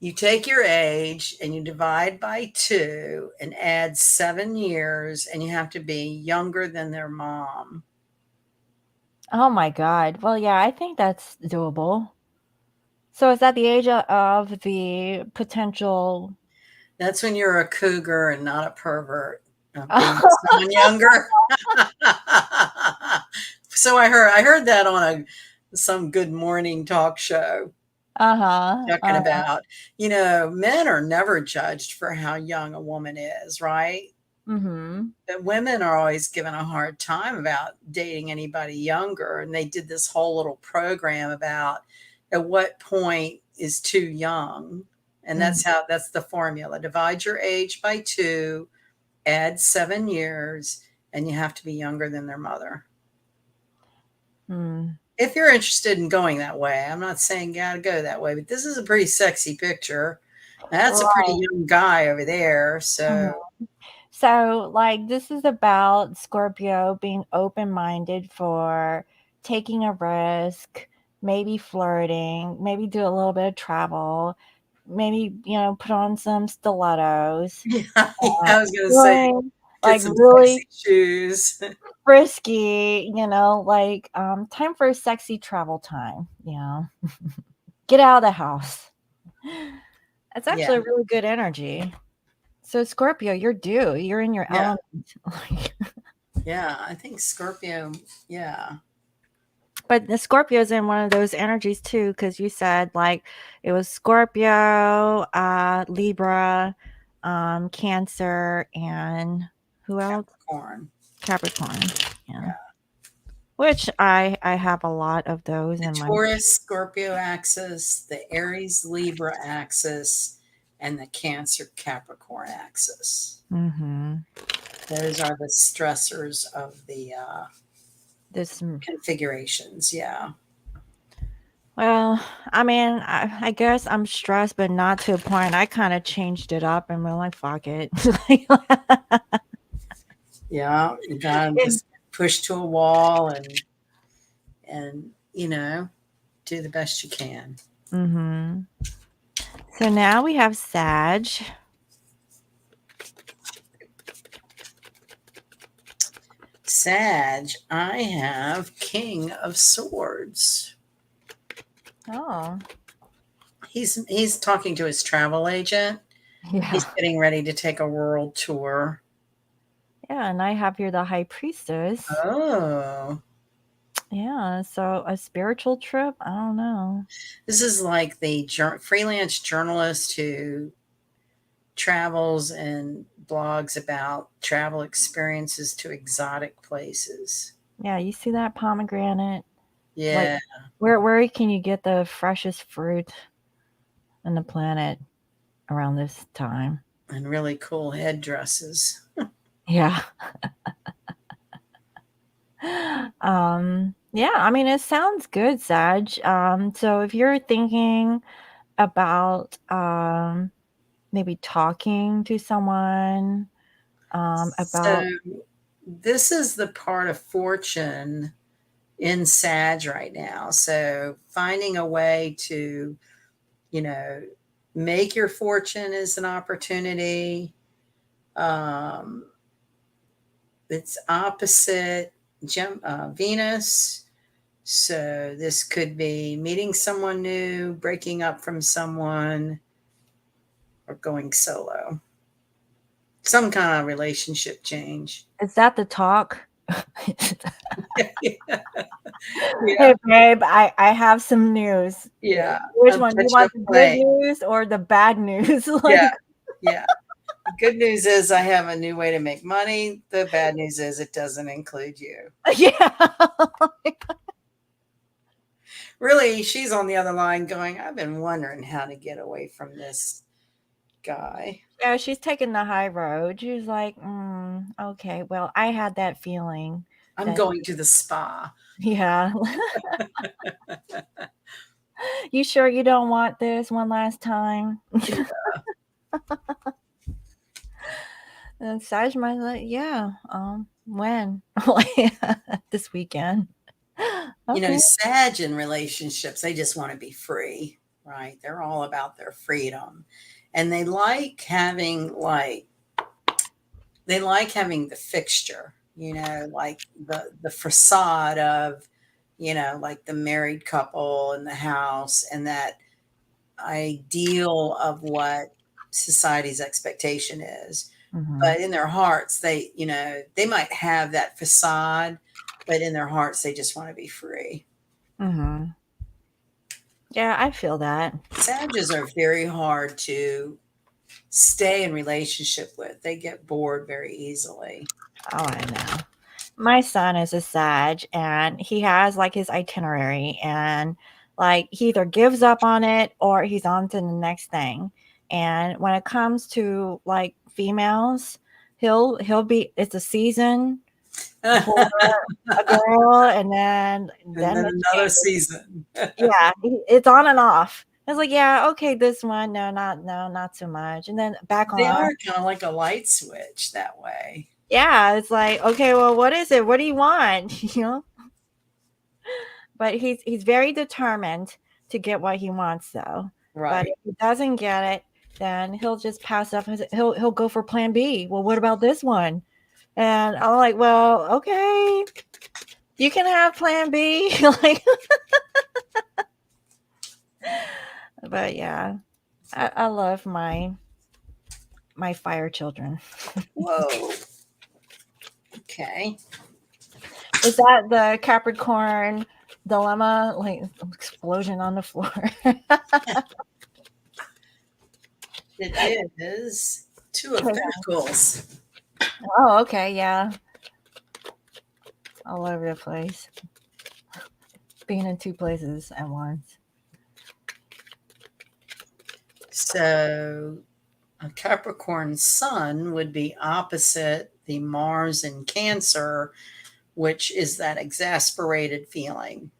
You take your age and you divide by 2 and add 7 years, and you have to be younger than their mom. Oh my god. Well, yeah, I think that's doable. So is that the age of the potential That's when you're a cougar and not a pervert, being someone younger. So I heard that on some Good Morning talk show Uh-huh, talking about, men are never judged for how young a woman is, right? mhm, But women are always given a hard time about dating anybody younger. And they did this whole little program about at what point is too young. And mhm, that's the formula. Divide your age by 2, add 7 years, and you have to be younger than their mother. mm. If you're interested in going that way, I'm not saying you gotta go that way, but this is a pretty sexy picture. That's a pretty Right, young guy over there. mhm. So So, like, this is about Scorpio being open-minded for taking a risk, maybe flirting, maybe do a little bit of travel, maybe, put on some stilettos, yeah, uh, I was gonna say really, get like, some really sexy shoes. frisky, like, time for a sexy travel time, Get out of the house. That's Yeah. actually a really good energy. So, Scorpio, you're due. You're in your Yeah. element. Like Yeah. I think Scorpio, yeah. but the Scorpio's in one of those energies too, because you said like it was Scorpio, Libra, Cancer, and who else? Capricorn. Capricorn. Yeah. Yeah. Which I have a lot of those The in my Taurus Scorpio axis, the Aries Libra axis, and the Cancer Capricorn axis. Mm-hmm. Those are the stressors of the This, configurations. Yeah. well, I mean, I guess I'm stressed, but not to a point. I kind of changed it up and we're like, fuck it. Yeah. You gotta just push to a wall and do the best you can. Mm-hmm. So now we have Sag. Sag, I have King of Swords. Oh, He's talking to his travel agent. yeah. He's getting ready to take a world tour. Yeah, and I have here the High Priestess. Oh, Yeah, so a spiritual trip? I don't know. this is like the freelance journalist who travels and blogs about travel experiences to exotic places. Yeah, you see that pomegranate? Like, Yeah, where can you get the freshest fruit on the planet around this time? and really cool headdresses. Yeah. Yeah, I mean, it sounds good, Sag. So if you're thinking about maybe talking to someone So about, this is the part of fortune in Sag right now. So finding a way to, you know, make your fortune is an opportunity. Um, it's opposite Venus. So this could be meeting someone new, breaking up from someone, or going solo. Some kind of relationship change. is that the talk? Yeah. Hey babe, I have some news. Yeah. Which I'll one? You catch you a want the good plane. news or the bad news? Yeah. Like, Yeah. The good news is I have a new way to make money. The bad news is it doesn't include you. yeah. Really, she's on the other line going, I've been wondering how to get away from this guy. Yeah, she's taking the high road. She's like, okay, well, I had that feeling I'm that, going to the spa. yeah. You sure you don't want this one last time? And Saj might like, yeah, when? This weekend. Okay. Sag in relationships, they just want to be free, right? They're all about their freedom. And they like having the fixture, like the facade of, like the married couple in the house and that ideal of what society's expectation is. Hmm. But in their hearts, they might have that facade, but in their hearts, they just want to be free. Hmm. Yeah, I feel that. Savages are very hard to stay in relationship with. They get bored very easily. Oh, I know. My son is a Sag and he has like his itinerary and like he either gives up on it or he's on to the next thing. And when it comes to like females, he'll be it's a season And for a girl and then then it another changes. season. Yeah, it's on and off. It's like, yeah, okay, this one, not so much. And then back They on. are kind of like a light switch that way. Yeah, it's like, okay, well, what is it? What do you want? But he's very determined to get what he wants though. But Right. if he doesn't get it, then he'll just pass up he'll go for plan B. Well, what about this one? And I'm like, well, okay, you can have plan B. Like, but yeah, I love my fire children. Whoa. Okay. Is that the Capricorn dilemma? Like explosion on the floor. It is Two of Pentacles. Oh, okay, yeah. All over the place. Being in two places at once. So A Capricorn sun would be opposite the Mars in Cancer, which is that exasperated feeling.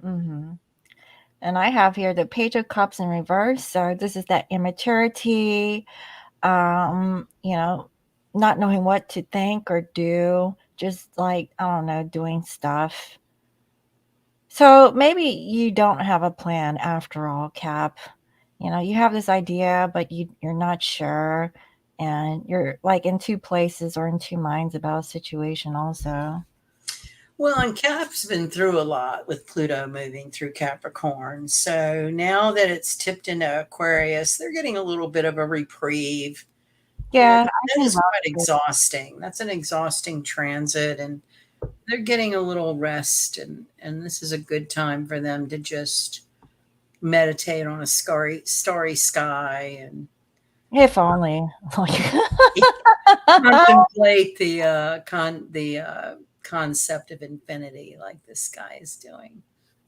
Hmm. And I have here the Page of Cups in reverse. So this is that immaturity, you know, not knowing what to think or do, just like, I don't know, doing stuff. So maybe you don't have a plan after all, Cap. You have this idea, but you're not sure. And you're like in two places or in two minds about a situation, also. Well, and Cap's been through a lot with Pluto moving through Capricorn. So now that it's tipped into Aquarius, they're getting a little bit of a reprieve. Yeah, I That can is quite vouch. exhausting. That's an exhausting transit, and they're getting a little rest. And this is a good time for them to just meditate on a starry sky and If only. Like, contemplate the concept of infinity, like this guy is doing.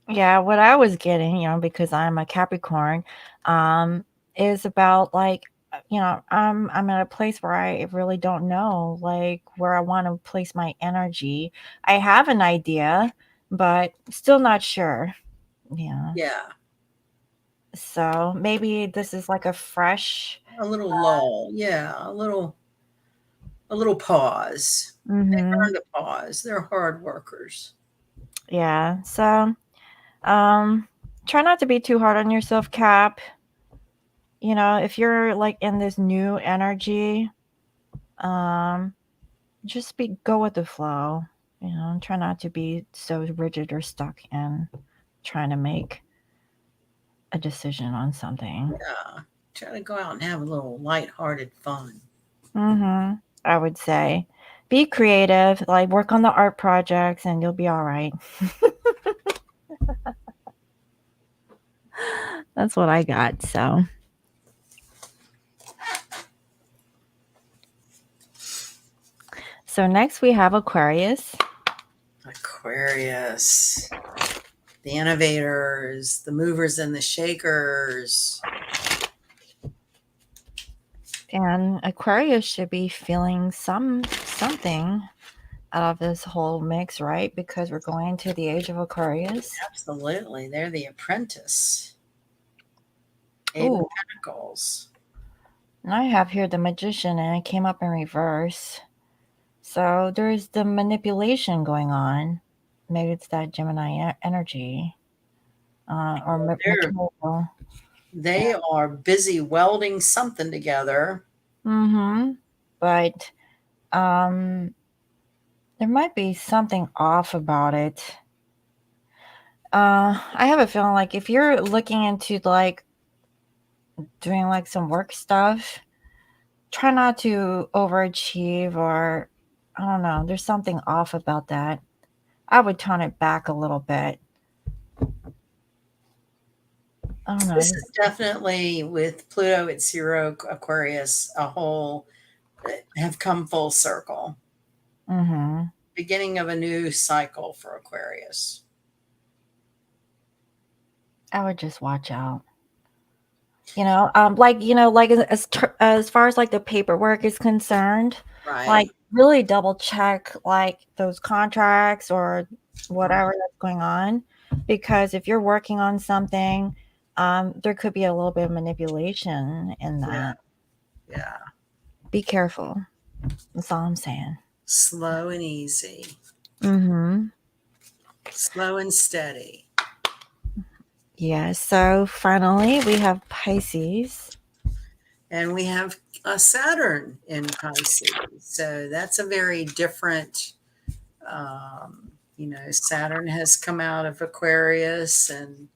yeah, what I was getting, because I'm a Capricorn, um, is about like, I'm at a place where I really don't know like where I want to place my energy. I have an idea, but still not sure. Yeah. Yeah, So maybe this is like a fresh. a little lull. Yeah, a little pause. They Mhm. learn to pause. They're hard workers. Yeah. So, um try not to be too hard on yourself, Cap. If you're like in this new energy, um just be go with the flow. Try not to be so rigid or stuck in trying to make a decision on something. Yeah, try to go out and have a little lighthearted fun. I would say be creative, like work on the art projects and you'll be all right. That's what I got. So next we have Aquarius. Aquarius, the innovators, the movers and the shakers. And Aquarius should be feeling something out of this whole mix, right? Because we're going to the age of Aquarius. Absolutely, they're the apprentice. Eight of Oh, Pentacles. and I have here the Magician, and it came up in reverse. So there's the manipulation going on. Maybe it's that Gemini energy, or They're mercurial. they are busy welding something together. Mm-hmm. But um, there might be something off about it. I have a feeling like if you're looking into like doing like some work stuff, try not to overachieve or I don't know. There's something off about that. I would tone it back a little bit. I don't know. This is definitely with Pluto at zero Aquarius, a whole have come full circle. Mm-hmm. Beginning of a new cycle for Aquarius. I would just watch out. Like as far as like the paperwork is concerned, like Right. really double check like those contracts or whatever Right. that's going on, because if you're working on something, there could be a little bit of manipulation in Yeah. that. Yeah. Be careful. That's all I'm saying. Slow and easy. Mm-hmm. Slow and steady. Yeah. So finally, we have Pisces. And we have a Saturn in Pisces. So that's a very different, Saturn has come out of Aquarius, and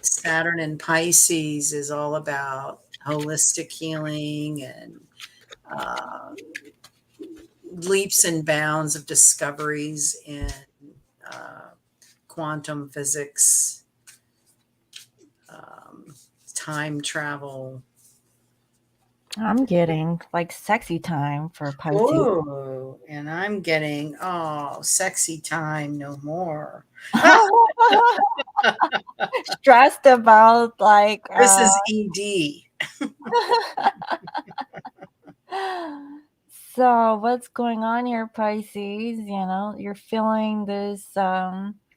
Saturn in Pisces is all about holistic healing and uh, leaps and bounds of discoveries in uh, quantum physics, um, time travel. I'm getting like sexy time for Pisces. Oh, and I'm getting, sexy time no more. Stressed about like This is ED. So, what's going on here, Pisces? You're feeling this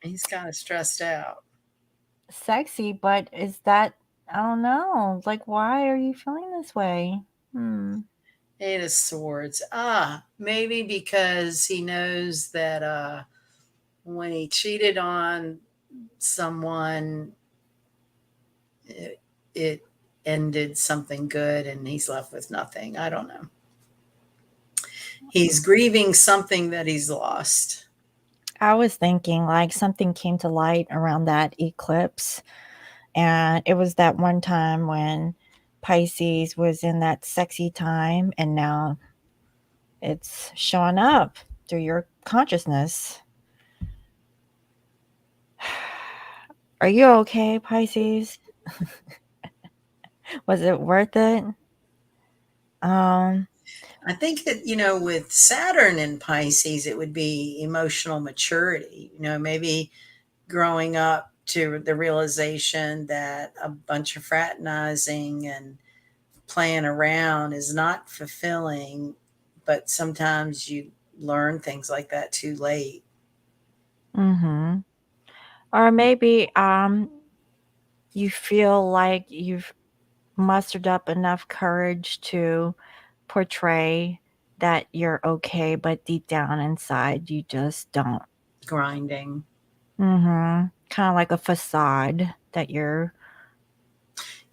He's kind of stressed out. sexy, but is that, I don't know, like, why are you feeling this way? Hmm. Eight of Swords. Maybe because he knows that when he cheated on someone, it ended something good and he's left with nothing. I don't know. He's grieving something that he's lost. I was thinking like something came to light around that eclipse, and it was that one time when Pisces was in that sexy time, and now it's showing up through your consciousness. Are you okay, Pisces? Was it worth it? Um, I think that, with Saturn in Pisces, it would be emotional maturity. Maybe growing up to the realization that a bunch of fraternizing and playing around is not fulfilling, but sometimes you learn things like that too late. mm-hmm. Or maybe you feel like you've mustered up enough courage to portray that you're okay, but deep down inside, you just don't. Grinding. Mhm. Kinda like a facade that you're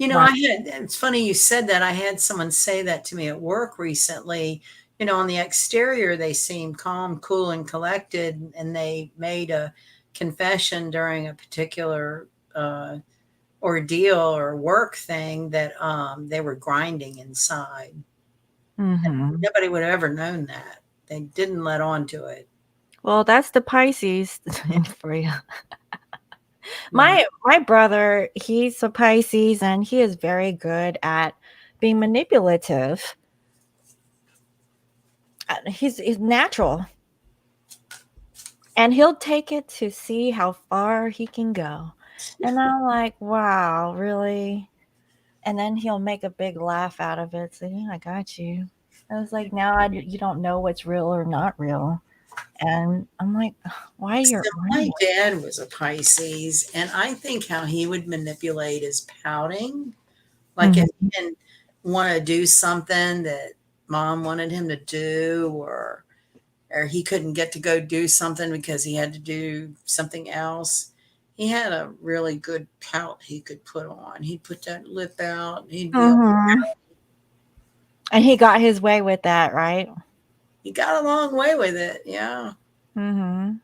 I right. had, it's funny you said that. I had someone say that to me at work recently. On the exterior, they seemed calm, cool, and collected, and they made a confession during a particular ordeal or work thing that they were grinding inside. Mhm. Nobody would have ever known that. They didn't let on to it. Well, that's the Pisces in for you. Wow. My brother, he's a Pisces, and he is very good at being manipulative. He's natural, and he'll take it to see how far he can go. And I'm like, "Wow, really?" And then he'll make a big laugh out of it. So, yeah, I got you. I was like, now you don't know what's real or not real. And I'm like, why you're So why? my dad was a Pisces, and I think how he would manipulate is pouting. Like if he Mhm. didn't want to do something that mom wanted him to do, or he couldn't get to go do something because he had to do something else. He had a really good pout he could put on. He'd put that lip out. He'd be all, Mhm. And he got his way with that, right? he got a long way with it. Yeah. Mhm.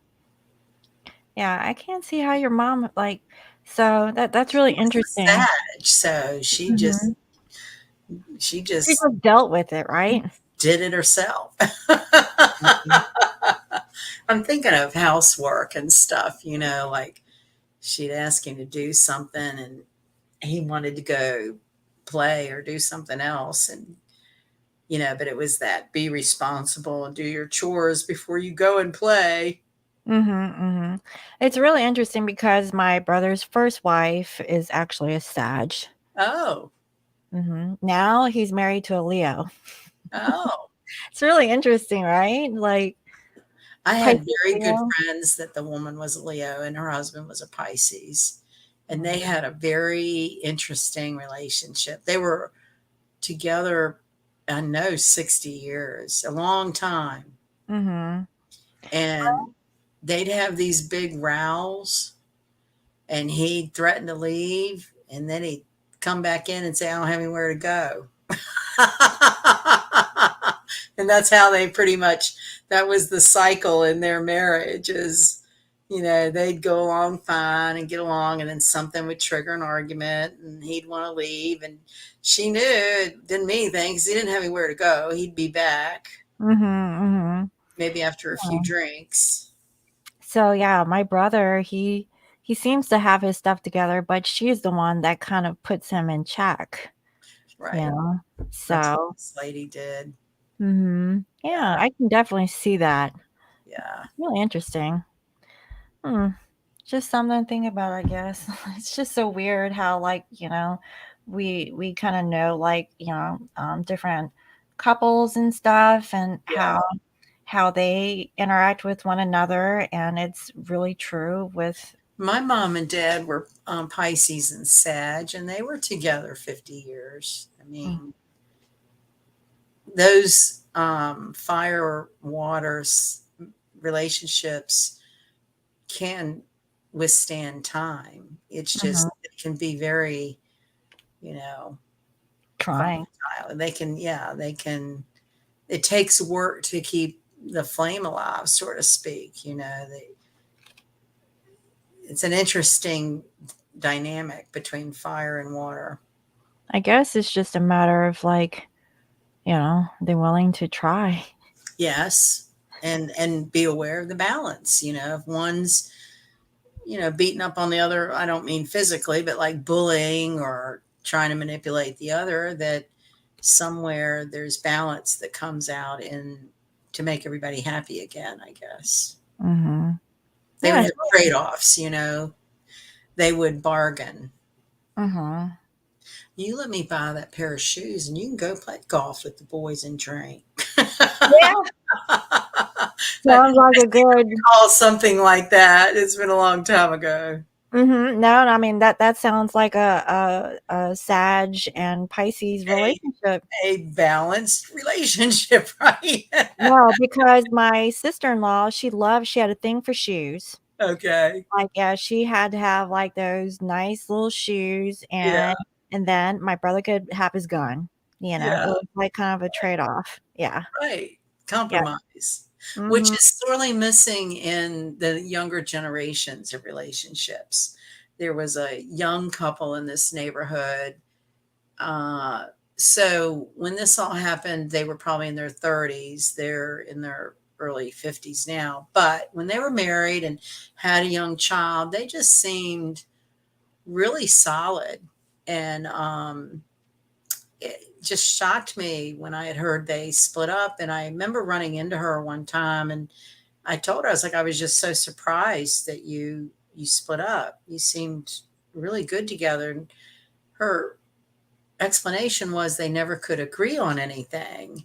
Yeah, I can't see how your mom like, so that's really She was a interesting. Sag, so she just Mhm. she She just just dealt with it, right? did it herself. Mhm. I'm thinking of housework and stuff, like she'd ask him to do something and he wanted to go play or do something else. And, but it was that be responsible and do your chores before you go and play. Mhm, mhm. It's really interesting because my brother's first wife is actually a Sag. Oh, Mhm. Now he's married to a Leo. oh. It's really interesting, right? Like I had Pisces, very good Leo. friends that the woman was a Leo and her husband was a Pisces. And they Mhm. had a very interesting relationship. They were together, I know, 60 years, a long time. Mhm. And they'd have these big rows, and he'd threaten to leave, and then he'd come back in and say, I don't have anywhere to go. And that's how they pretty much, that was the cycle in their marriage is, they'd go along fine and get along, and then something would trigger an argument and he'd want to leave. And she knew it didn't mean anything because he didn't have anywhere to go. He'd be back Mhm, mhm. maybe after a few Yeah. drinks. So yeah, my brother, he seems to have his stuff together, but she's the one that kind of puts him in check, you Right. know? That's what So, this lady did. mhm. Yeah, Yeah. I can definitely see that. Yeah. Really interesting. Hmm. Just something to think about, I guess. It's just so weird how, like, we kind of know, like, different couples and stuff, and Yeah. how they interact with one another, and it's really true with. My mom and dad were Pisces and Sag, and they were together 50 years. I Mm, mean, those fire waters relationships can withstand time. It's mhm. just, it can be very, you know, Trying. volatile. They can, yeah, they can, it takes work to keep the flame alive, so to speak. It's an interesting dynamic between fire and water. I guess it's just a matter of, like, they're willing to try. Yes. And be aware of the balance. If one's, beating up on the other, I don't mean physically, but like bullying or trying to manipulate the other, that somewhere there's balance that comes out in to make everybody happy again, I guess. Mhm. They would Yeah. have trade-offs, they would bargain. Mhm. You let me buy that pair of shoes and you can go play golf with the boys and drink. Yeah. I Sounds like a good. recall something like that. It's been a long time ago. Mhm. No, I mean, that sounds like a Sag and Pisces A relationship. a balanced relationship, right? No, because my sister-in-law, she had a thing for shoes. Okay. Like, yeah, she had to have, like, those nice little shoes, Yeah, and then my brother could have his gun, it yeah, was, like, kind of a trade-off. Yeah. right. Yeah. Compromise, which Mhm. is sorely missing in the younger generations of relationships. There was a young couple in this neighborhood. Uh, so when this all happened, they were probably in their 30s. They're in their early 50s now. But when they were married and had a young child, they just seemed really solid. And it just shocked me when I had heard they split up. And I remember running into her one time and I told her, I was like, I was just so surprised that you split up. You seemed really good together. And her explanation was they never could agree on anything.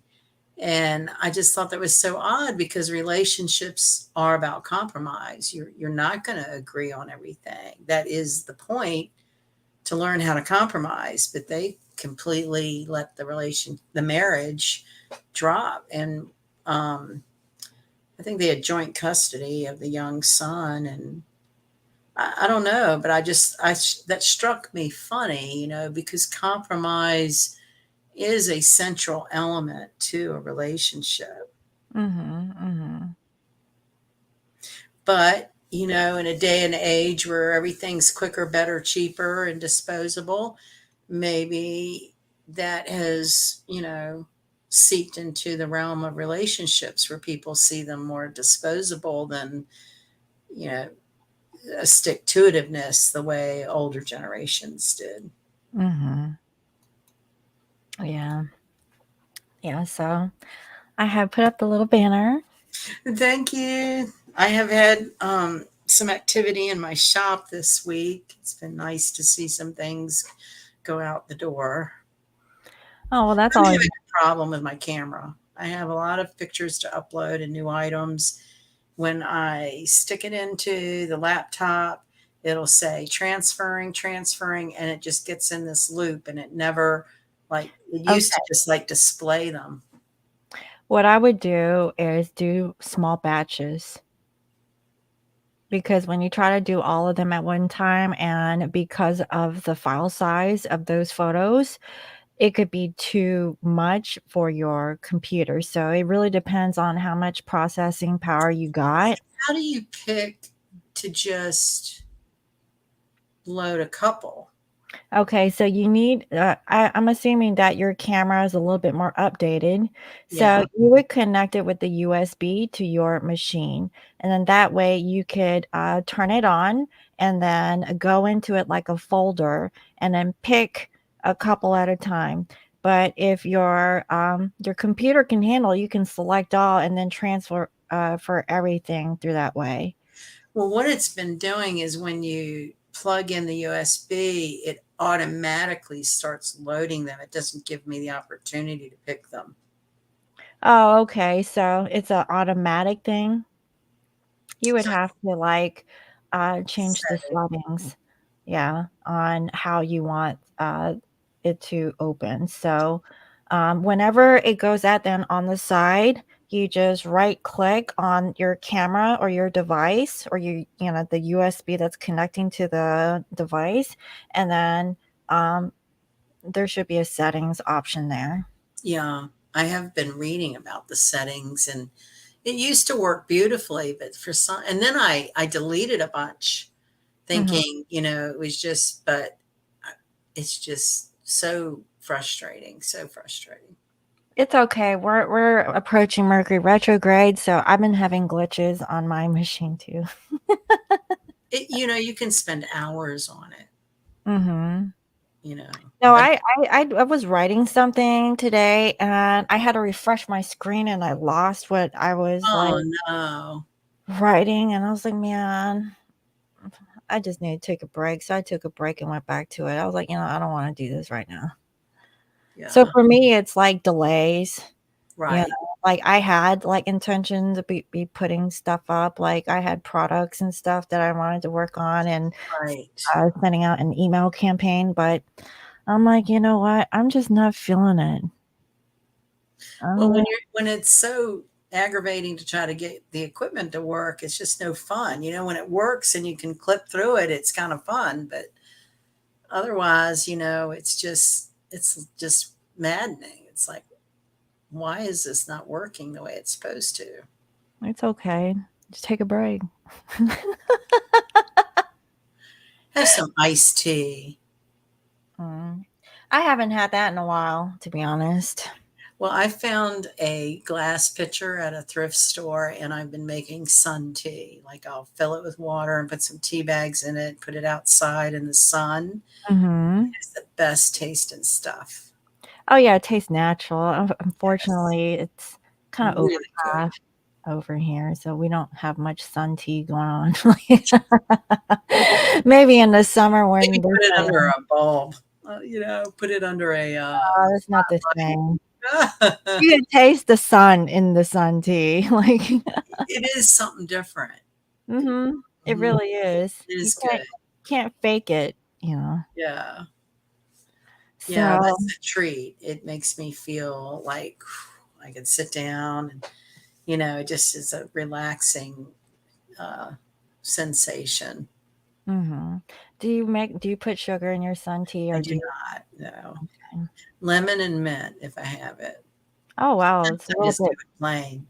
And I just thought that was so odd because relationships are about compromise. You're not going to agree on everything. That is the point, to learn how to compromise. But they completely let the marriage drop. And I think they had joint custody of the young son. And I don't know, but that struck me funny, because compromise is a central element to a relationship. Mhm, mhm. But, in a day and age where everything's quicker, better, cheaper, and disposable, maybe that has, seeped into the realm of relationships where people see them more disposable than, you know, a stick to itiveness the way older generations did. Mhm. Yeah. Yeah, so I have put up the little banner. Thank you. I have had some activity in my shop this week. It's been nice to see some things go out the door. Oh, well, that's I'm always. having a problem with my camera. I have a lot of pictures to upload and new items. When I stick it into the laptop, it'll say transferring, transferring, and it just gets in this loop and it never, like, it used to Okay. just like display them. What I would do is do small batches, because when you try to do all of them at one time, and because of the file size of those photos, it could be too much for your computer. So it really depends on how much processing power you got. How do you pick to just load a couple? Okay, so you need, I'm assuming that your camera is a little bit more updated. So Yeah. you would connect it with the USB to your machine. And then that way you could turn it on and then go into it like a folder and then pick a couple at a time. But if your computer can handle, you can select all and then transfer for everything through that way. Well, what it's been doing is when you plug in the USB, it automatically starts loading them. It doesn't give me the opportunity to pick them. Oh, okay, so it's an automatic thing? You would So have to, change the set it. settings, yeah, on how you want, it to open, so, whenever it goes out then on the side, you just right click on your camera or your device or the USB that's connecting to the device, and then, there should be a settings option there. Yeah, I have been reading about the settings, and it used to work beautifully, but for some, and then I deleted a bunch Mhm. thinking, you know, it was just, but it's just so frustrating, so frustrating. It's okay. We're approaching Mercury retrograde, so I've been having glitches on my machine too. It, you know, you can spend hours on it, Mhm. you know, No, but I was writing something today, and I had to refresh my screen, and I lost what I was, oh no. writing, and I was like, "Man, I just need to take a break." So I took a break and went back to it. I was like, "I don't wanna do this right now." So Yeah, for me, it's like delays. You know, right, I had, intention to be putting stuff up, I had products and stuff that I wanted to work on and, right. sending out an email campaign, but I'm like, "You know what? I'm just not feeling it." Well, I'm like, when it's so aggravating to try to get the equipment to work, it's just no fun. You know, when it works and you can clip through it, it's kind of fun, but otherwise, you know, it's just maddening. It's like, why is this not working the way it's supposed to? "It's okay. Just take a break." Have some iced tea. Mm. I haven't had that in a while, to be honest. Well, I found a glass pitcher at a thrift store and I've been making sun tea. Like I'll fill it with water and put some tea bags in it, put it outside in the sun. Mhm. It's the best tasting stuff. Oh, yeah, it tastes natural. Yes. Unfortunately, it's kinda Really good. overcast over here, so we don't have much sun tea going on. Maybe in the summer when Maybe there's put it no under rain. a bulb. You know, put it under a Oh, it's not the same. spotlight. You can taste the sun in the sun tea, It is something different. Mhm. It Mhm. really is. It You is can't good. can't fake it. Yeah. Yeah, So that's a treat. It makes me feel like I can sit down and, you know, it just is a relaxing uh, sensation. mhm. Do you put sugar in your sun tea I or do do you not know. okay. Lemon and mint if I have it. Oh, wow, it's a I little just do bit it plain.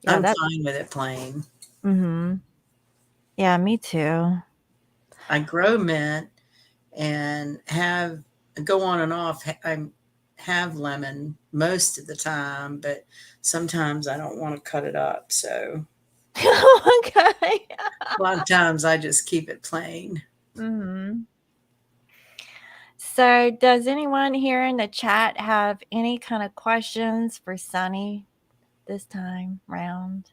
yeah, I'm that fine with it plain. mhm. Yeah, me too. I grow mint and have go on and off. I have lemon most of the time, but sometimes I don't want to cut it up. So Okay. a lot of times I just keep it plain. Mhm. So, does anyone here in the chat have any kind of questions for Sunny this time round?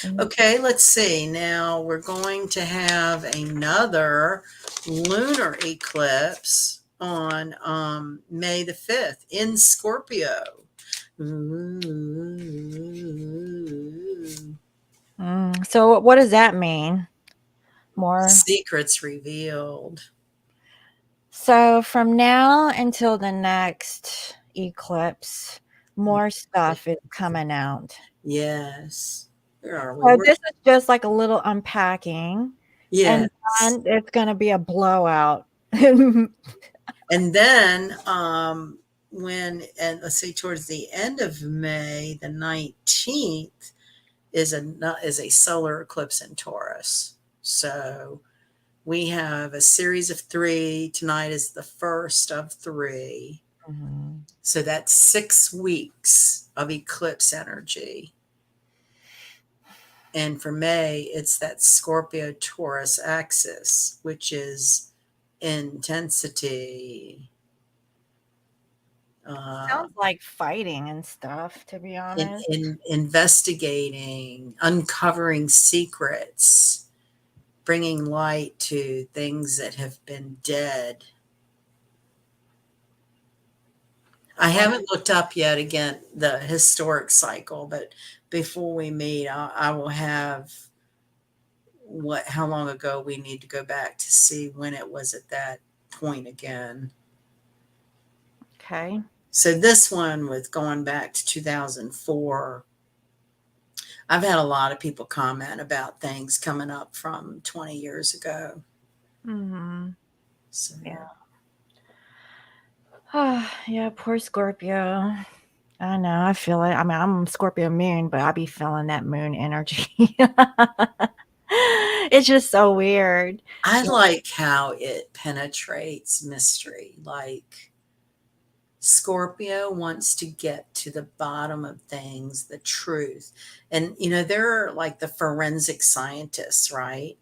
Any Okay, let's see. Now we're going to have another lunar eclipse on May the 5th in Scorpio. Ooh. So what does that mean? More Secrets revealed. so from now until the next eclipse, more stuff is coming out. Yes. Where are we? So We're, this is just like a little unpacking, and yes. then it's gonna be a blowout. And then when, and let's see, towards the end of May, the 19th, is a solar eclipse in Taurus. So we have a series of three. Tonight is the first of three. Mhm. So that's 6 weeks of eclipse energy. And for May, it's that Scorpio Taurus axis, which is intensity, uh, Sounds like fighting and stuff, to be honest. in investigating, uncovering secrets. bringing light to things that have been dead. I Wow. haven't looked up yet again the historic cycle, but before we meet, I will have what how long ago we need to go back to see when it was at that point again. Okay. So this one with going back to 2004, I've had a lot of people comment about things coming up from 20 years ago. Mhm. So Yeah. Yeah, poor Scorpio. I know, I feel it. I mean, I'm Scorpio moon, but I be feeling that moon energy. It's just so weird. I Yeah. like how it penetrates mystery. Like Scorpio wants to get to the bottom of things, the truth. And, they're like the forensic scientists, right?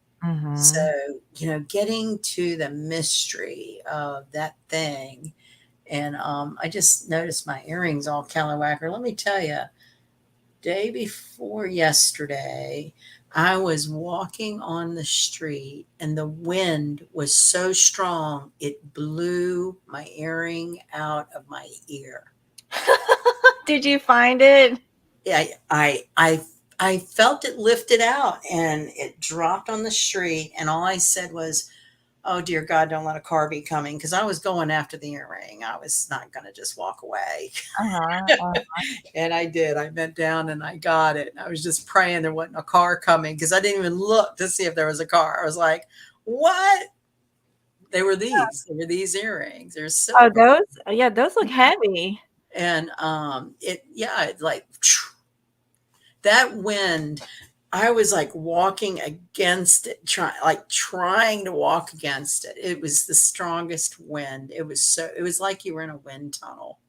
So, Mhm. getting to the mystery of that thing. And I just noticed my earrings all callawhacker. Let me tell you, day before yesterday, I was walking on the street and the wind was so strong it blew my earring out of my ear. Did you find it? I felt it lifted out and it dropped on the street, and all I said was, "Oh dear God, don't let a car be coming," because I was going after the earring. I was not going to just walk away. Uh-huh, And I did. I bent down and I got it. And I was just praying there wasn't a car coming because I didn't even look to see if there was a car. I was like, what? They were these earrings. They're oh, silver. those yeah, those look heavy. And it like that wind, I was like walking against it, trying to walk against it. It was the strongest wind. It was like you were in a wind tunnel.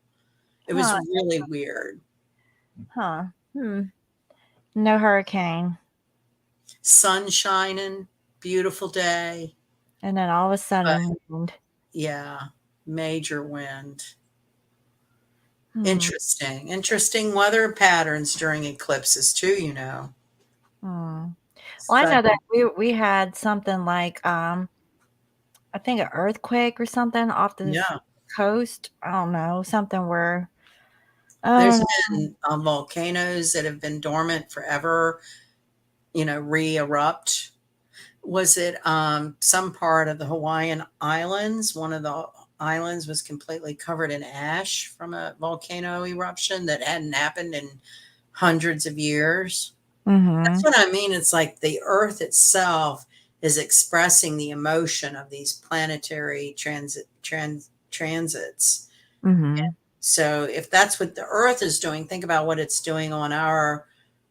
It was Huh, really weird. huh. Hmm. No hurricane. Sun shining, beautiful day. And then all of a But sudden wind. yeah, major wind. Hmm, Interesting weather patterns during eclipses too. hmm. Well, I know that Sudden, we had something like, I think an earthquake or something off this yeah. coast. I don't know, something where I don't There's know. been volcanoes that have been dormant forever, re-erupt. Was it some part of the Hawaiian Islands? One of the islands was completely covered in ash from a volcano eruption that hadn't happened in hundreds of years. That's Mhm, what I mean. It's like the earth itself is expressing the emotion of these planetary transits. mhm. So if that's what the earth is doing, think about what it's doing on our,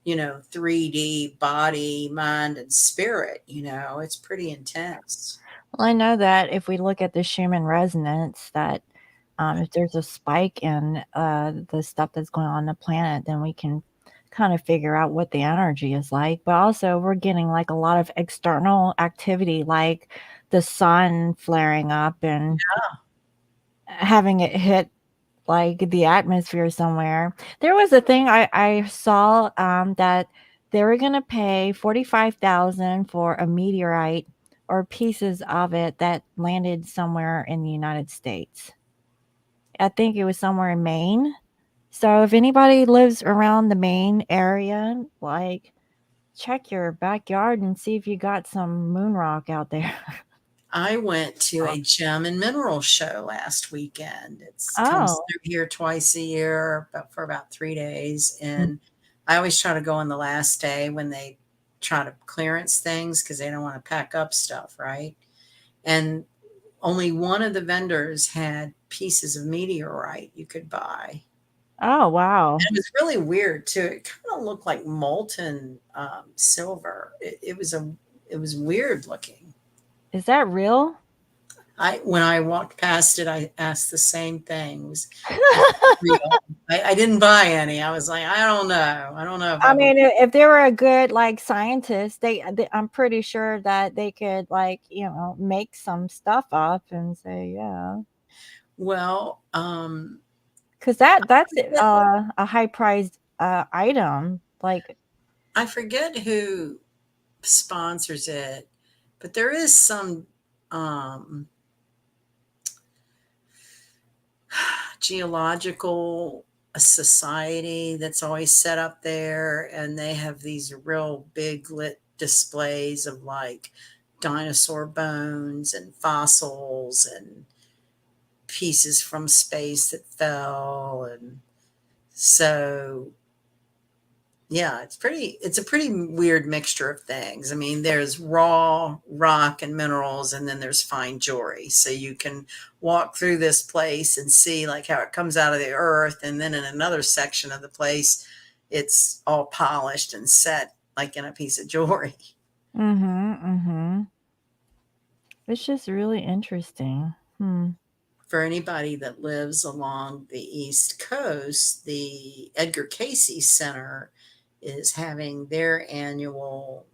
3D body, mind, and spirit. It's pretty intense. Well, I know that if we look at the Schumann resonance, that if there's a spike in the stuff that's going on the planet, then we can kind of figure out what the energy is like. But also, we're getting like a lot of external activity, like the sun flaring up and having it hit like the atmosphere somewhere. There was a thing I saw that they were gonna pay 45,000 for a meteorite or pieces of it that landed somewhere in the United States. I think it was somewhere in Maine. So if anybody lives around the Maine area, like check your backyard and see if you got some moon rock out there. I went to a gem and mineral show last weekend. It's comes Oh. through here twice a year, for about 3 days, and I always try to go on the last day when they try to clearance things because they don't want to pack up stuff, right? And only one of the vendors had pieces of meteorite you could buy. Oh, wow. And it was really weird too. It kind of looked like molten silver. It was weird looking. Is that real? I When I walked past it, I asked the same thing. Is it real? I didn't buy any. I was like, I don't know. I don't know if I I believe. mean, if they were a good, like, scientist, they I'm pretty sure that they could, like, make some stuff up and say, "Yeah," Well, 'cause that's, a high priced, item, like I forget who sponsors it, But there is some um, geological society that's always set up there, and they have these real big lit displays of like dinosaur bones and fossils and pieces from space that fell. And so yeah, it's a pretty weird mixture of things. I mean, there's raw rock and minerals, and then there's fine jewelry. So you can walk through this place and see like how it comes out of the earth, and then in another section of the place, it's all polished and set like in a piece of jewelry. Mhm, mhm. It's just really interesting. Hmm. For anybody that lives along the East Coast, the Edgar Cayce Center is having their annual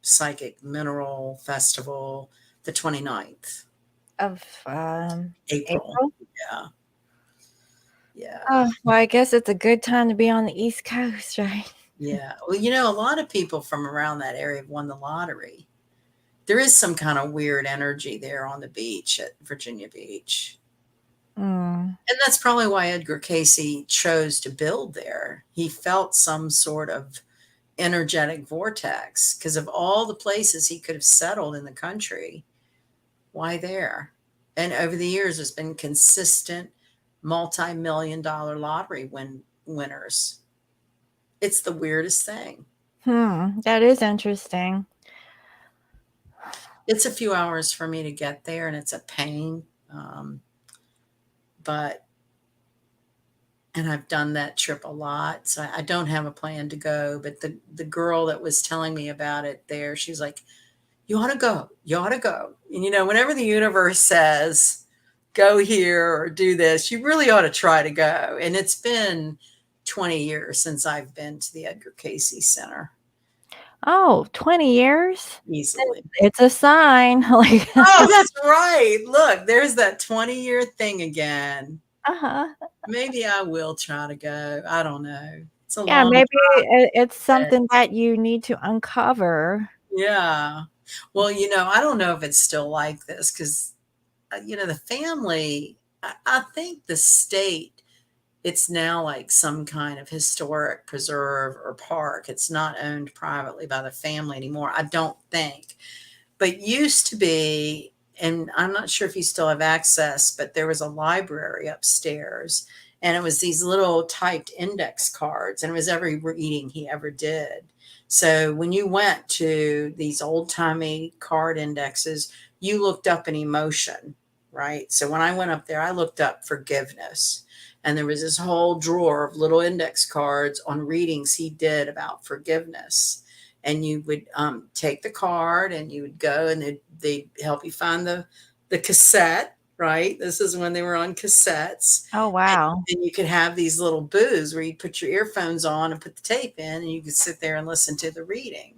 Psychic Mineral Festival the 29th, Of, April. April? Yeah. Yeah. Oh, well, I guess it's a good time to be on the East Coast, right? Yeah. Well, a lot of people from around that area have won the lottery. There is some kind of weird energy there on the beach at Virginia Beach. Mm. And that's probably why Edgar Cayce chose to build there. He felt some sort of energetic vortex because of all the places he could have settled in the country. Why there? And over the years, there's been consistent multi-million dollar lottery winners. It's the weirdest thing. That is interesting. It's a few hours for me to get there, and it's a pain. But and I've done that trip a lot, so I don't have a plan to go. But the girl that was telling me about it there, she's like, "You ought to go. You ought to go." And whenever the universe says, "Go here or do this," you really ought to try to go. And it's been 20 years since I've been to the Edgar Cayce Center, Oh, 20 years? easily. It's a sign, like Oh, that's right. Look, there's that 20-year thing again. Uh-huh. Maybe I will try to go. I don't know. It's a Yeah, long maybe it's way. something that you need to uncover. Yeah. Well, I don't know if it's still like this because, the family, I think the state, it's now like some kind of historic preserve or park. It's not owned privately by the family anymore, I don't think. But used to be, and I'm not sure if you still have access, but there was a library upstairs, and it was these little typed index cards, and it was every reading he ever did. So when you went to these old timey card indexes, you looked up an emotion, right? So when I went up there, I looked up forgiveness. And there was this whole drawer of little index cards on readings he did about forgiveness. And you would take the card and you would go, and they'd help you find the cassette, right? This is when they were on cassettes. Oh, wow. And you could have these little booths where you put your earphones on and put the tape in, and you could sit there and listen to the reading.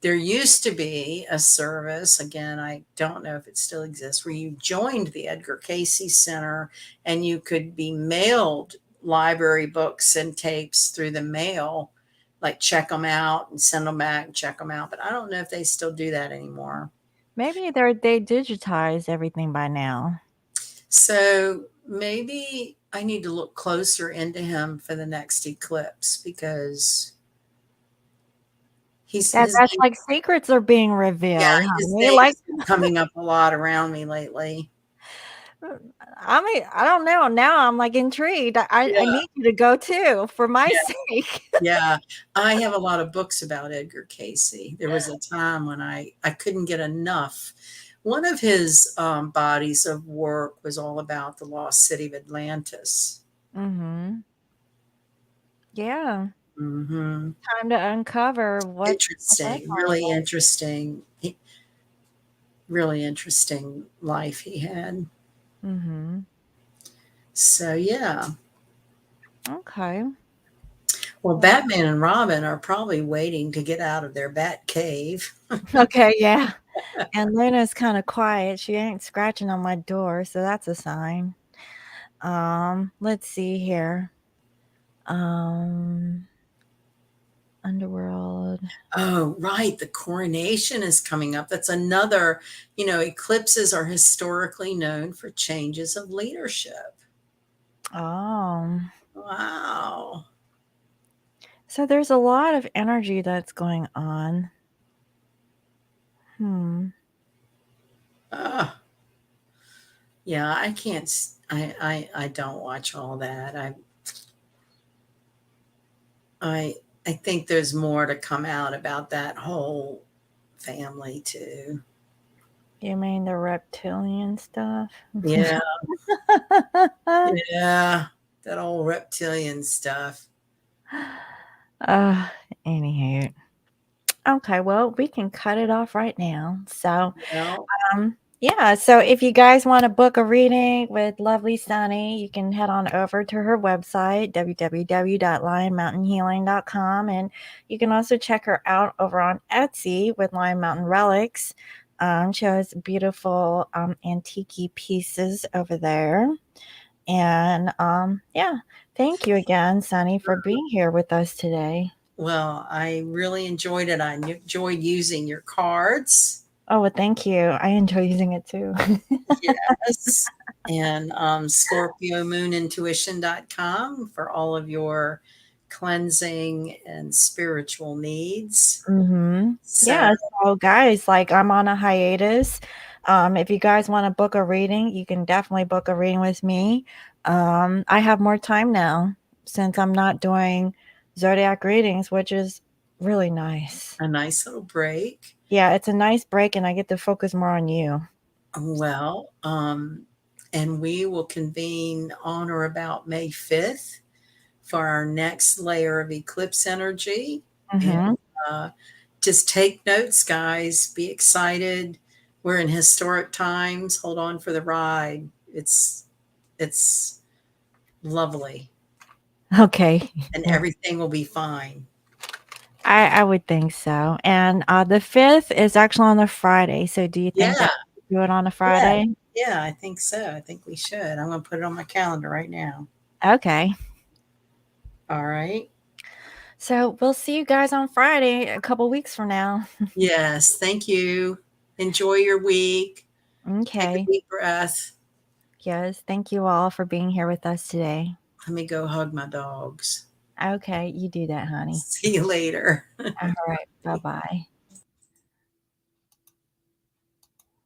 There used to be a service, again, I don't know if it still exists, where you joined the Edgar Cayce Center and you could be mailed library books and tapes through the mail, like check them out and send them back and check them out. But I don't know if they still do that anymore. Maybe they digitize everything by now. So maybe I need to look closer into him for the next eclipse because he's his That's like secrets are being yeah, revealed, his honey, name like, has been coming up a lot around me lately. I mean, I don't know, now I'm, like, intrigued. I Yeah. need you to go too, for my Yeah. sake. Yeah, I have a lot of books about Edgar Cayce. There was a time when I couldn't get enough. One of his bodies of work was all about the lost city of Atlantis. Mhm. Yeah. Hmm. Time to uncover what that's Interesting, all really about. interesting, really interesting life he had. Mhm. So yeah, Okay. well, Well, Batman and Robin are probably waiting to get out of their Bat cave. okay, yeah. And Luna's kinda quiet, she ain't scratching on my door, so that's a sign. Let's see here. Um, Underworld. Oh, right. The coronation is coming up. That's another, eclipses are historically known for changes of leadership. Oh. Wow. So there's a lot of energy that's going on. Hmm. Ah, yeah, I can't, I don't watch all that. I, I think there's more to come out about that whole family too. You mean the reptilian stuff? Yeah. Yeah. That old reptilian stuff. uh, Anywho. Okay, well, we can cut it off right now. So, Well, yeah, so if you guys want to book a reading with lovely Sunny, you can head on over to her website, www.lionmountainhealing.com. And you can also check her out over on Etsy with Lion Mountain Relics. She has beautiful antique pieces over there. And yeah, thank you again, Sunny, for being here with us today. well, I really enjoyed it. I enjoyed using your cards. Oh, well, thank you. I enjoy using it too. Yes. And ScorpioMoonIntuition.com for all of your cleansing and spiritual needs. Mhm. So, Yeah, so guys, like I'm on a hiatus. If you guys want to book a reading, you can definitely book a reading with me. I have more time now since I'm not doing zodiac readings, which is really nice. a nice little break. Yeah, it's a nice break and I get to focus more on you. Well, and we will convene on or about May 5th for our next layer of eclipse energy. And Mhm. uh, just take notes, guys. Be excited. We're in historic times. Hold on for the ride. It's lovely, Okay. and everything will be fine. I would think so. And the 5th is actually on a Friday. So do you think Yeah, that we should do it on a yeah, Friday? yeah. I think so. I think we should. I'm going to put it on my calendar right now. Okay. All right. So we'll see you guys on Friday a couple weeks from now. Yes. Thank you. Enjoy your week. Take a Okay. deep breath. Yes. Thank you all for being here with us today. Let me go hug my dogs. Okay. You do that, honey. See you later. All right. Bye bye.